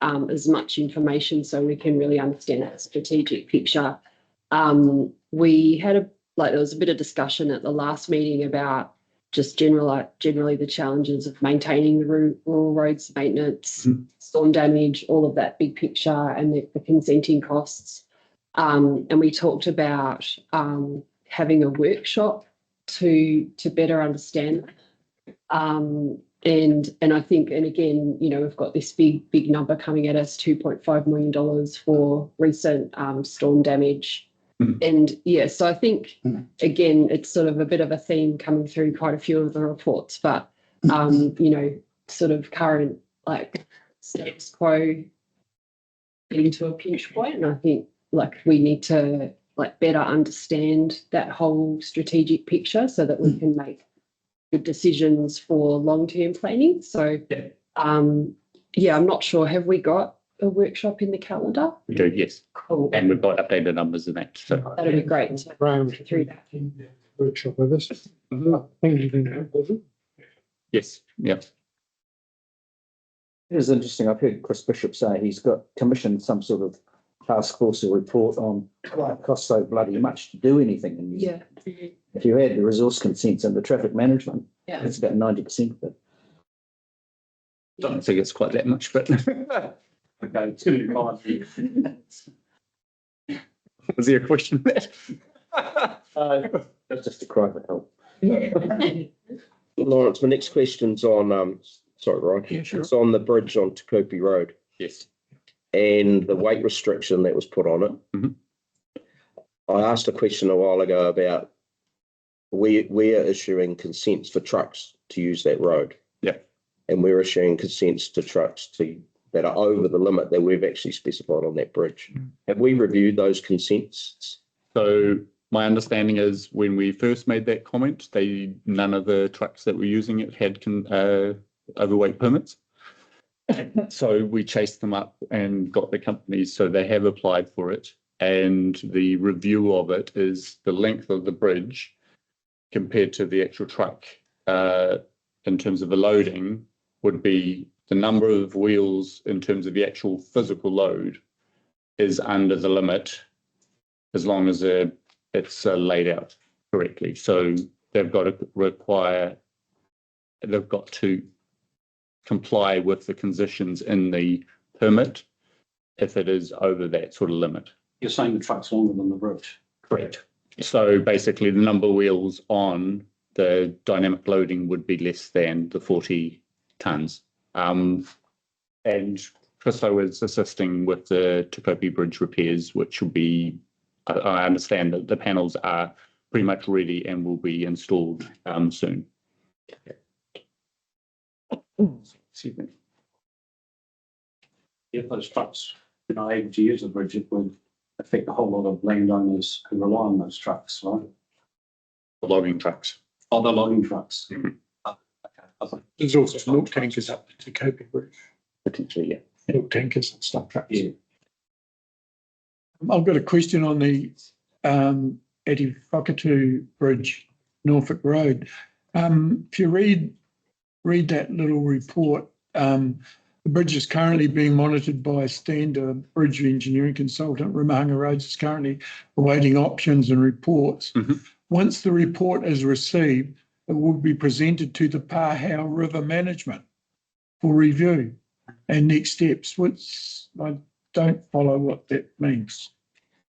Speaker 15: as much information so we can really understand that strategic picture. We had there was a bit of discussion at the last meeting about just generally the challenges of maintaining the rural roads maintenance, storm damage, all of that big picture, and the consenting costs. And we talked about having a workshop to better understand. And I think, and again, you know, we've got this big number coming at us, $2.5 million for recent storm damage. And yeah, so I think, again, it's sort of a bit of a theme coming through quite a few of the reports, but, you know, sort of current, like, status quo getting to a pinch point. And I think, like, we need to, like, better understand that whole strategic picture so that we can make good decisions for long-term planning. So, yeah, I'm not sure. Have we got a workshop in the calendar?
Speaker 13: We do, yes.
Speaker 15: Cool.
Speaker 13: And we've got updated numbers in that. So
Speaker 15: That'd be great.
Speaker 1: Graham
Speaker 15: Through that.
Speaker 1: workshop with us. I think you can help with it.
Speaker 13: yes, yeah.
Speaker 12: It is interesting. I've heard Chris Bishop say he's got commissioned some sort of task force or report on why it costs so bloody much to do anything in New Zealand.
Speaker 15: Yeah.
Speaker 12: If you add the resource consents and the traffic management, it's about 90% of it.
Speaker 13: Don't think it's quite that much, but okay, it's going to be fine. Was there a question there?
Speaker 12: That's just a cry for help.
Speaker 7: Lawrence, my next question's on, sorry, Ryan.
Speaker 18: Yeah, sure.
Speaker 7: It's on the bridge on Te Kupe Road
Speaker 13: Yes.
Speaker 7: and the weight restriction that was put on it. I asked a question a while ago about we're issuing consents for trucks to use that road.
Speaker 13: Yeah.
Speaker 7: And we're issuing consents to trucks that are over the limit that we've actually specified on that bridge. Have we reviewed those consents?
Speaker 13: So my understanding is when we first made that comment, none of the trucks that were using it had overweight permits. So we chased them up and got the companies, so they have applied for it. And the review of it is the length of the bridge compared to the actual truck in terms of the loading would be the number of wheels in terms of the actual physical load is under the limit as long as it's laid out correctly. So they've got to comply with the conditions in the permit if it is over that sort of limit.
Speaker 4: You're saying the truck's longer than the bridge?
Speaker 13: Correct. So basically the number of wheels on the dynamic loading would be less than the 40 tonnes. And Christo is assisting with the Te Kupe Bridge repairs, which will be, I understand that the panels are pretty much ready and will be installed soon.
Speaker 4: Excuse me. If those trucks are not able to use the bridge, it would affect a whole lot of landowners who rely on those trucks, right?
Speaker 13: The logging trucks.
Speaker 4: Oh, the logging trucks.
Speaker 1: Okay. There's also milk tankers up to Te Kupe Bridge.
Speaker 13: Potentially, yeah.
Speaker 1: Milk tankers and stuff trucks.
Speaker 4: Yeah.
Speaker 1: I've got a question on the Eti Whakatu Bridge, Norfolk Road. If you read that little report, the bridge is currently being monitored by a standard bridge engineering consultant. Rimahanga Roads is currently awaiting options and reports. Once the report is received, it will be presented to the Pahau River Management for review and next steps, which I don't follow what that means.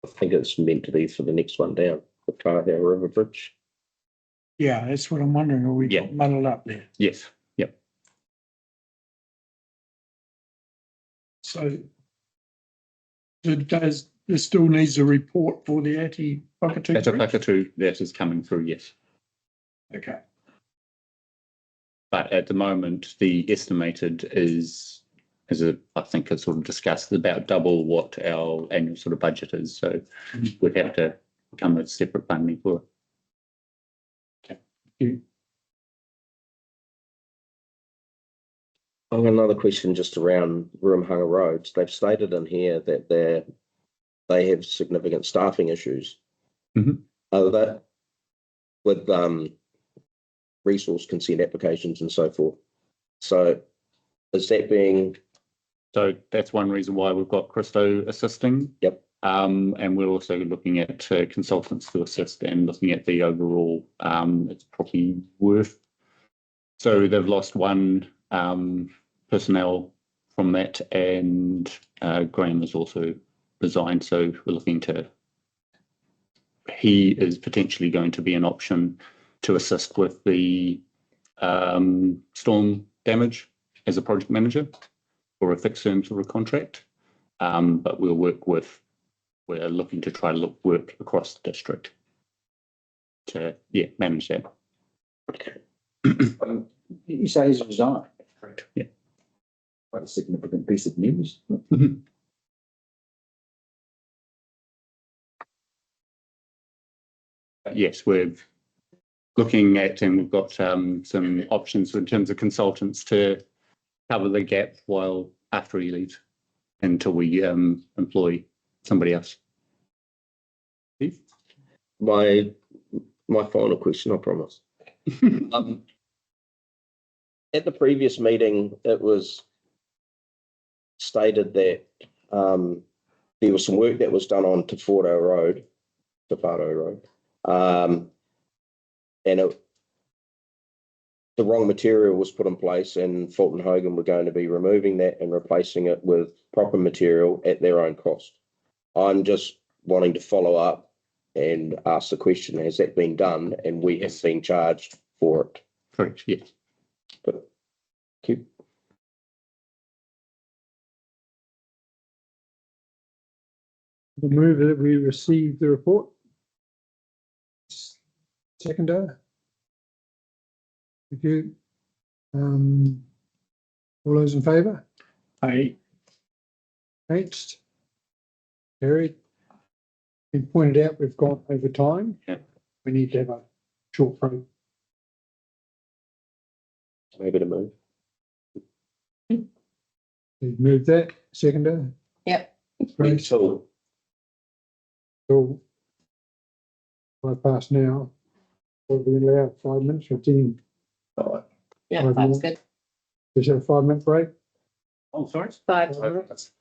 Speaker 7: I think it's meant to be for the next one down, the Pahau River Bridge.
Speaker 1: Yeah, that's what I'm wondering. Are we got muddled up there?
Speaker 13: Yes. Yep.
Speaker 1: So there still needs a report for the Eti Whakatu
Speaker 13: That's a
Speaker 1: Bridge?
Speaker 13: Whakatu that is coming through, yes.
Speaker 1: Okay.
Speaker 13: But at the moment, the estimated is I think it's sort of discussed, about double what our annual sort of budget is. So we'd have to come with separate funding for it.
Speaker 1: Okay.
Speaker 7: I've got another question just around Rimahanga Roads. They've stated in here that they have significant staffing issues. Are that with resource consent applications and so forth? So is that being?
Speaker 13: So that's one reason why we've got Christo assisting.
Speaker 7: Yep.
Speaker 13: And we're also looking at consultants to assist and looking at the overall. It's probably worth. So they've lost one personnel from that, and Graham has also resigned. So we're looking to. He is potentially going to be an option to assist with the storm damage as a project manager for a fixed term sort of contract. But we're looking to try to work across the district to manage that.
Speaker 12: You say he's resigned.
Speaker 13: Correct. Yeah.
Speaker 12: Quite a significant piece of news.
Speaker 13: Yes, we're looking at, and we've got some options in terms of consultants to cover the gap while after he leaves until we employ somebody else. Steve?
Speaker 7: My final question, I promise. At the previous meeting, it was stated that there was some work that was done on Tafato Road, and the wrong material was put in place, and Fulton Hogan were going to be removing that and replacing it with proper material at their own cost. I'm just wanting to follow up and ask the question, has that been done? And we have been charged for it.
Speaker 13: Correct, yes.
Speaker 7: But, thank you.
Speaker 1: The move that we received the report. Seconder. Thank you. All those in favour?
Speaker 18: Aye.
Speaker 1: Against? Carried. Been pointed out, we've gone over time.
Speaker 13: Yeah.
Speaker 1: We need to have a short break.
Speaker 7: Maybe to move.
Speaker 1: We've moved that. Seconder.
Speaker 11: Yep.
Speaker 1: Great.
Speaker 7: So,
Speaker 1: So, 5 past now. What are we allowed? 5 minutes, 15?
Speaker 11: Yeah,
Speaker 1: 5
Speaker 11: that's
Speaker 1: minutes.
Speaker 11: good.
Speaker 1: Is there a 5-minute break?
Speaker 4: Oh, sorry.
Speaker 11: 5.
Speaker 1: 5 minutes?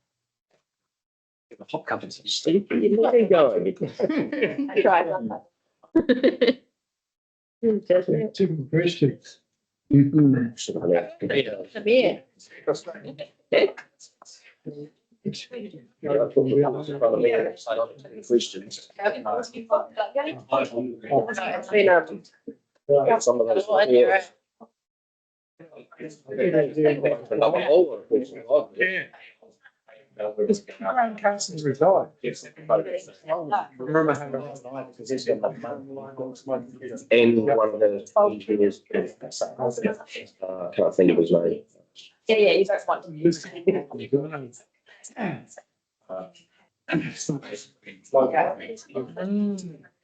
Speaker 4: The hot cupboards.
Speaker 7: Steve, where are you going?
Speaker 11: I tried.
Speaker 1: Two questions.
Speaker 11: Come here.
Speaker 7: Questions.
Speaker 11: It's been
Speaker 7: Some of those.
Speaker 1: Graham Carson's retired.
Speaker 12: Remember how to resigned because he's got that money.
Speaker 7: And one of the engineers, can't think of his name.
Speaker 2: Yeah, you don't want to.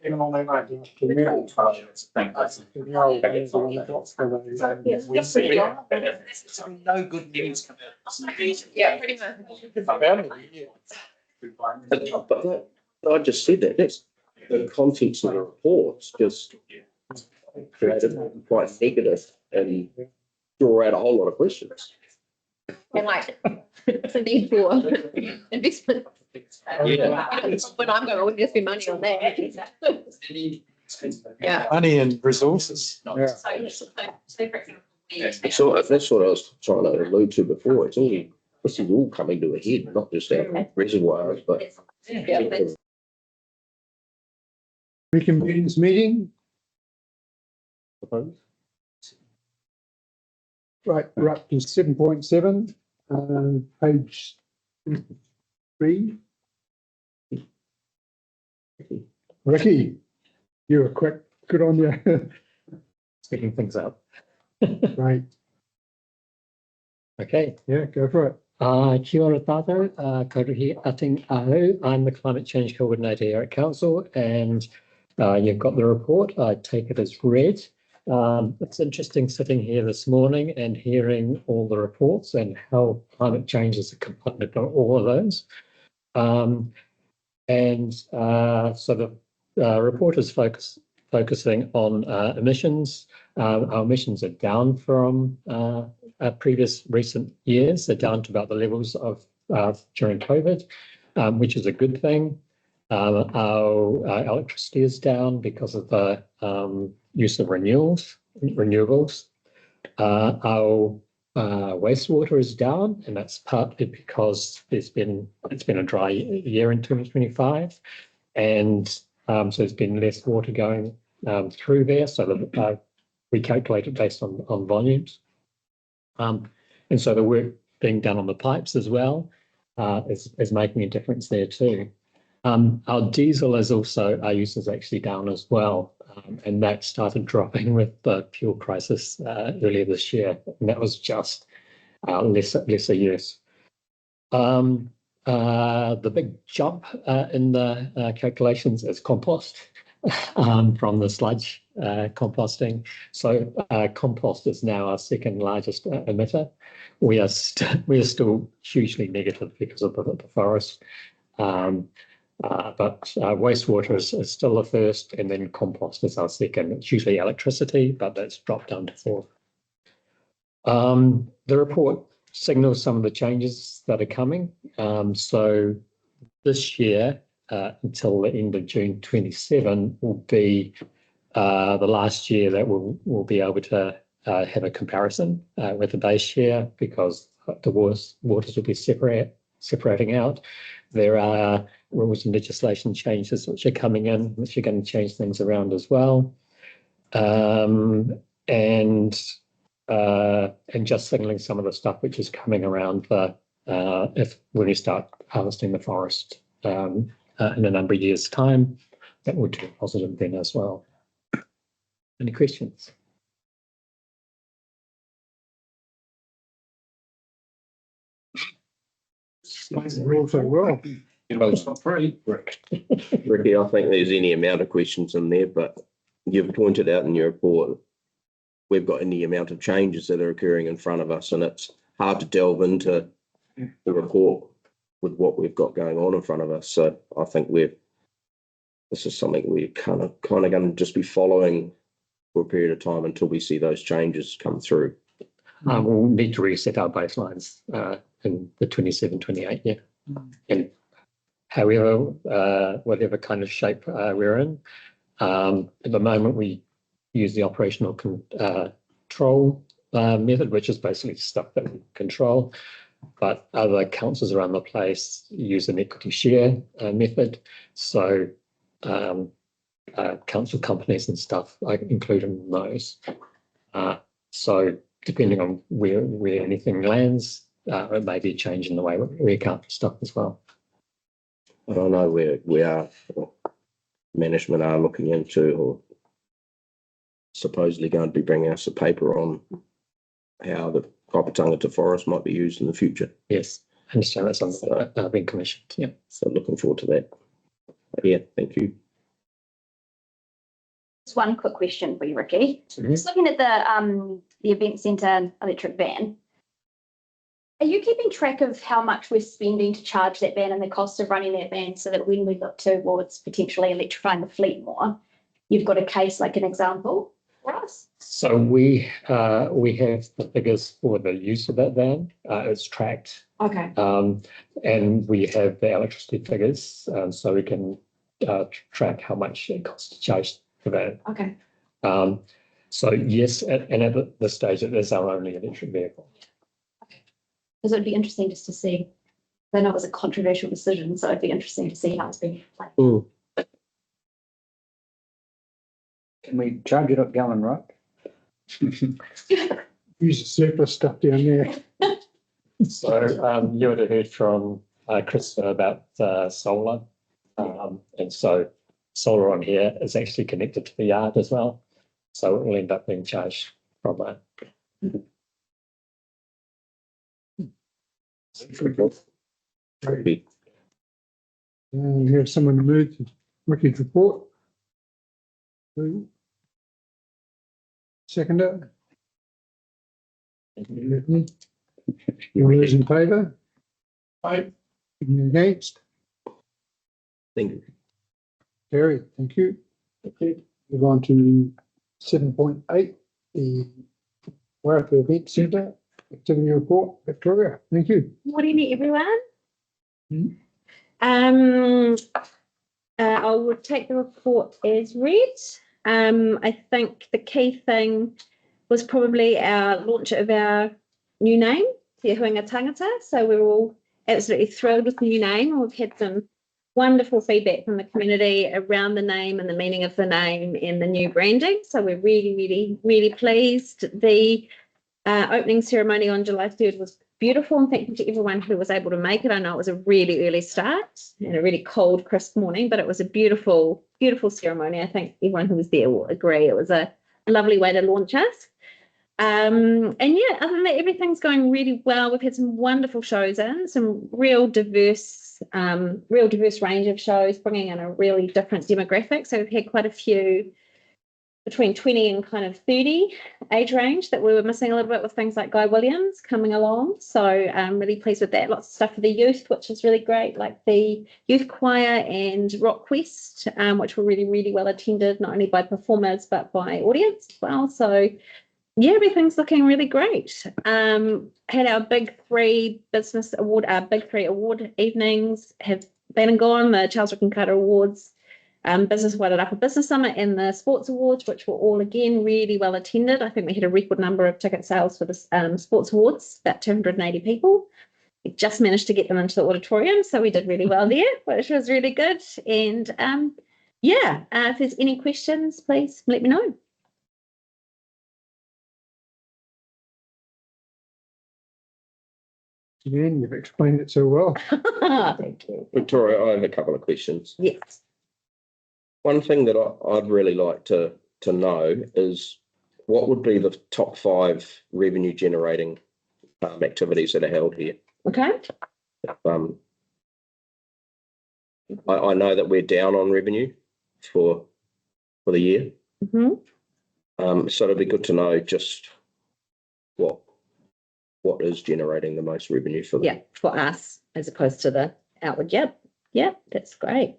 Speaker 1: Even on their night.
Speaker 19: No good news.
Speaker 11: Yeah, pretty much.
Speaker 7: But I just said that, that's the contents of the reports just created quite negative and draw out a whole lot of questions.
Speaker 11: And like, it's a need for investment.
Speaker 7: Yeah.
Speaker 11: When I'm going, we'll just be money on that. Yeah.
Speaker 18: Money and resources.
Speaker 1: Yeah.
Speaker 7: So that's what I was trying to allude to before. This is all coming to a head, not just our reservoirs, but.
Speaker 1: Reconvene this meeting. Right, we're up to 7.7, page 3. Ricky, you were quick. Good on you.
Speaker 20: Speaking things up.
Speaker 1: Right.
Speaker 20: Okay.
Speaker 1: Yeah, go for it.
Speaker 20: Kia ora tātou, Karuhi Ating Ahu. I'm the Climate Change Coordinator here at Council, and you've got the report. I take it as read. It's interesting sitting here this morning and hearing all the reports and how climate change is a component of all of those. So the report is focusing on emissions. Our emissions are down from previous recent years. They're down to about the levels of during COVID, which is a good thing. Our electricity is down because of the use of renewables. Our wastewater is down, and that's partly because it's been a dry year in 2025, and so there's been less water going through there, so that we calculate it based on volumes. And so the work being done on the pipes as well is making a difference there too. Our diesel is also, our use is actually down as well. And that started dropping with the fuel crisis earlier this year. And that was just lesser use. The big jump in the calculations is compost from the sludge composting. So compost is now our second largest emitter. We are still hugely negative because of the forest. But wastewater is still the first, and then compost is our second. It's usually electricity, but that's dropped down to 4. The report signals some of the changes that are coming. So this year, until the end of June 27, will be the last year that we'll be able to have a comparison with the base year, because the waters will be separating out. There are rules and legislation changes which are coming in, which are going to change things around as well. And just signaling some of the stuff which is coming around if when we start harvesting the forest in a number of years' time, that would be positive then as well. Any questions?
Speaker 1: Also, well,
Speaker 4: It's not free.
Speaker 7: Ricky, I think there's any amount of questions in there, but you've pointed out in your report, we've got any amount of changes that are occurring in front of us, and it's hard to delve into the report with what we've got going on in front of us. So I think this is something we're kind of going to just be following for a period of time until we see those changes come through.
Speaker 20: We'll need to reset our baselines in the 27-28 year. And however, whatever kind of shape we're in, at the moment we use the operational control method, which is basically stuff that we control. But other councils around the place use an equity share method. So council companies and stuff are included in those. So depending on where anything lands, it may be a change in the way we account for stuff as well.
Speaker 7: I don't know where we are, or management are looking into, or supposedly going to be bringing us a paper on how the Huinga Tāngata forest might be used in the future.
Speaker 20: Yes, I understand that's something been commissioned. Yeah.
Speaker 7: So looking forward to that. But yeah, thank you.
Speaker 2: Just one quick question for you, Ricky. Just looking at the event centre electric van, are you keeping track of how much we're spending to charge that van and the cost of running that van, so that when we look towards potentially electrifying the fleet more, you've got a case like an example for us?
Speaker 20: So we have the figures for the use of that van. It's tracked.
Speaker 2: Okay.
Speaker 20: And we have the electricity figures, so we can track how much it costs to charge the van.
Speaker 2: Okay.
Speaker 20: So yes, and at this stage, it is our only electric vehicle.
Speaker 2: Because it would be interesting just to see. I know it was a controversial decision, so it'd be interesting to see how it's being played.
Speaker 12: Can we charge it up gallon, right?
Speaker 1: use the surplus stuff down there.
Speaker 20: So you would have heard from Chris about solar. And so solar on here is actually connected to the yard as well. So it will end up being charged from that.
Speaker 1: We have someone to move to Ricky's report. Seconder. All those in favour? Aye. Any against?
Speaker 7: Thank you.
Speaker 1: Terry, thank you. Okay, move on to 7.8, the Wairarapa Event Centre activity report. Victoria, thank you.
Speaker 5: Good evening, everyone. I will take the report as read. I think the key thing was probably our launch of our new name, Te Huinga Tāngata. So we're all absolutely thrilled with the new name. We've had some wonderful feedback from the community around the name and the meaning of the name and the new branding. So we're really, really, really pleased. The opening ceremony on July 3rd was beautiful, and thank you to everyone who was able to make it. I know it was a really early start and a really cold, crisp morning, but it was a beautiful, beautiful ceremony. I think everyone who was there will agree. It was a lovely way to launch us. And yeah, other than that, everything's going really well. We've had some wonderful shows in, some real diverse range of shows, bringing in a really different demographic. So we've had quite a few between 20 and kind of 30 age range that we were missing a little bit with things like Guy Williams coming along. So I'm really pleased with that. Lots of stuff for the youth, which is really great, like the youth choir and Rock Quest, which were really, really well attended, not only by performers, but by audience as well. So yeah, everything's looking really great. Had our big three award evenings have been and gone, the Charles Rickon Awards, Business Wide Upper Business Summit and the Sports Awards, which were all again really well attended. I think we had a record number of ticket sales for the Sports Awards, about 280 people. We just managed to get them into the auditorium, so we did really well there, which was really good. And if there's any questions, please let me know.
Speaker 1: Jen, you've explained it so well.
Speaker 5: Thank you.
Speaker 7: Victoria, I have a couple of questions.
Speaker 5: Yes.
Speaker 7: One thing that I'd really like to know is what would be the top 5 revenue generating activities that are held here?
Speaker 5: Okay.
Speaker 7: I know that we're down on revenue for the year.
Speaker 5: Mm-hmm.
Speaker 7: So it'd be good to know just what is generating the most revenue for them.
Speaker 5: Yeah, for us as opposed to the outward. Yep, that's great.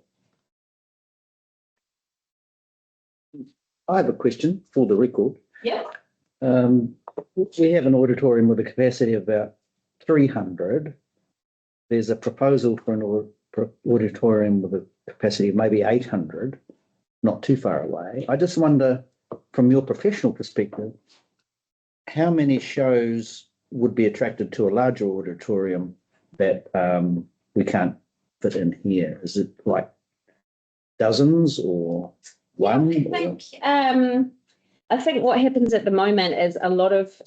Speaker 12: I have a question for the record.
Speaker 5: Yeah.
Speaker 12: We have an auditorium with a capacity of about 300. There's a proposal for an auditorium with a capacity of maybe 800, not too far away. I just wonder, from your professional perspective, how many shows would be attracted to a larger auditorium that we can't fit in here? Is it like dozens or one?
Speaker 5: I think what happens at the moment is a lot of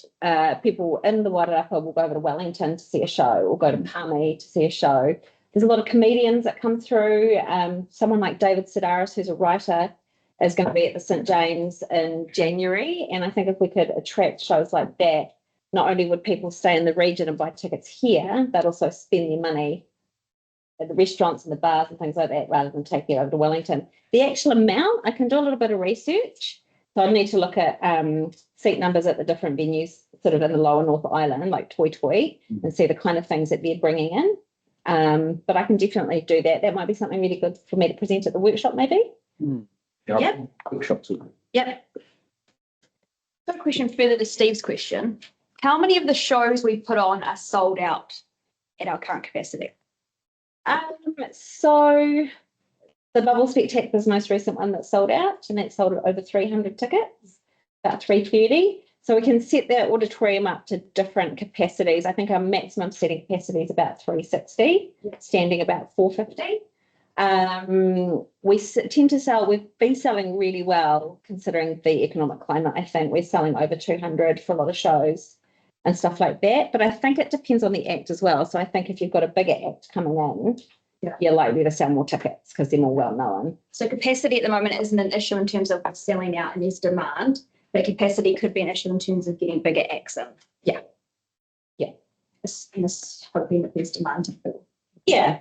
Speaker 5: people in the Wairarapa will go over to Wellington to see a show or go to Palmy to see a show. There's a lot of comedians that come through. Someone like David Sedaris, who's a writer, is going to be at the St. James in January. And I think if we could attract shows like that, not only would people stay in the region and buy tickets here, but also spend their money at the restaurants and the bars and things like that rather than taking it over to Wellington. The actual amount, I can do a little bit of research. So I'd need to look at seat numbers at the different venues sort of in the lower North Island, like Toi Toi, and see the kind of things that they're bringing in. But I can definitely do that. That might be something really good for me to present at the workshop maybe. Yep.
Speaker 12: Workshops.
Speaker 2: Yep. Got a question further to Steve's question. How many of the shows we put on are sold out at our current capacity?
Speaker 5: So the Bubble Spectacular is the most recent one that sold out, and that sold at over 300 tickets, about 330. So we can set that auditorium up to different capacities. I think our maximum seating capacity is about 360, standing about 450. We tend to sell, we've been selling really well considering the economic climate. I think we're selling over 200 for a lot of shows and stuff like that. But I think it depends on the act as well. So I think if you've got a bigger act coming in, you're likely to sell more tickets because they're more well known.
Speaker 2: So capacity at the moment isn't an issue in terms of selling out and there's demand, but capacity could be an issue in terms of getting bigger acts in.
Speaker 5: Yeah.
Speaker 2: It's hoping that there's demand to fill.
Speaker 5: Yeah.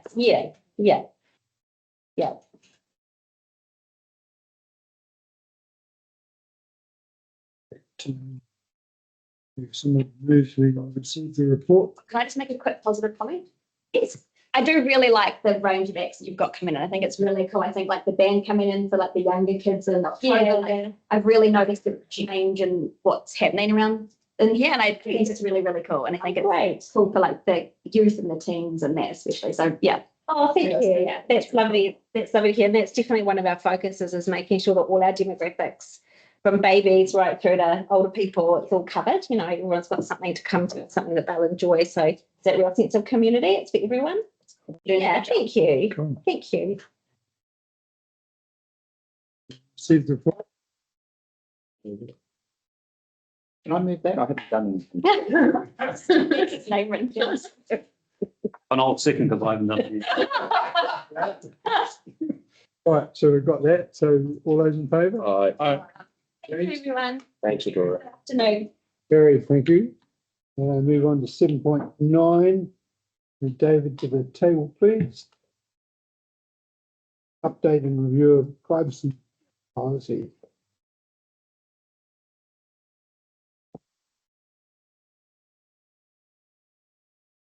Speaker 1: Someone moves, we received the report.
Speaker 2: Can I just make a quick positive comment? Yes. I do really like the range of acts that you've got coming in. I think it's really cool. I think like the band coming in for like the younger kids and I've really noticed a change in what's happening around in here. And I think it's really, really cool. And I think it's cool for like the youth and the teens and that especially. So yeah.
Speaker 5: Oh, thank you. Yeah, that's lovely. That's lovely to hear. And that's definitely one of our focuses is making sure that all our demographics, from babies right through to older people, it's all covered. You know, everyone's got something to come to, something that they'll enjoy. So it's that real sense of community. It's for everyone. Yeah, thank you.
Speaker 1: Cool.
Speaker 5: Thank you.
Speaker 1: Received the report.
Speaker 12: Can I move that? I haven't done anything.
Speaker 2: His name written down.
Speaker 4: And I'll second because I haven't done it.
Speaker 1: Right, so we've got that. So all those in favour?
Speaker 7: Aye.
Speaker 5: Everyone.
Speaker 7: Thanks, Adora.
Speaker 5: Afternoon.
Speaker 1: Gary, thank you. Move on to 7.9. And David to the table, please. Update and review of privacy policy.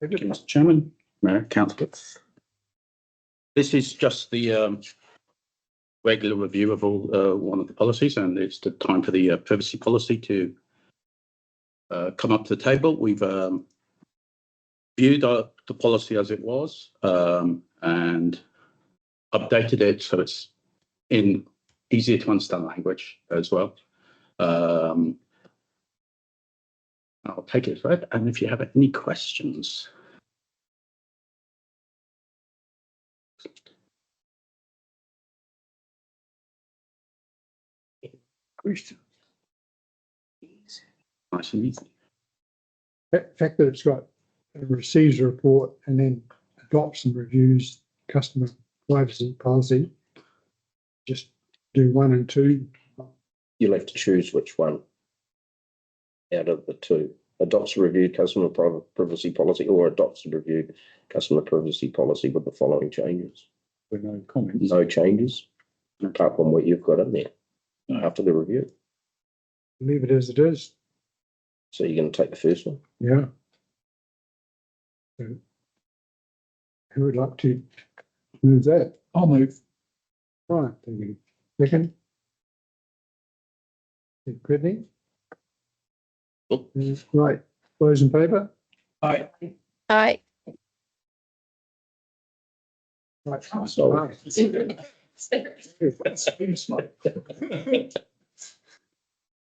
Speaker 4: Thank you, Mr. Chairman, Mayor, councillors. This is just the regular review of all one of the policies, and it's the time for the privacy policy to come up to the table. We've viewed the policy as it was and updated it so it's in easier to understand language as well. I'll take it as read, and if you have any questions. Nice and easy.
Speaker 1: The fact that it's got receives a report and then adopts and reviews customer privacy policy. Just do 1 and 2.
Speaker 7: You'll have to choose which one out of the two. Adopts a reviewed customer privacy policy or adopts a reviewed customer privacy policy with the following changes.
Speaker 3: With no comments.
Speaker 7: No changes, apart from what you've got in there after the review.
Speaker 1: Leave it as it is.
Speaker 7: So you're going to take the first one?
Speaker 1: Yeah. So, who would like to move that?
Speaker 18: I'll move.
Speaker 1: Right, thank you. Second? Brittany? Right, those in favour?
Speaker 18: Aye.
Speaker 11: Aye.
Speaker 1: Right.
Speaker 7: Sorry.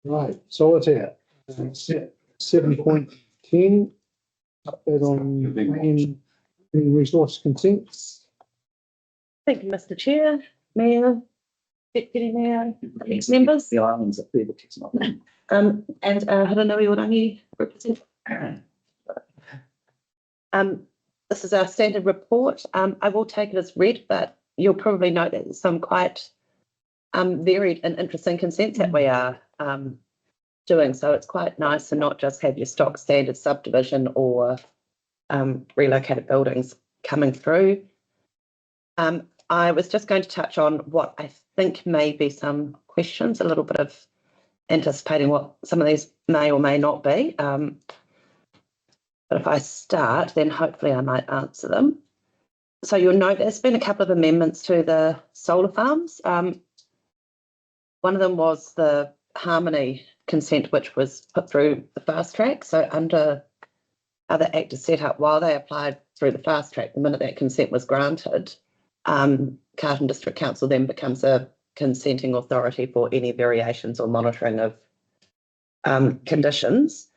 Speaker 1: Right, solitaire. 7.10. Update on green resource consents.
Speaker 21: Thank you, Mr. Chair, Mayor, Deputy Mayor, members.
Speaker 12: The islands are there, but it's not.
Speaker 21: And Haranui Orangi represent. This is our standard report. I will take it as read, but you'll probably note that there's some quite varied and interesting consents that we are doing. So it's quite nice to not just have your stock standard subdivision or relocated buildings coming through. I was just going to touch on what I think may be some questions, a little bit of anticipating what some of these may or may not be. But if I start, then hopefully I might answer them. So you'll note there's been a couple of amendments to the solar farms. One of them was the Harmony consent, which was put through the fast track. So under how the Act is set up, while they applied through the fast track, the minute that consent was granted, Carterton District Council then becomes a consenting authority for any variations or monitoring of conditions.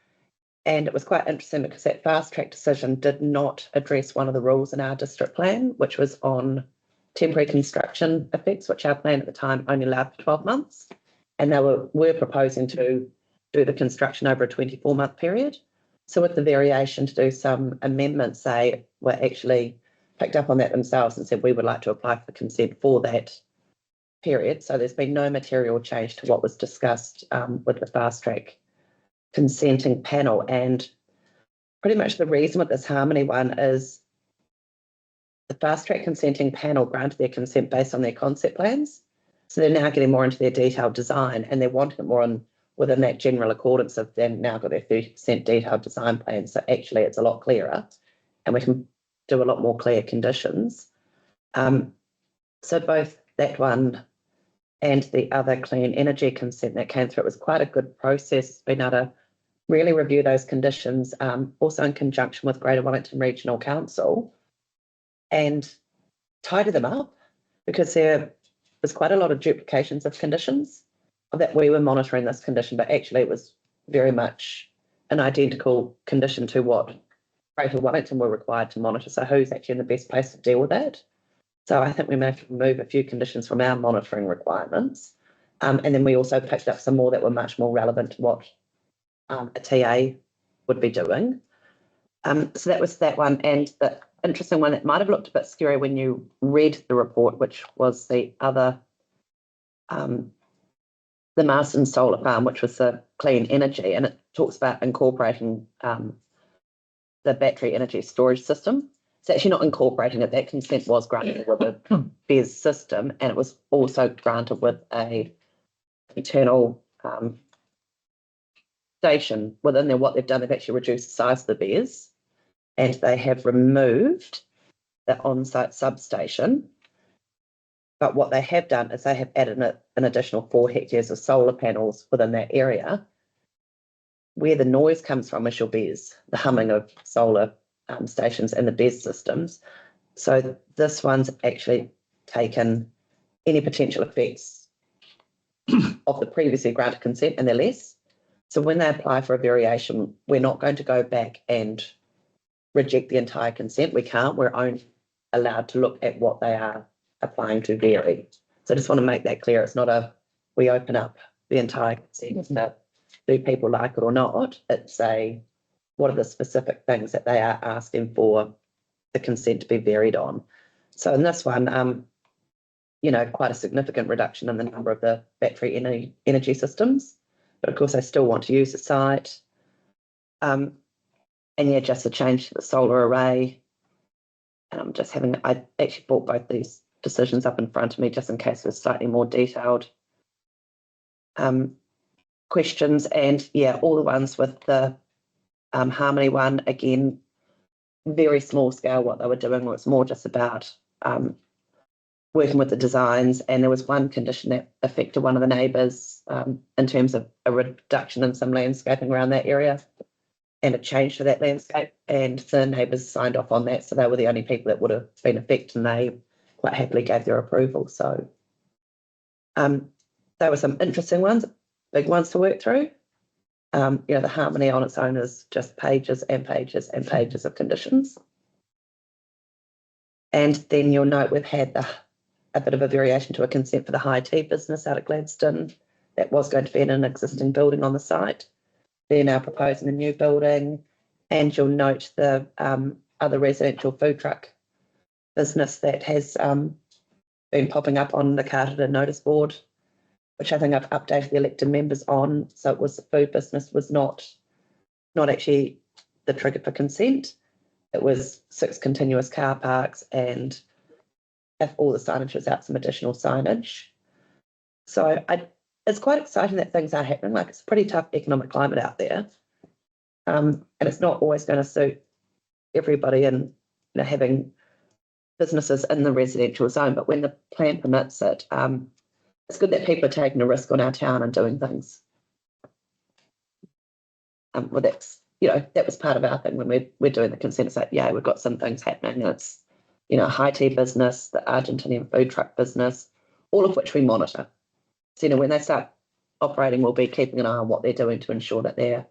Speaker 21: And it was quite interesting because that fast track decision did not address one of the rules in our district plan, which was on temporary construction effects, which our plan at the time only allowed for 12 months. And they were proposing to do the construction over a 24-month period. So with the variation to do some amendments, they were actually picked up on that themselves and said, we would like to apply for consent for that period. So there's been no material change to what was discussed with the fast track consenting panel. And pretty much the reason with this Harmony one is the fast track consenting panel granted their consent based on their concept plans. So they're now getting more into their detailed design and they're wanting it more within that general accordance of they've now got their 30% detailed design plan. So actually it's a lot clearer and we can do a lot more clear conditions. So both that one and the other clean energy consent that came through, it was quite a good process, being able to really review those conditions, also in conjunction with Greater Wellington Regional Council, and tidy them up, because there was quite a lot of duplications of conditions that we were monitoring this condition, but actually it was very much an identical condition to what Greater Wellington were required to monitor. So who's actually in the best place to deal with that? So I think we may have to remove a few conditions from our monitoring requirements. And then we also picked up some more that were much more relevant to what a TA would be doing. So that was that one. And the interesting one that might have looked a bit scary when you read the report, which was the other, the Marsden Solar Farm, which was the clean energy. And it talks about incorporating the battery energy storage system. It's actually not incorporating it. That consent was granted with a BES system, and it was also granted with a internal station within there. What they've done, they've actually reduced the size of the BES, and they have removed the on-site substation. But what they have done is they have added an additional 4 hectares of solar panels within that area. Where the noise comes from is your BES, the humming of solar stations and the BES systems. So this one's actually taken any potential effects of the previously granted consent, and they're less. So when they apply for a variation, we're not going to go back and reject the entire consent. We can't. We're only allowed to look at what they are applying to vary. So I just want to make that clear. It's not a, we open up the entire consent, but do people like it or not? It's a, what are the specific things that they are asking for the consent to be varied on? So in this one, you know, quite a significant reduction in the number of the battery energy systems, but of course I still want to use the site. And yeah, just a change to the solar array. And I'm just having, I actually brought both these decisions up in front of me just in case there's slightly more detailed questions. And yeah, all the ones with the Harmony one, again, very small scale what they were doing was more just about working with the designs. And there was one condition that affected one of the neighbours in terms of a reduction in some landscaping around that area and a change to that landscape. And the neighbours signed off on that. So they were the only people that would have been affected, and they quite happily gave their approval. So there were some interesting ones, big ones to work through. You know, the Harmony on its own is just pages and pages and pages of conditions. And then you'll note we've had a bit of a variation to a consent for the high tea business out of Gladstone. That was going to be in an existing building on the site. They're now proposing a new building. And you'll note the other residential food truck business that has been popping up on the Carterton notice board, which I think I've updated the elected members on. So it was the food business was not actually the trigger for consent. It was 6 continuous car parks, and if all the signage was out, some additional signage. So it's quite exciting that things are happening. Like, it's a pretty tough economic climate out there. And it's not always going to suit everybody in, you know, having businesses in the residential zone, but when the plan permits it, it's good that people are taking a risk on our town and doing things. Well, that's, you know, that was part of our thing when we're doing the consent. It's like, yeah, we've got some things happening, and it's, you know, high tea business, the Argentinian food truck business, all of which we monitor. So, you know, when they start operating, we'll be keeping an eye on what they're doing to ensure that they're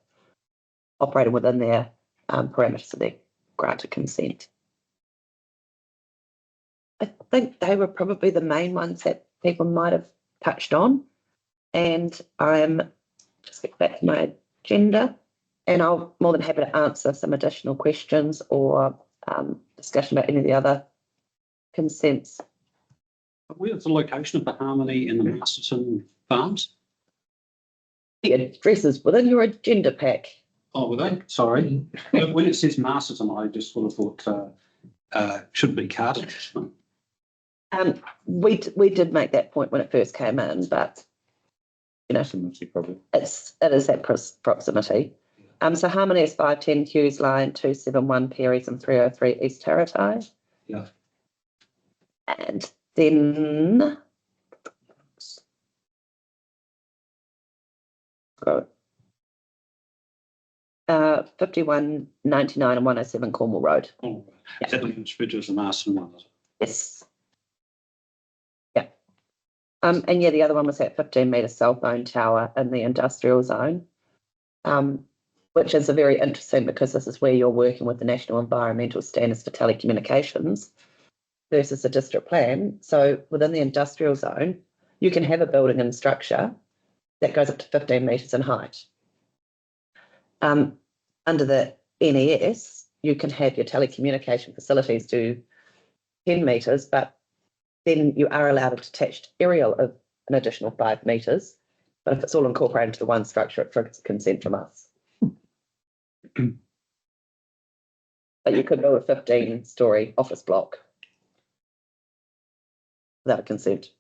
Speaker 21: operating within their parameters of their granted consent. I think they were probably the main ones that people might have touched on. And I'm just get back to my agenda, and I'll more than happy to answer some additional questions or discussion about any of the other consents.
Speaker 4: Where's the location of the Harmony and the Masterton farms?
Speaker 21: The addresses within your agenda pack.
Speaker 4: Oh, were they? Sorry. When it says Masterton, I just would have thought should be Carterton.
Speaker 21: We did make that point when it first came in, but you know, it is that proximity. So Harmony is 510 Hughes Line, 271 Perry's and 303 East Tarratai.
Speaker 4: Yeah.
Speaker 21: And then 5199 and 107 Cornwall Road.
Speaker 4: Oh, yeah. Is that the Spidgers and Marston one?
Speaker 21: Yes. Yeah. And yeah, the other one was that 15-metre cell phone tower in the industrial zone. which is a very interesting because this is where you're working with the National Environmental Standards for Telecommunications versus a district plan. So within the industrial zone, you can have a building and structure that goes up to 15 metres in height. Under the NES, you can have your telecommunication facilities do 10 metres, but then you are allowed a detached aerial of an additional 5 metres. But if it's all incorporated into one structure, it triggers consent from us. But you could build a 15-storey office block without a consent.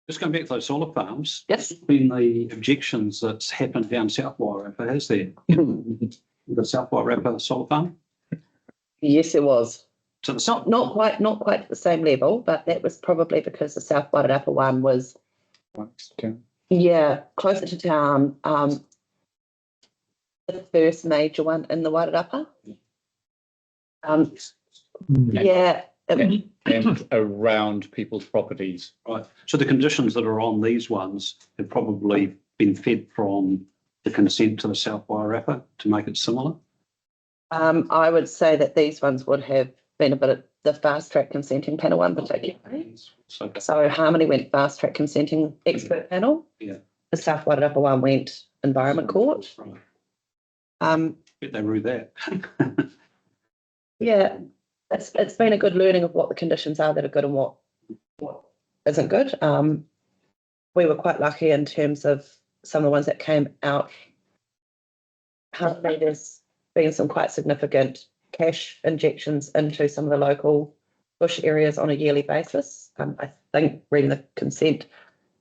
Speaker 4: Just going back to those solar farms.
Speaker 21: Yes.
Speaker 4: Been the objections that's happened down South Wairarapa, has there? The South Wairarapa solar farm?
Speaker 21: Yes, it was.
Speaker 4: So the
Speaker 21: Not quite at the same level, but that was probably because the South Wairarapa one was closer to town. The first major one in the Wairarapa.
Speaker 13: And around people's properties.
Speaker 4: Right. So the conditions that are on these ones have probably been fed from the consent to the South Wairarapa to make it similar?
Speaker 21: I would say that these ones would have been a bit of the fast track consenting panel one particularly. So Harmony went fast track consenting expert panel.
Speaker 4: Yeah.
Speaker 21: The South Wairarapa one went environment court.
Speaker 4: Right. Bet they rue that.
Speaker 21: Yeah, it's been a good learning of what the conditions are that are good and what isn't good. We were quite lucky in terms of some of the ones that came out. There's been some quite significant cash injections into some of the local bush areas on a yearly basis. I think reading the consent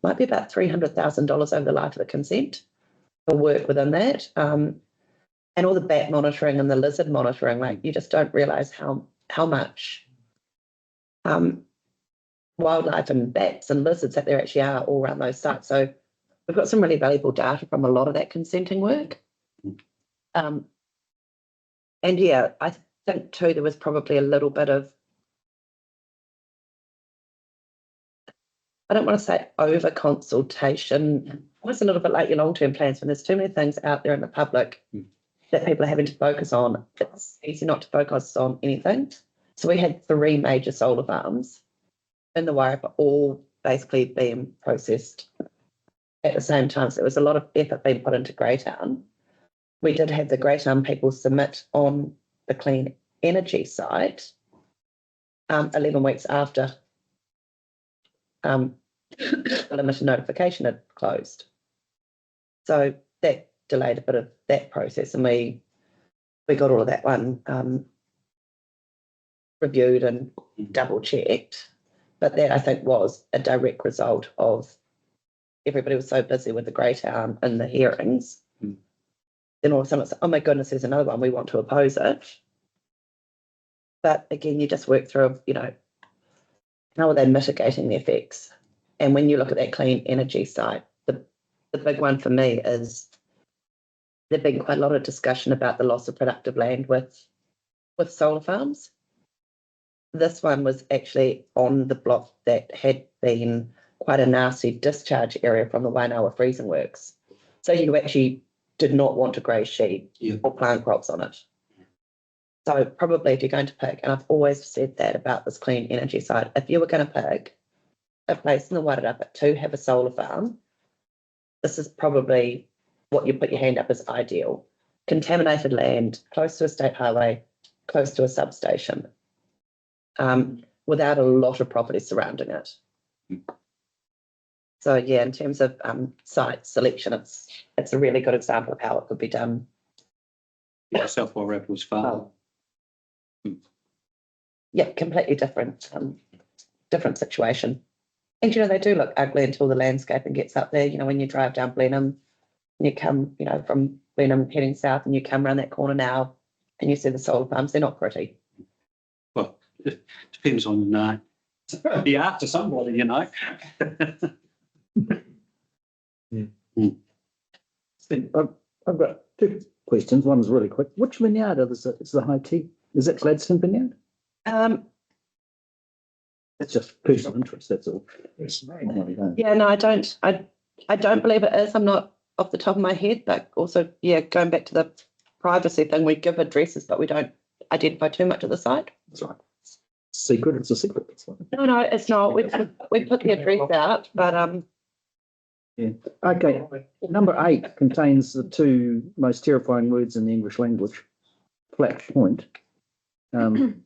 Speaker 21: might be about $300,000 over the life of the consent for work within that. And all the bat monitoring and the lizard monitoring, like you just don't realise how much wildlife and bats and lizards that there actually are all around those sites. So we've got some really valuable data from a lot of that consenting work. And yeah, I think too, there was probably a little bit of, I don't want to say over consultation, almost a little bit like your long-term plans when there's too many things out there in the public that people are having to focus on. It's easy not to focus on anything. So we had 3 major solar farms in the Wairarapa, all basically being processed at the same time. So there was a lot of effort being put into Greytown. We did have the Greytown people submit on the clean energy side 11 weeks after the limited notification had closed. So that delayed a bit of that process, and we got all of that one reviewed and double checked. But that I think was a direct result of everybody was so busy with the Greytown and the hearings. Then all of a sudden it's, oh my goodness, there's another one, we want to oppose it. But again, you just work through, how are they mitigating the effects? And when you look at that clean energy side, the big one for me is there've been quite a lot of discussion about the loss of productive land with solar farms. This one was actually on the block that had been quite a nasty discharge area from the Wainoa freezing works. So you actually did not want to graze sheep or plant crops on it. So probably if you're going to pick, and I've always said that about this clean energy side, if you were going to pick a place in the Wairarapa to have a solar farm, this is probably what you put your hand up as ideal. Contaminated land, close to a state highway, close to a substation, without a lot of property surrounding it. So yeah, in terms of site selection, it's a really good example of how it could be done.
Speaker 4: Yeah, South Wairarapa was far.
Speaker 21: Yeah, completely different situation. And they do look ugly until the landscaping gets up there. When you drive down Blenheim, and you come, from Blenheim heading south, and you come around that corner now, and you see the solar farms. They're not pretty.
Speaker 4: Well, it depends on the art to somebody,
Speaker 12: I've got 2 questions. One's really quick. Which vineyard is the high tea? Is it Gladstone Vineyard? It's just personal interest, that's all.
Speaker 21: Yeah, no, I don't believe it is. I'm not off the top of my head, but also, yeah, going back to the privacy thing, we give addresses, but we don't identify too much of the site.
Speaker 12: That's right. Secret, it's a secret. It's fine.
Speaker 21: No, it's not. We put the address out, but
Speaker 12: Yeah. Okay. Number 8 contains the two most terrifying words in the English language. Flat point. In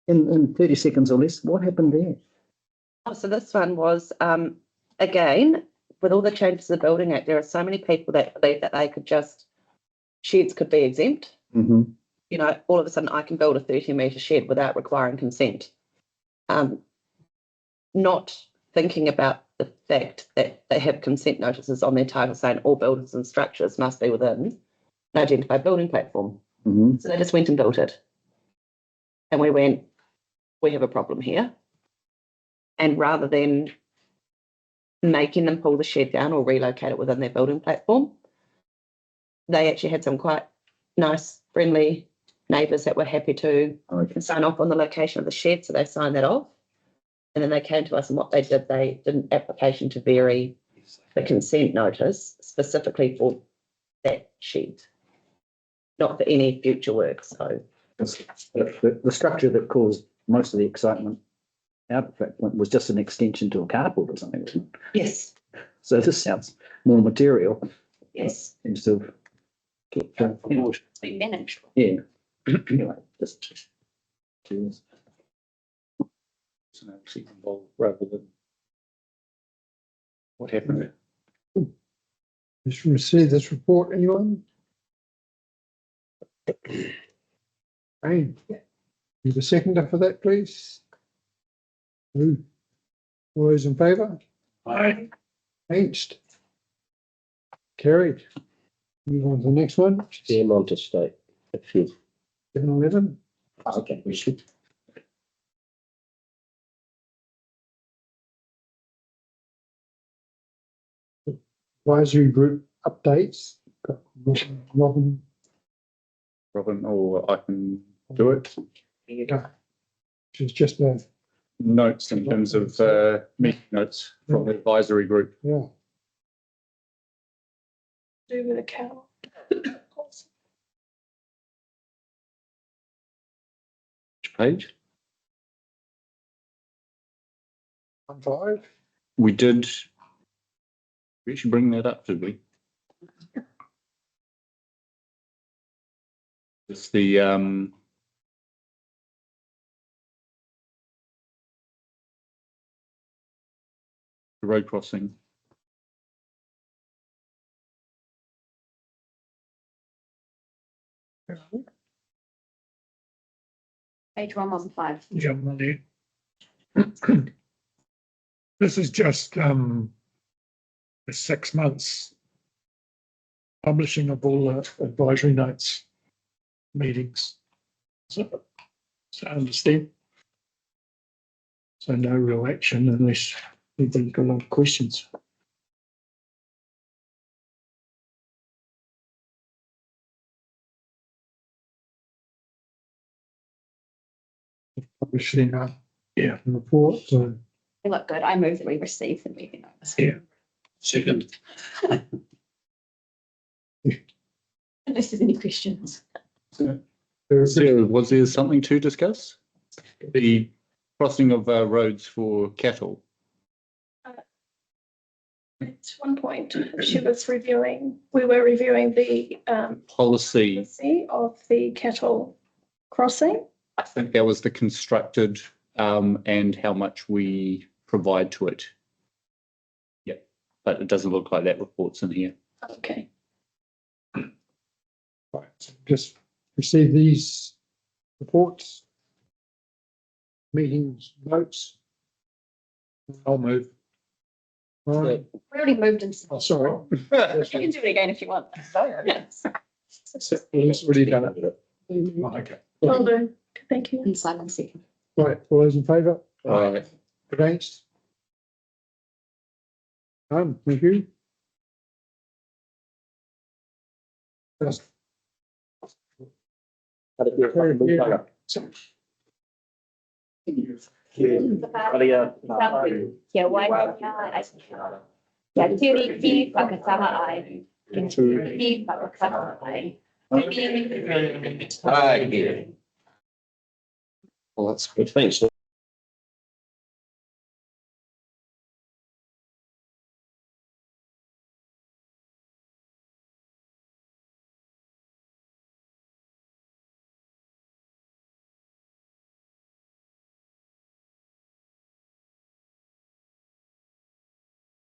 Speaker 12: 30 seconds or less, what happened there?
Speaker 21: so this one was again, with all the changes to the Building Act, there are so many people that believe that they could just sheds could be exempt.
Speaker 12: Mm-hmm.
Speaker 21: You know, all of a sudden I can build a 30-metre shed without requiring consent. Not thinking about the fact that they have consent notices on their title saying all buildings and structures must be within an identified building platform.
Speaker 12: Mm-hmm.
Speaker 21: So they just went and built it. And we went, we have a problem here. And rather than making them pull the shed down or relocate it within their building platform, they actually had some quite nice, friendly neighbours that were happy to sign off on the location of the shed. So they signed that off. And then they came to us, and what they did an application to vary the consent notice specifically for that shed, not for any future work. So
Speaker 12: The structure that caused most of the excitement out of that point was just an extension to a carport or something, wasn't it?
Speaker 21: yes,
Speaker 12: So this sounds more material.
Speaker 21: yes,
Speaker 12: Seems to have
Speaker 2: We managed.
Speaker 12: yeah. Anyway, just cheers.
Speaker 17: It's actually involved rather than what happened.
Speaker 1: Just receive this report, anyone? Hey, you the seconder for that, please? Who? All those in favour?
Speaker 18: Aye.
Speaker 1: Against? Carried. Move on to the next one.
Speaker 7: Fairmont Estate. If you
Speaker 1: 7-11.
Speaker 12: Okay, we should.
Speaker 1: Advisory group updates. Got Robin.
Speaker 17: Robin, or I can do it.
Speaker 1: Yeah. Which is just a,
Speaker 17: Notes in terms of meeting notes from the advisory group.
Speaker 1: yeah.
Speaker 10: Do with a cow.
Speaker 17: Which page?
Speaker 1: 5.
Speaker 17: We did. We should bring that up, did we? It's the road crossing.
Speaker 2: Page 115.
Speaker 18: Yeah, money. This is just the 6 months publishing of all the advisory notes, meetings. So I understand. So no real action unless anybody's got a lot of questions.
Speaker 1: Publishing report. So
Speaker 2: They look good. I move that we receive the meeting notes.
Speaker 18: Yeah.
Speaker 17: Second.
Speaker 2: Unless there's any questions.
Speaker 17: Sarah, was there something to discuss? The crossing of roads for cattle.
Speaker 10: At one point, we were reviewing the
Speaker 17: Policy.
Speaker 10: policy of the cattle crossing.
Speaker 17: I think that was the constructed and how much we provide to it. Yeah, but it doesn't look like that report's in here.
Speaker 10: Okay.
Speaker 1: right, so just receive these reports, meetings, notes.
Speaker 17: I'll move.
Speaker 1: Right.
Speaker 2: We already moved and.
Speaker 1: Oh, sorry.
Speaker 2: You can do it again if you want. Yes.
Speaker 1: It's already done it.
Speaker 18: Okay.
Speaker 10: Will do. Thank you.
Speaker 2: And Simon second.
Speaker 1: Right, all those in favour?
Speaker 17: Aye.
Speaker 1: Against? None, thank you. Just
Speaker 2: Yeah, why? Kia tiri ki whakatama ai. Kia tiri ki whakatama ai.
Speaker 7: Well, that's good. Thanks.